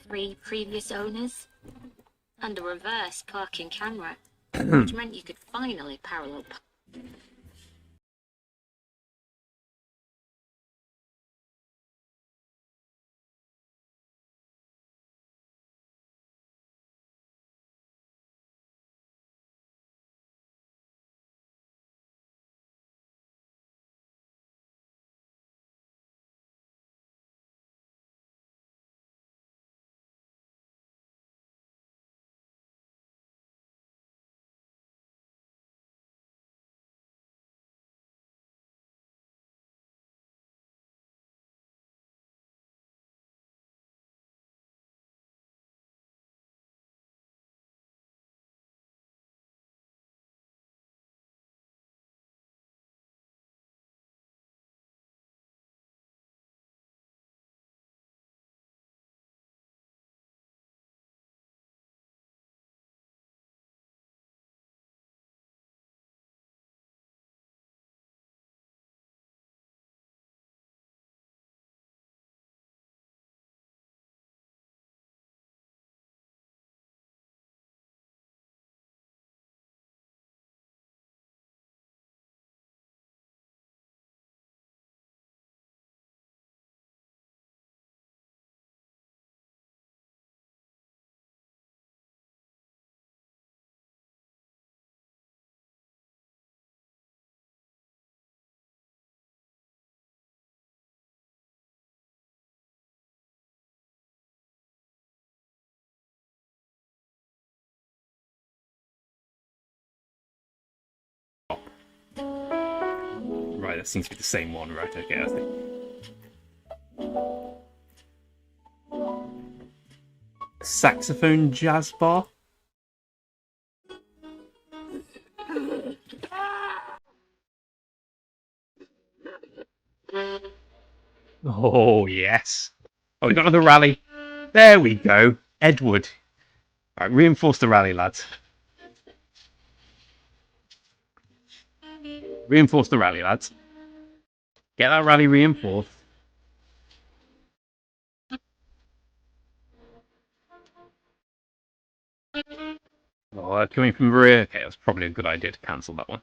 3 previous owners, and a reverse parking camera, which meant you could finally parallel. Right, that seems to be the same one, right? Okay, I think. Saxophone jazz bar? Oh, yes. Oh, we got another rally. There we go. Edward. Right, reinforce the rally, lads. Reinforce the rally, lads. Get that rally reinforced. Oh, coming from the rear. Okay, that's probably a good idea to cancel that one.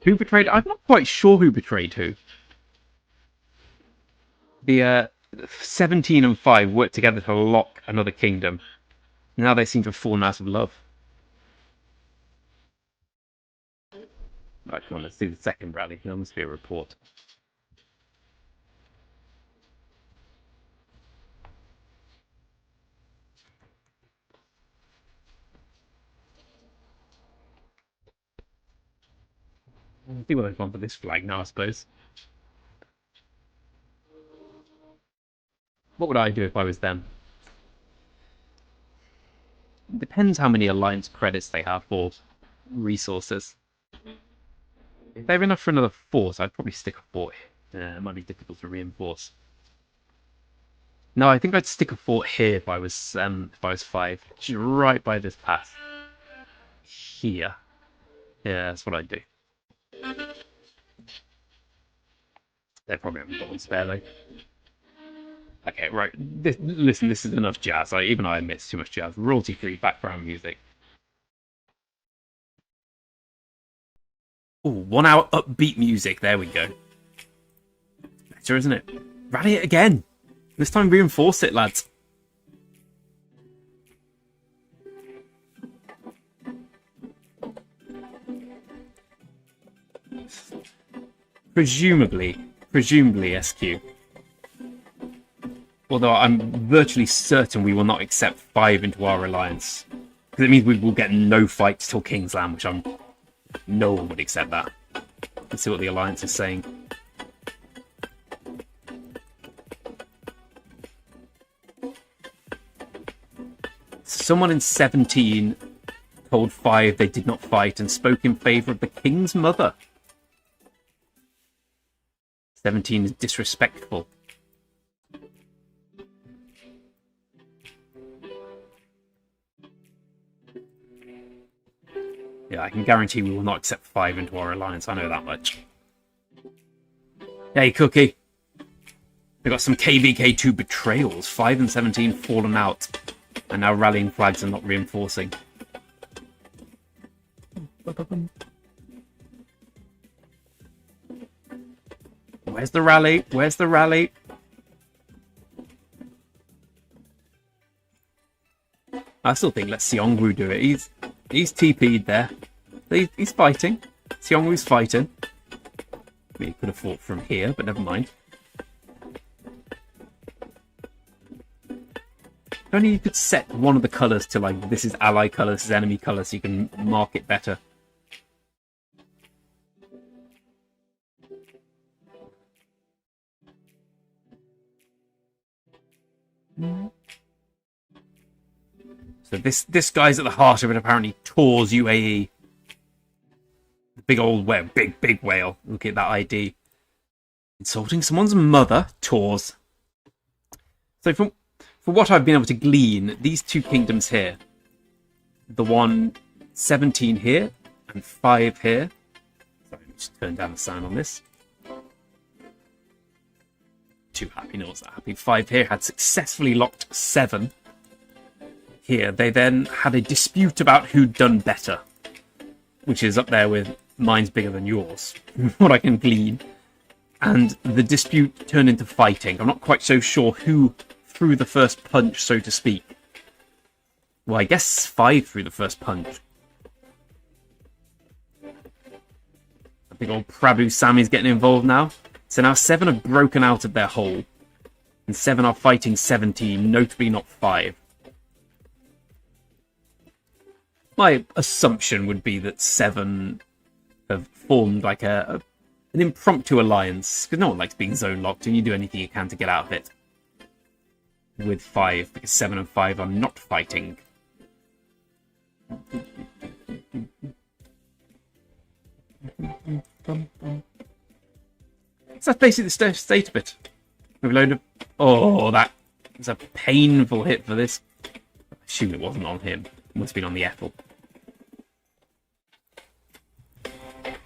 Who betrayed? I'm not quite sure who betrayed who. The 17 and 5 worked together to lock another kingdom. Now they seem to have fallen out of love. Right, come on, let's do the second rally. There must be a report. I'll see what they've gone for this flag now, I suppose. What would I do if I was them? Depends how many alliance credits they have for resources. If they have enough for another force, I'd probably stick a fort here. It might be difficult to reinforce. No, I think I'd stick a fort here if I was 5, which is right by this pass. Here. Yeah, that's what I'd do. They probably haven't got one spare though. Okay, right. Listen, this is enough jazz. Even I admit it's too much jazz. Royalty-free background music. Oh, 1 hour upbeat music. There we go. Better, isn't it? Rally it again. This time reinforce it, lads. Presumably SQ. Although I'm virtually certain we will not accept 5 into our alliance. Because it means we will get no fights till King's Land, which no one would accept that. Let's see what the alliance is saying. Someone in 17 told 5 they did not fight and spoke in favour of the king's mother. 17 is disrespectful. Yeah, I can guarantee we will not accept 5 into our alliance. I know that much. Hey, Cookie. We got some KVK2 betrayals. 5 and 17 fallen out. And now rallying flags are not reinforcing. Where's the rally? Where's the rally? I still think let Seongwoo do it. He's TP'd there. He's fighting. Seongwoo's fighting. I mean, he could have fought from here, but never mind. If only you could set one of the colours to, like, this is ally colour, this is enemy colour, so you can mark it better. So this guy's at the heart of it, apparently. Tours UAE. The big old whale. Big whale. Look at that ID. Insulting someone's mother. Tours. So from what I've been able to glean, these two kingdoms here, the one 17 here and 5 here. Sorry, let me just turn down the sound on this. Too happy, no one's that happy. 5 here had successfully locked 7 here. They then had a dispute about who'd done better, which is up there with mine's bigger than yours, what I can glean. And the dispute turned into fighting. I'm not quite so sure who threw the first punch, so to speak. Well, I guess 5 threw the first punch. I think old Prabhu Sammy's getting involved now. So now 7 have broken out of their hole. And 7 are fighting 17, notably not 5. My assumption would be that 7 have formed like an impromptu alliance. Because no one likes being zone locked, and you do anything you can to get out of it. With 5, because 7 and 5 are not fighting. So that's basically the state of it. With a load of... Oh, that was a painful hit for this. I assume it wasn't on him. It must have been on the Ethel.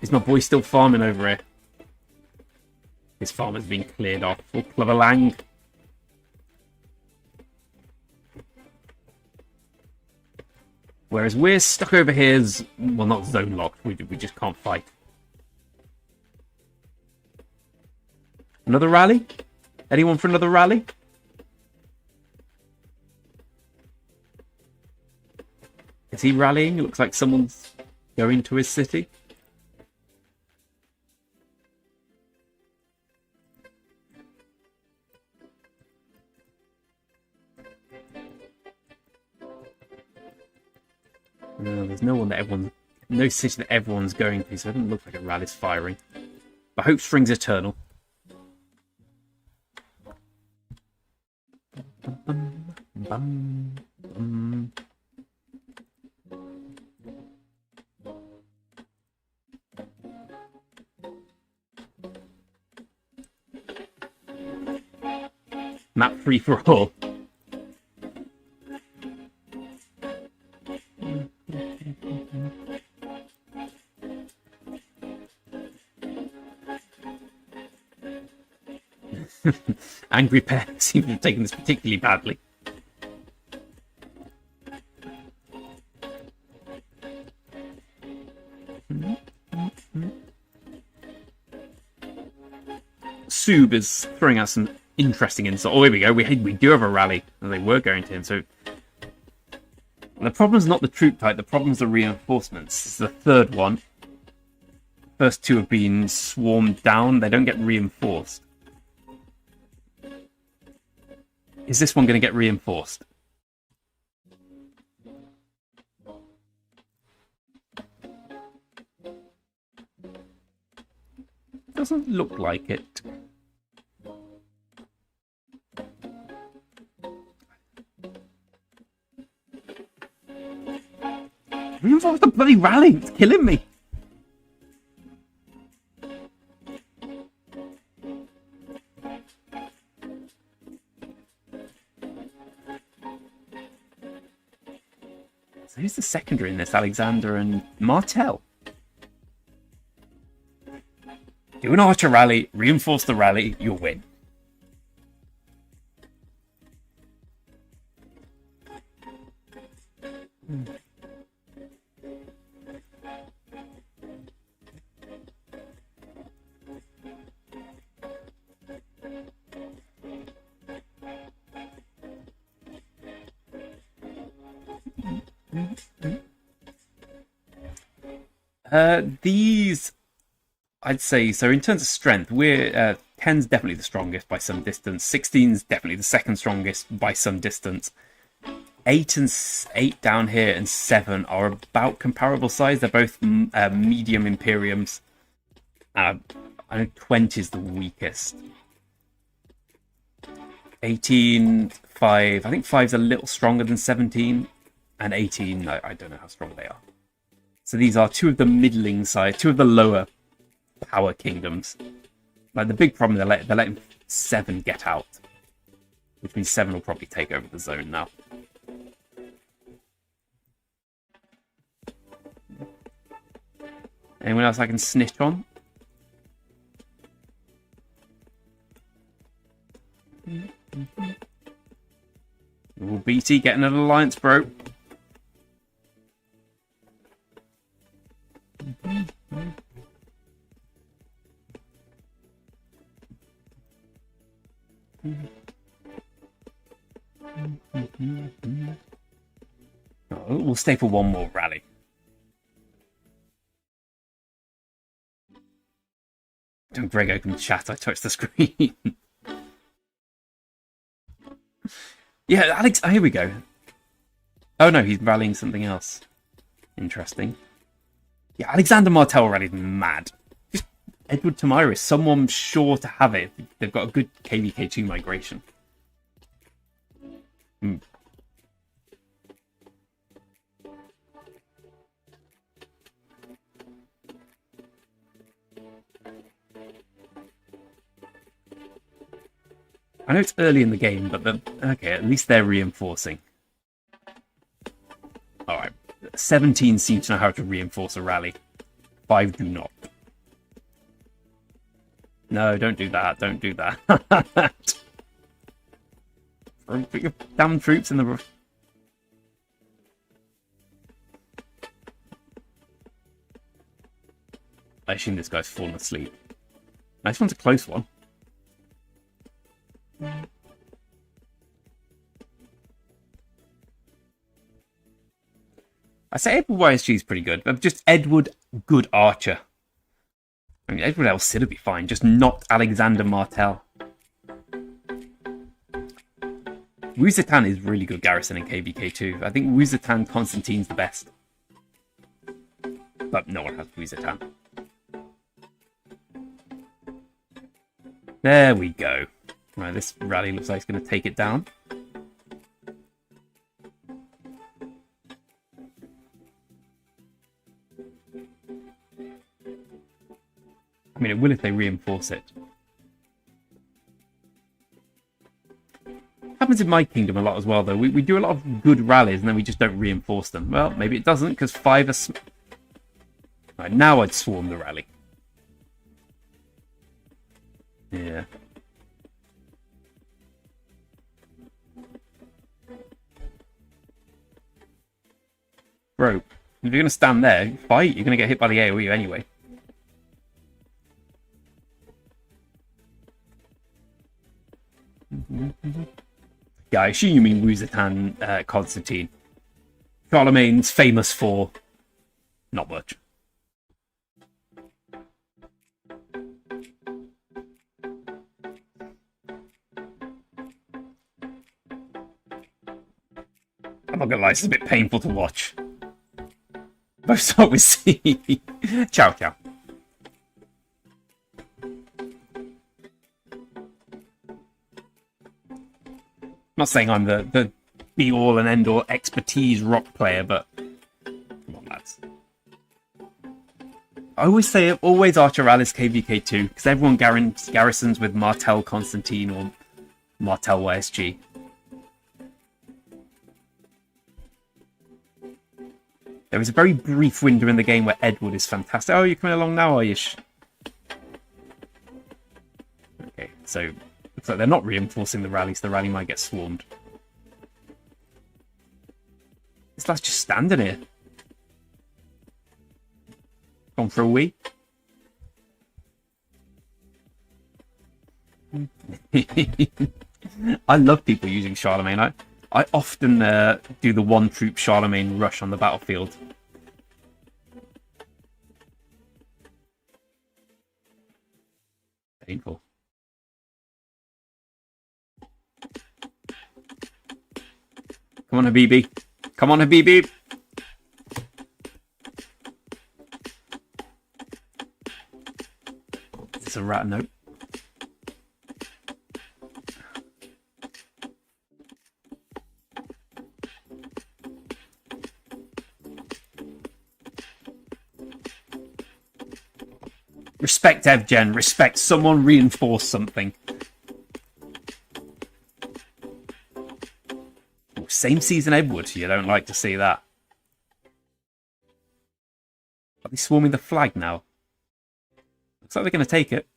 Is my boy still farming over here? His farm has been cleared off. Full clever lang. Whereas we're stuck over here as... Well, not zone locked. We just can't fight. Another rally? Anyone for another rally? Is he rallying? It looks like someone's going to his city. No, there's no one that everyone... No city that everyone's going to, so it doesn't look like a rally's firing. But hope springs eternal. Map free for all. Angry Pear seems to have taken this particularly badly. Soob is throwing out some interesting insight. Oh, here we go. We do have a rally. And they were going to him, so... The problem's not the troop type. The problem's the reinforcements. This is the third one. First 2 have been swarmed down. They don't get reinforced. Is this one going to get reinforced? Doesn't look like it. Reinforce the bloody rally! It's killing me! So who's the secondary in this? Alexander and Martel. Do an archer rally, reinforce the rally, you'll win. These, I'd say, so in terms of strength, we're 10's definitely the strongest by some distance. 16's definitely the second strongest by some distance. 8 down here and 7 are about comparable size. They're both medium Imperiums. I know 20 is the weakest. 18, 5. I think 5's a little stronger than 17. And 18, I don't know how strong they are. So these are two of the middling size, two of the lower power kingdoms. Like the big problem, they're letting 7 get out. Which means 7 will probably take over the zone now. Anyone else I can snitch on? Ooh, BT getting an alliance, bro. Oh, we'll stay for one more rally. Don't Greg open chat, I touched the screen. Yeah, Alex, oh, here we go. Oh no, he's rallying something else. Interesting. Yeah, Alexander Martel rallied mad. Just Edward Tamiris, someone sure to have it. They've got a good KVK2 migration. I know it's early in the game, but okay, at least they're reinforcing. Alright. 17 seem to know how to reinforce a rally. 5 do not. No, don't do that. Don't do that. Put your damn troops in the... I assume this guy's fallen asleep. This one's a close one. I say Edward YSG is pretty good, but just Edward, good archer. I mean, Edward El Cid would be fine, just not Alexander Martel. Wuzatan is really good garrison in KVK2. I think Wuzatan Constantine's the best. But no one has Wuzatan. There we go. Right, this rally looks like it's going to take it down. I mean, it will if they reinforce it. Happens in my kingdom a lot as well, though. We do a lot of good rallies and then we just don't reinforce them. Well, maybe it doesn't, because 5 are... Right, now I'd swarm the rally. Yeah. Bro, if you're going to stand there, fight, you're going to get hit by the AoE anyway. Yeah, I assume you mean Wuzatan Constantine. Charlemagne's famous for... not much. I'm not gonna lie, it's a bit painful to watch. Both start with C. Ciao, ciao. I'm not saying I'm the be-all and end-all expertise rock player, but come on, lads. I always say, always Archer Alice KVK2, because everyone garrisons with Martel Constantine or Martel YSG. There is a very brief window in the game where Edward is fantastic. Oh, you're coming along now, are you? Okay, so looks like they're not reinforcing the rally, so the rally might get swarmed. This lad's just standing here. Gone for a wee. I love people using Charlemagne. I often do the one troop Charlemagne rush on the battlefield. Painful. Come on, Habibi. Come on, Habibi. It's a rat note. Respect Evgen. Respect. Someone reinforce something. Ooh, same season Edward. You don't like to see that. Are they swarming the flag now? Looks like they're going to take it.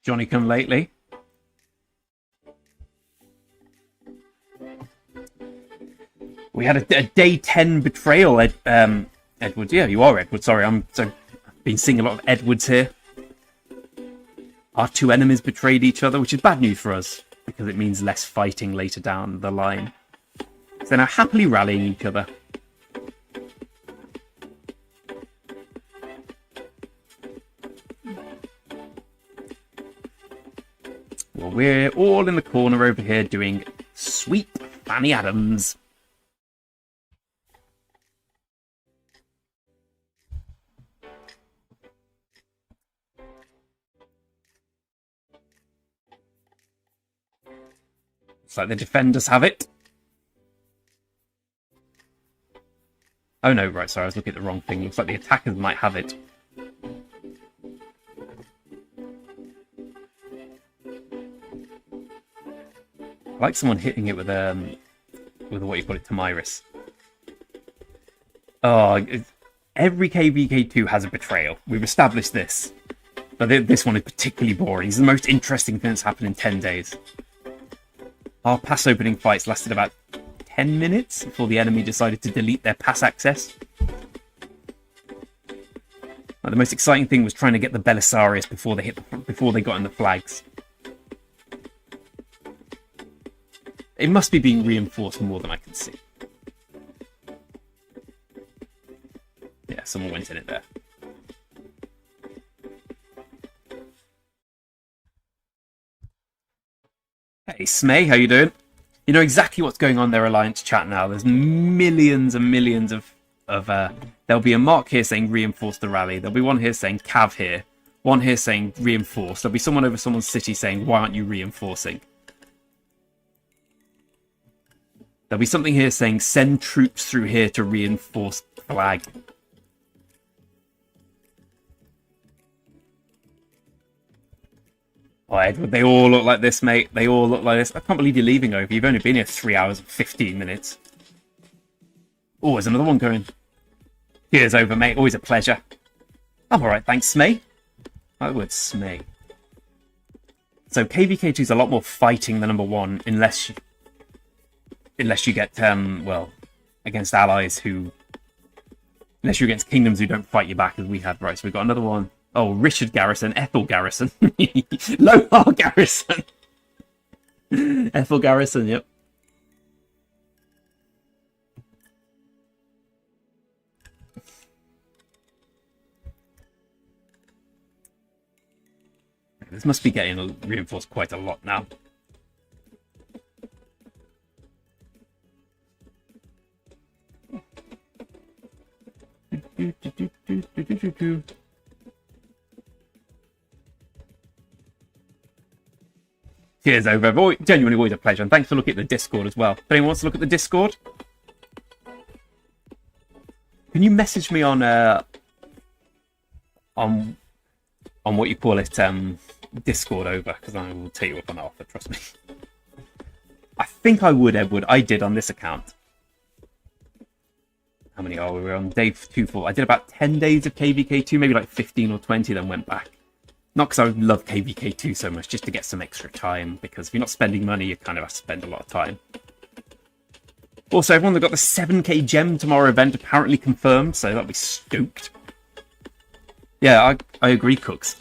Johnny come lately. We had a day 10 betrayal, Edward. Yeah, you are Edward. Sorry, I've been seeing a lot of Edwards here. Our two enemies betrayed each other, which is bad news for us, because it means less fighting later down the line. So they're now happily rallying each other. Well, we're all in the corner over here doing sweet Fanny Adams. Looks like the defenders have it. Oh no, right, sorry, I was looking at the wrong thing. Looks like the attackers might have it. I like someone hitting it with what you call it, Tamiris. Oh, every KVK2 has a betrayal. We've established this. But this one is particularly boring. It's the most interesting thing that's happened in 10 days. Our pass opening fights lasted about 10 minutes before the enemy decided to delete their pass access. The most exciting thing was trying to get the Belisarius before they got in the flags. It must be being reinforced more than I can see. Yeah, someone went in it there. Hey, Smay, how you doing? You know exactly what's going on in their Alliance chat now. There's millions and millions of there'll be a mark here saying reinforce the rally. There'll be one here saying cav here. One here saying reinforce. There'll be someone over someone's city saying, why aren't you reinforcing? There'll be something here saying, send troops through here to reinforce the flag. Oh, Edward, they all look like this, mate. They all look like this. I can't believe you're leaving over. You've only been here 3 hours and 15 minutes. Oh, there's another one going. Cheers over, mate. Always a pleasure. I'm alright, thanks, Smay. I would Smay. So KVK2 is a lot more fighting than number one, unless you get, well, against allies who... Unless you're against kingdoms who don't fight you back, as we had. Right, so we've got another one. Oh, Richard Garrison, Ethel Garrison. Lohar Garrison. Ethel Garrison, yep. This must be getting reinforced quite a lot now. Cheers, over. Genuinely always a pleasure. And thanks for looking at the Discord as well. If anyone wants to look at the Discord, can you message me on what you call it, Discord over? Because I will take you up on that offer, trust me. I think I would, Edward. I did on this account. How many are we? We're on day 2 I did about 10 days of KVK2, maybe like 15 or 20, then went back. Not because I love KVK2 so much, just to get some extra time, because if you're not spending money, you kind of have to spend a lot of time. Also, everyone that got the 7k gem tomorrow event apparently confirmed, so that'll be stoked. Yeah, I agree, Cooks.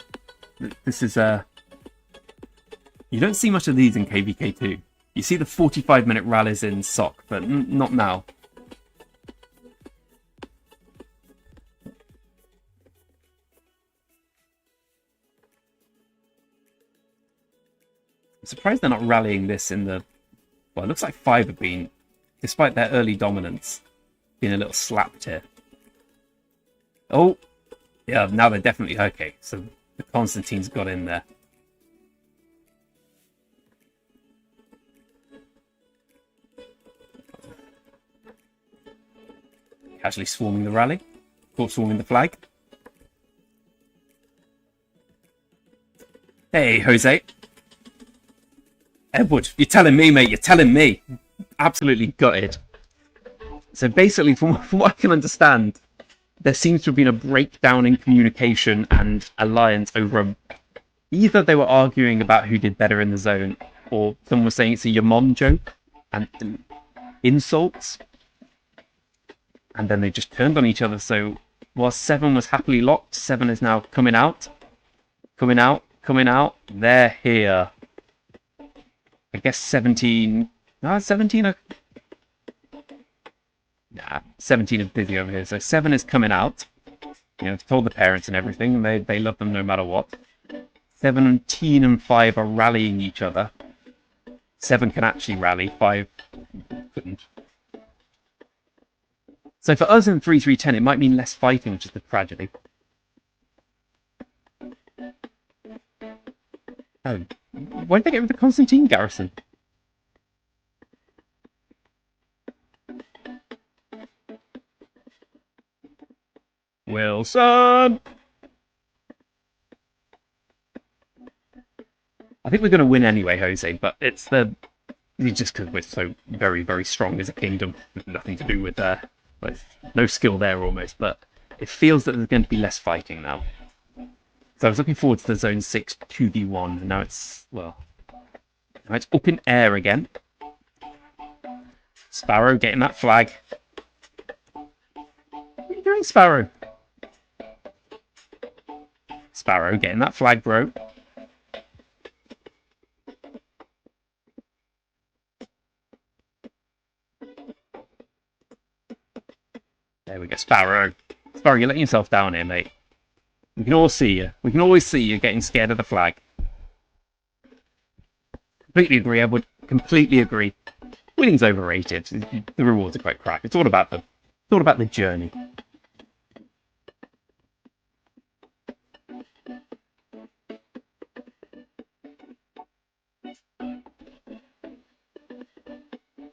This is, you don't see much of these in KVK2. You see the 45-minute rallies in SOC, but not now. I'm surprised they're not rallying this in the... Well, it looks like 5 have been, despite their early dominance, being a little slapped here. Oh! Yeah, now they're definitely... Okay, so the Constantine's got in there. Casually swarming the rally. Swarming the flag. Hey, Jose. Edward, you're telling me, mate. You're telling me. Absolutely gutted. So basically, from what I can understand, there seems to have been a breakdown in communication and alliance over either they were arguing about who did better in the zone, or someone was saying it's a your mom joke and insults. And then they just turned on each other. So while 7 was happily locked, 7 is now coming out. Coming out. Coming out. They're here. I guess 17... No, 17 are... Nah, 17 is busy over here. So 7 is coming out. You know, I've told the parents and everything, and they love them no matter what. 17 and 5 are rallying each other. 7 can actually rally, 5 couldn't. So for us in 3-3-10, it might mean less fighting, which is the tragedy. Oh, why did they get rid of the Constantine garrison? Wilson! I think we're going to win anyway, Jose, but it's just because we're so very, very strong as a kingdom. Nothing to do with no skill there almost, but it feels that there's going to be less fighting now. So I was looking forward to the Zone 6 2v1, and now it's, well, now it's up in air again. Sparrow getting that flag. What are you doing, Sparrow? Sparrow getting that flag, bro. There we go, Sparrow. Sparrow, you're letting yourself down here, mate. We can all see you. We can always see you getting scared of the flag. Completely agree, Edward. Completely agree. Winning's overrated. The rewards are quite crap. It's all about the journey.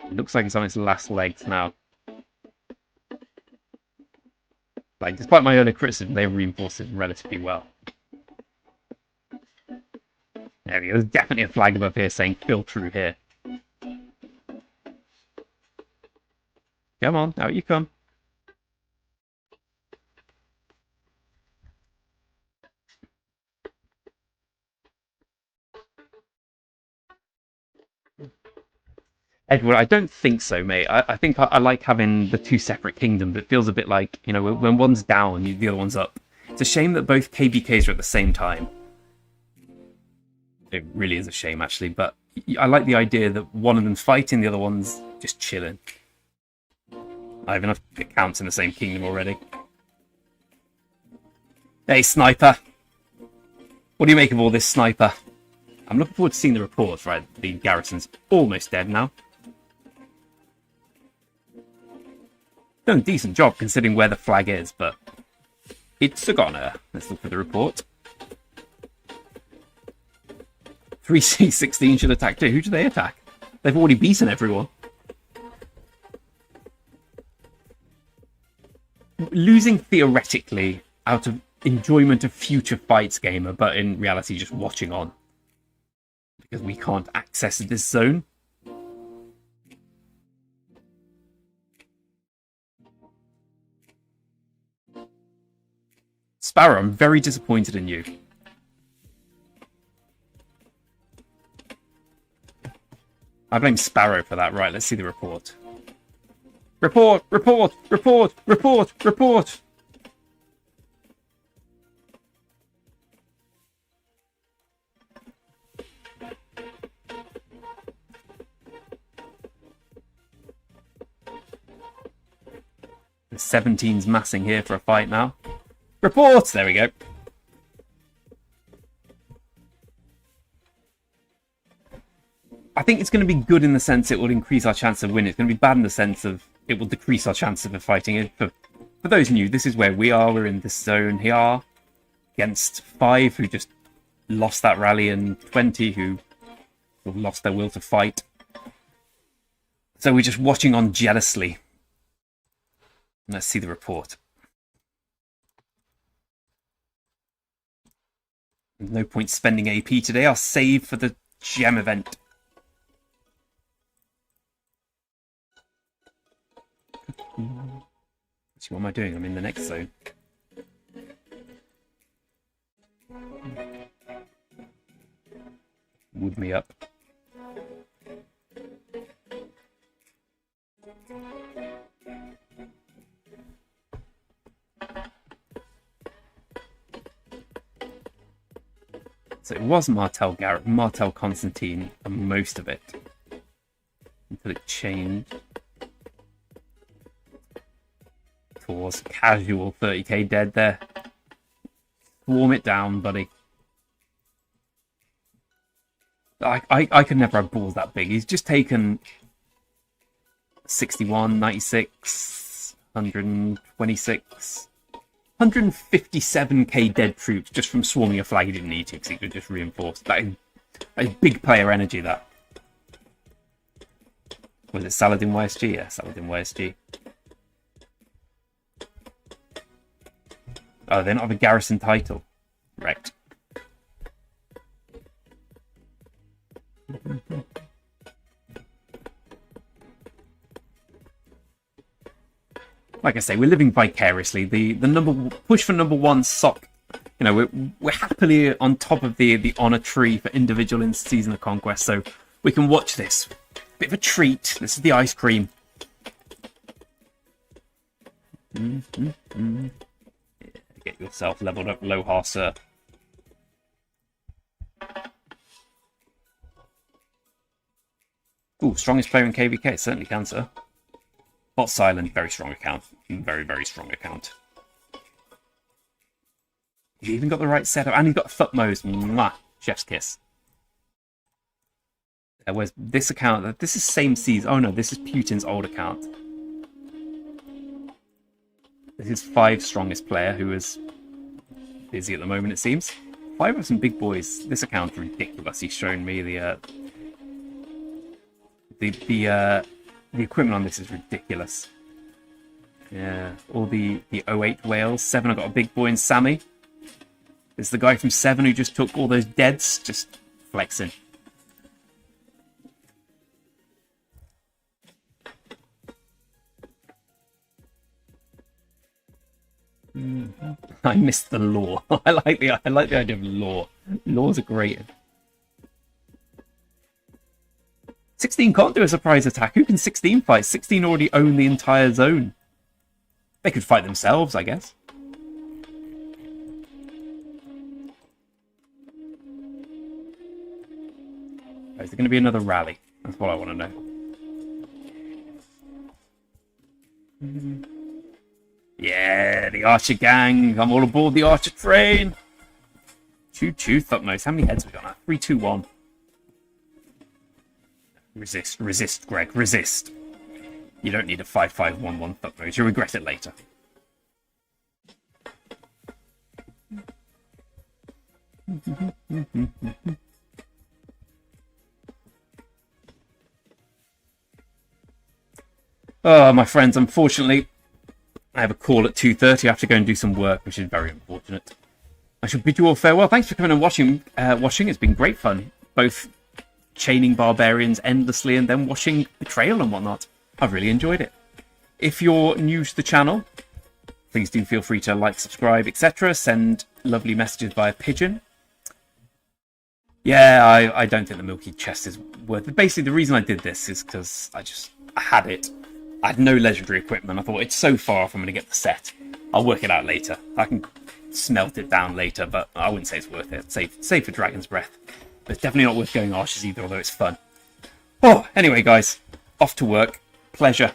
It looks like it's on its last legs now. Like, despite my earlier criticism, they reinforced it relatively well. There we go. There's definitely a flag above here saying "Fill through here." Come on, out you come. Edward, I don't think so, mate. I think I like having the 2 separate kingdoms. It feels a bit like, you know, when one's down, the other one's up. It's a shame that both KVKs are at the same time. It really is a shame, actually, but I like the idea that one of them's fighting, the other one's just chilling. I have enough accounts in the same kingdom already. Hey, Sniper! What do you make of all this, Sniper? I'm looking forward to seeing the reports, right? The garrison's almost dead now. Done a decent job considering where the flag is, but it's a goner. Let's look for the report. 3C16 should attack too. Who do they attack? They've already beaten everyone. Losing theoretically out of enjoyment of future fights, gamer, but in reality just watching on. Because we can't access this zone. Sparrow, I'm very disappointed in you. I blame Sparrow for that. Right, let's see the report. Report, report, report, report, report. The 17's massing here for a fight now. Report! There we go. I think it's going to be good in the sense it will increase our chance of winning. It's going to be bad in the sense of it will decrease our chance of fighting it. For those new, this is where we are. We're in this zone here against 5 who just lost that rally and 20 who lost their will to fight. So we're just watching on jealously. Let's see the report. No point spending AP today. I'll save for the gem event. See, what am I doing? I'm in the next zone. Wood me up. So it was Martel Garrett, Martel Constantine, and most of it. Until it changed. Towards casual 30k dead there. Warm it down, buddy. I could never have balls that big. He's just taken 61, 96, 126, 157k dead troops just from swarming a flag he didn't need to because he could just reinforce. That is big player energy, that. Was it Saladin YSG? Yeah, Saladin YSG. Oh, they don't have a garrison title. Right. Like I say, we're living vicariously. The push for #1 sock. You know, we're happily on top of the honor tree for individual in Season of Conquest, so we can watch this. Bit of a treat. This is the ice cream. Get yourself leveled up, Lohar, sir. Ooh, strongest player in KVK. It certainly can, sir. Bot Silent, very strong account. Very, very strong account. He's even got the right setup, and he's got Thutmose. Mwah! Chef's kiss. Where's this account? This is same season. Oh no, this is Putin's old account. This is 5 strongest player who is busy at the moment, it seems. 5 of some big boys. This account's ridiculous. He's shown me the equipment on this is ridiculous. Yeah, all the 08 whales. 7, I got a big boy in Sammy. This is the guy from 7 who just took all those deads, just flexing. I missed the lore. I like the idea of lore. Lores are great. 16 can't do a surprise attack. Who can 16 fight? 16 already own the entire zone. They could fight themselves, I guess. Is there going to be another rally? That's what I want to know. Yeah, the Archer gang. I'm all aboard the Archer train. Choo-choo, Thutmose. How many heads have we got now? 3, 2, 1. Resist, resist, Greg, resist. You don't need a 5-5-1-1 Thutmose. You'll regret it later. Oh, my friends, unfortunately, I have a call at 2:30. I have to go and do some work, which is very unfortunate. I shall bid you all farewell. Thanks for coming and watching. It's been great fun. Both chaining barbarians endlessly and then watching Betrayal and whatnot. I've really enjoyed it. If you're new to the channel, please do feel free to like, subscribe, etc. Send lovely messages via pigeon. Yeah, I don't think the Milky chest is worth it. Basically, the reason I did this is because I had it. I had no legendary equipment. I thought, it's so far off, I'm going to get the set. I'll work it out later. I can smelt it down later, but I wouldn't say it's worth it. Save for Dragon's Breath. But it's definitely not worth going Arches either, although it's fun. Oh, anyway, guys, off to work. Pleasure.